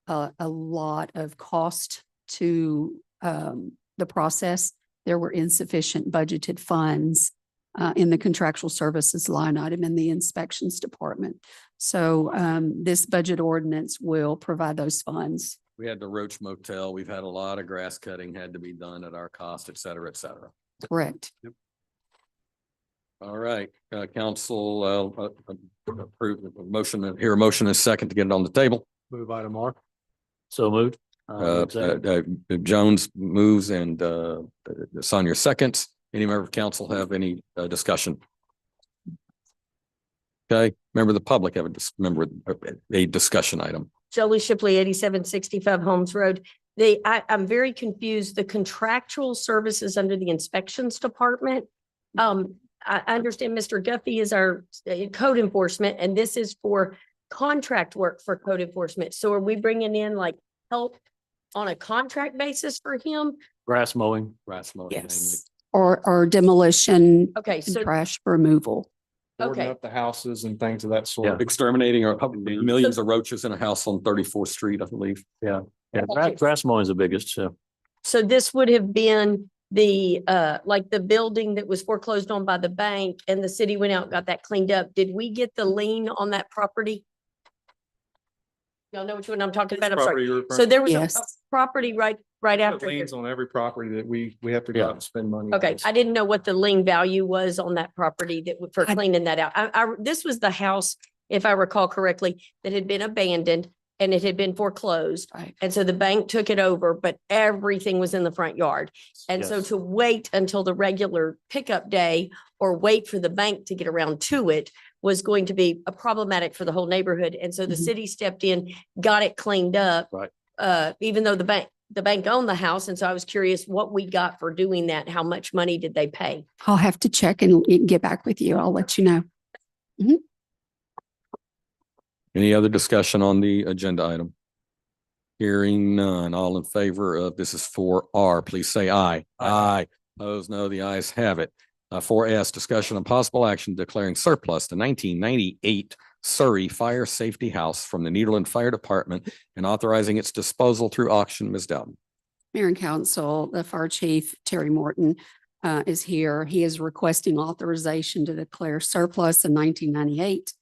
D: a lot of cost to the process. There were insufficient budgeted funds in the contractual services line item in the inspections department. So this budget ordinance will provide those funds.
A: We had the Roach Motel. We've had a lot of grass cutting had to be done at our cost, et cetera, et cetera.
D: Correct.
A: All right, council, approve the motion, hear a motion and a second to get it on the table.
G: Move item R.
K: So moved.
A: Jones moves and Sonia seconds. Any member of council have any discussion? Okay, member of the public have a discussion item.
R: Jolie Shipley, 8765 Holmes Road. I'm very confused. The contractual services under the inspections department. I understand Mr. Guffey is our code enforcement, and this is for contract work for code enforcement. So are we bringing in like help on a contract basis for him?
K: Grass mowing.
A: Grass mowing.
D: Yes. Or demolition.
R: Okay,
D: and
R: so
D: trash removal.
N: Boarding
R: okay.
N: up the houses and things of that sort.
A: Exterminating millions of roaches in a house on 34th Street, I believe.
K: Yeah. Yeah.
R: Okay.
K: Grass mowing is the biggest. So
R: So this would have been the like the building that was foreclosed on by the bank and the city went out and got that cleaned up. Did we get the lien on that property? Y'all know which one I'm talking about? I'm sorry. So there was a
D: Yes.
R: property right after. here.
N: Liens on every property that we have to go out and spend money. on.
R: Okay, I didn't know what the lien value was on that property that for cleaning that out. This was the house, if I recall correctly, that had been abandoned and it had been foreclosed.
D: Right.
R: And so the bank took it over, but everything was in the front yard. And so
K: Yes.
R: to wait until the regular pickup day or wait for the bank to get around to it was going to be a problematic for the whole neighborhood. And so the
D: Mhm.
R: city stepped in, got it cleaned up.
K: Right.
R: Even though the bank owned the house. And so I was curious what we got for doing that. How much money did they pay?
D: I'll have to check and get back with you. I'll let you know.
A: Any other discussion on the agenda item? Hearing none, all in favor of, this is 4R, please say aye. Aye. Opposed, no, the ayes have it. 4S, discussion on possible action declaring surplus the 1998 Surrey Fire Safety House from the Nederland Fire Department and authorizing its disposal through auction. Ms. Dowden.
D: Mayor and Council, the Fire Chief, Terry Morton, is here. He is requesting authorization to declare surplus in 1998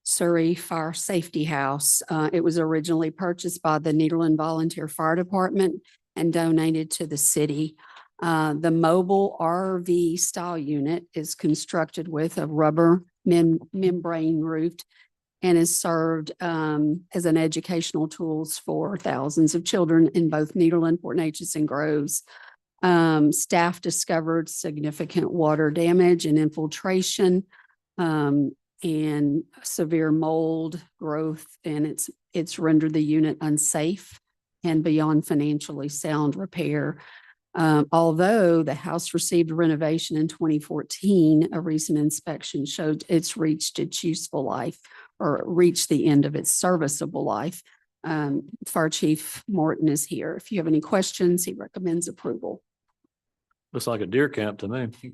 D: Surrey Fire Safety House. It was originally purchased by the Nederland Volunteer Fire Department and donated to the city. The mobile RV style unit is constructed with a rubber membrane roofed and is served as an educational tools for thousands of children in both Nederland, Fort Neches, and Groves. Staff discovered significant water damage and infiltration and severe mold growth, and it's rendered the unit unsafe and beyond financially sound repair. Although the house received renovation in 2014, a recent inspection showed it's reached its useful life or reached the end of its serviceable life. Fire Chief Morton is here. If you have any questions, he recommends approval.
K: looks like a deer camp to me.
S: Do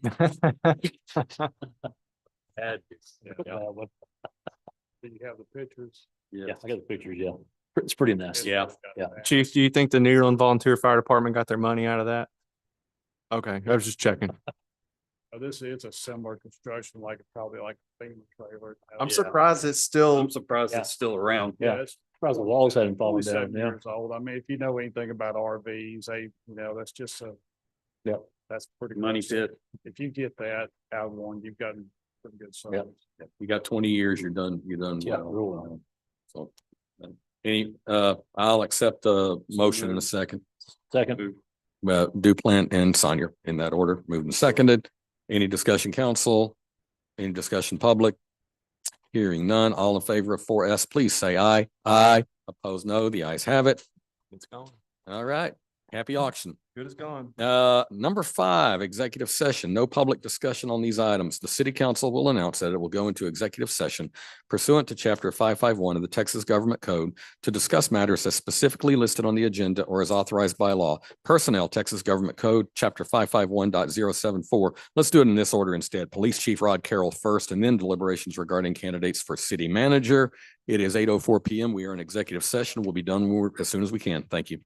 S: you have the pictures?
K: Yeah, I got the pictures. Yeah. It's pretty nasty.
A: Yeah.
K: Yeah.
N: Chief, do you think the Nederland Volunteer Fire Department got their money out of that? Okay, I was just checking.
S: It's a similar construction, probably like a FEMA trailer.
N: I'm surprised it's still.
I: I'm surprised it's still around.
K: Yeah.
S: It's
K: Surprised the walls hadn't fallen down.
S: 27
K: Yeah.
S: years old. I mean, if you know anything about RVs, that's just
K: Yeah.
S: that's pretty
I: Money
S: much.
I: pit.
S: If you get that out of one, you've got pretty good
K: Yeah.
S: service.
A: You got 20 years, you're done
K: Yeah,
A: well.
K: real well.
A: So, I'll accept the motion in a second.
K: Second.
A: Duplant and Sonia in that order, moved and seconded. Any discussion, council? Any discussion, public? Hearing none, all in favor of 4S, please say aye. Aye. Opposed, no. The ayes have it. It's gone. All right. Happy auction.
G: Good as gone.
A: Number 5, executive session. No public discussion on these items. The city council will announce that it will go into executive session pursuant to chapter 551 of the Texas Government Code to discuss matters as specifically listed on the agenda or as authorized by law. Personnel, Texas Government Code, chapter 551.074. Let's do it in this order instead. Police Chief Rod Carroll first, and then deliberations regarding candidates for city manager. It is 8:04 PM. We are in executive session. We'll be done as soon as we can. Thank you.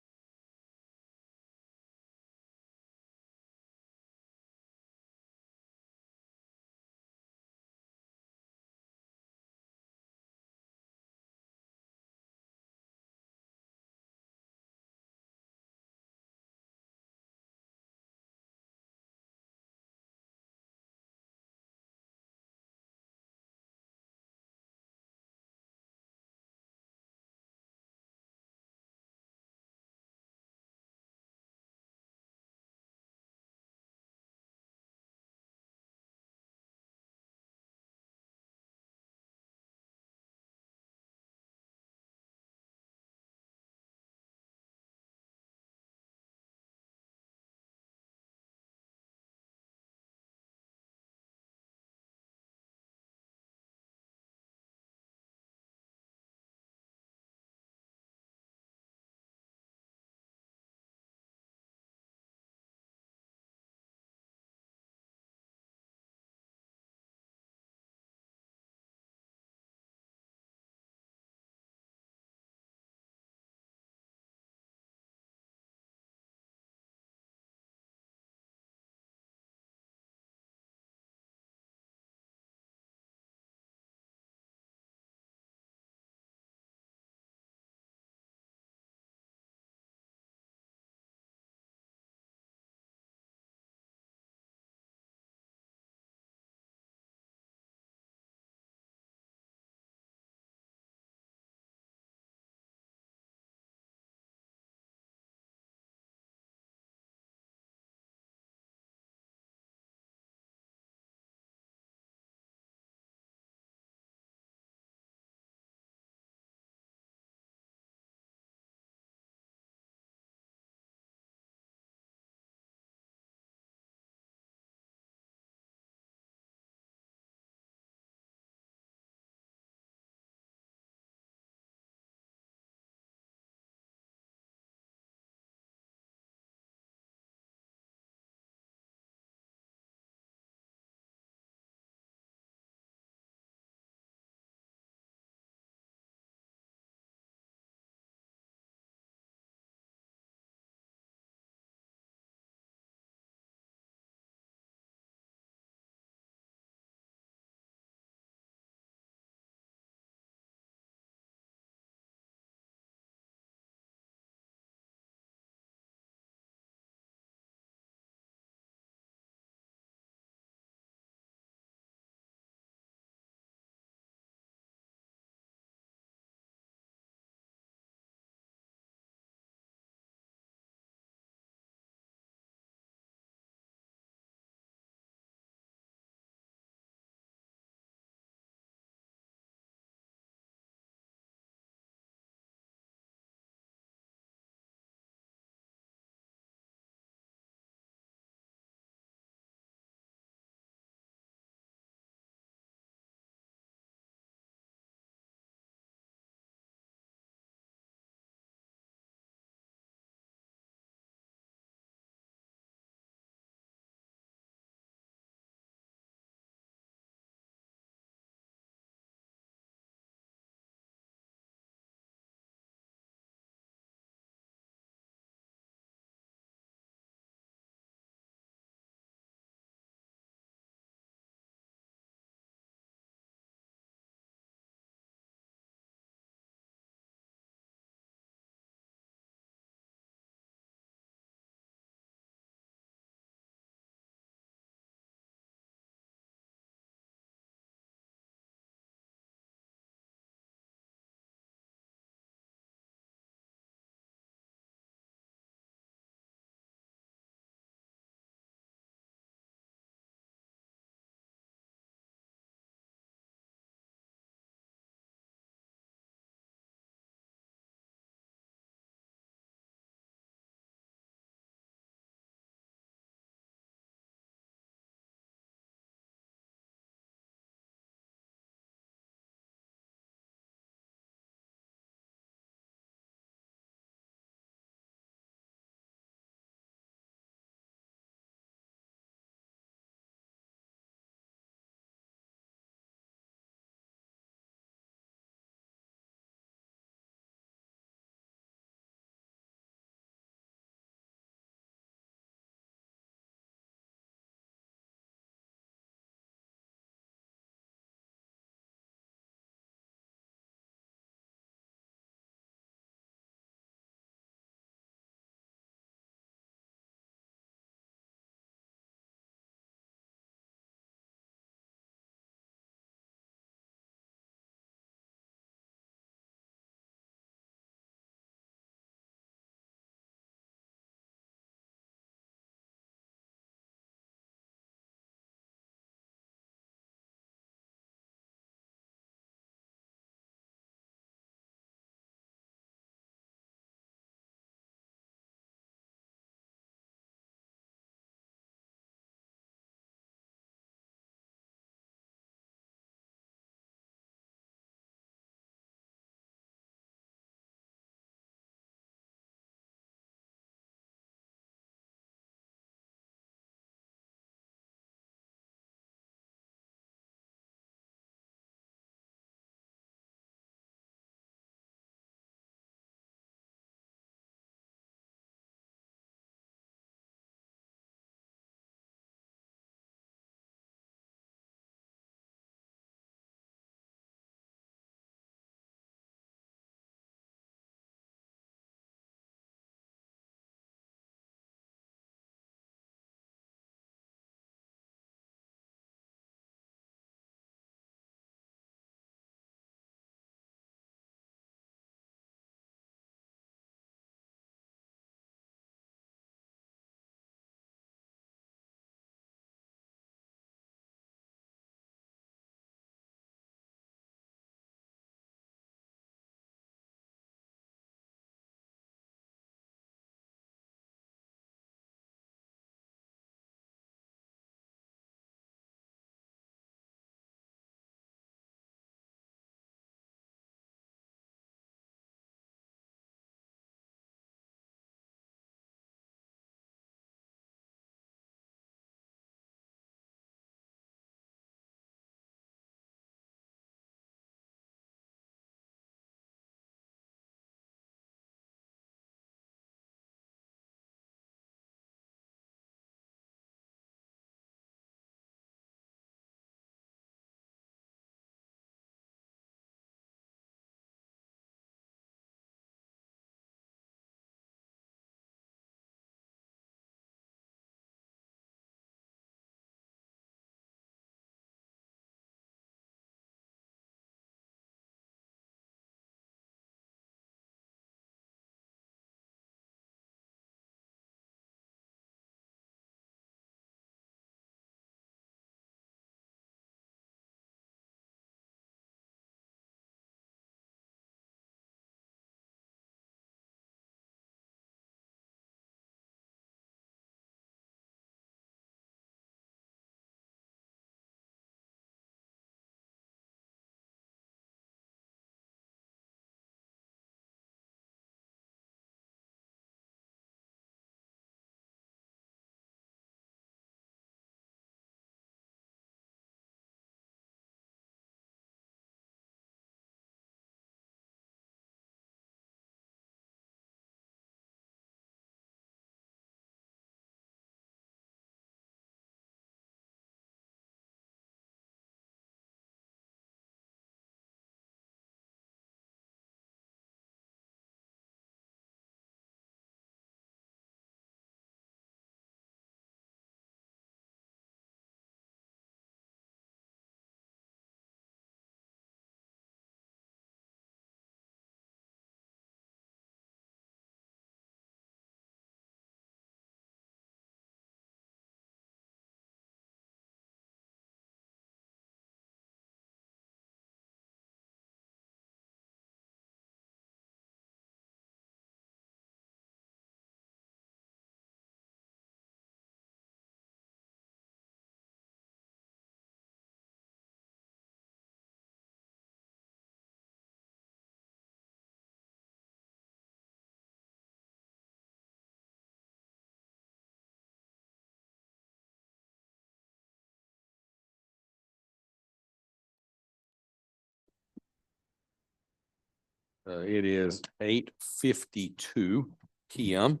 A: It is 8:52 PM.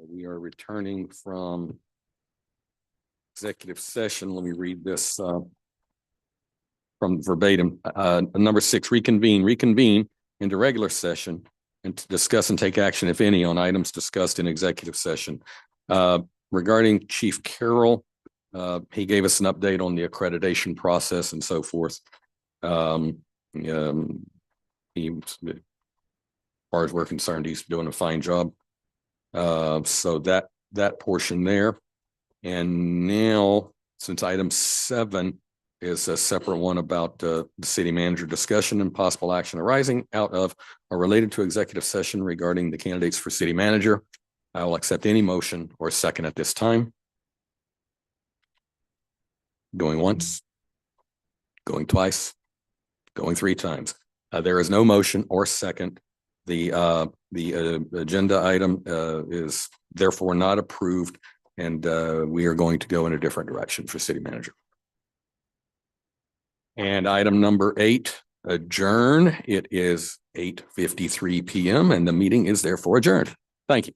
A: We are returning from executive session. Let me read this from verbatim. Number 6, reconvene into regular session and to discuss and take action, if any, on items discussed in executive session. Regarding Chief Carroll, he gave us an update on the accreditation process and so forth. He, as far as we're concerned, he's doing a fine job. So that portion there. And now, since item 7 is a separate one about the city manager discussion and possible action arising out of or related to executive session regarding the candidates for city manager, I will accept any motion or second at this time. Going once, going twice, going 3 times. There is no motion or second. The agenda item is therefore not approved, and we are going to go in a different direction for city manager. And item number 8, adjourn. It is 8:53 PM and the meeting is therefore adjourned. Thank you.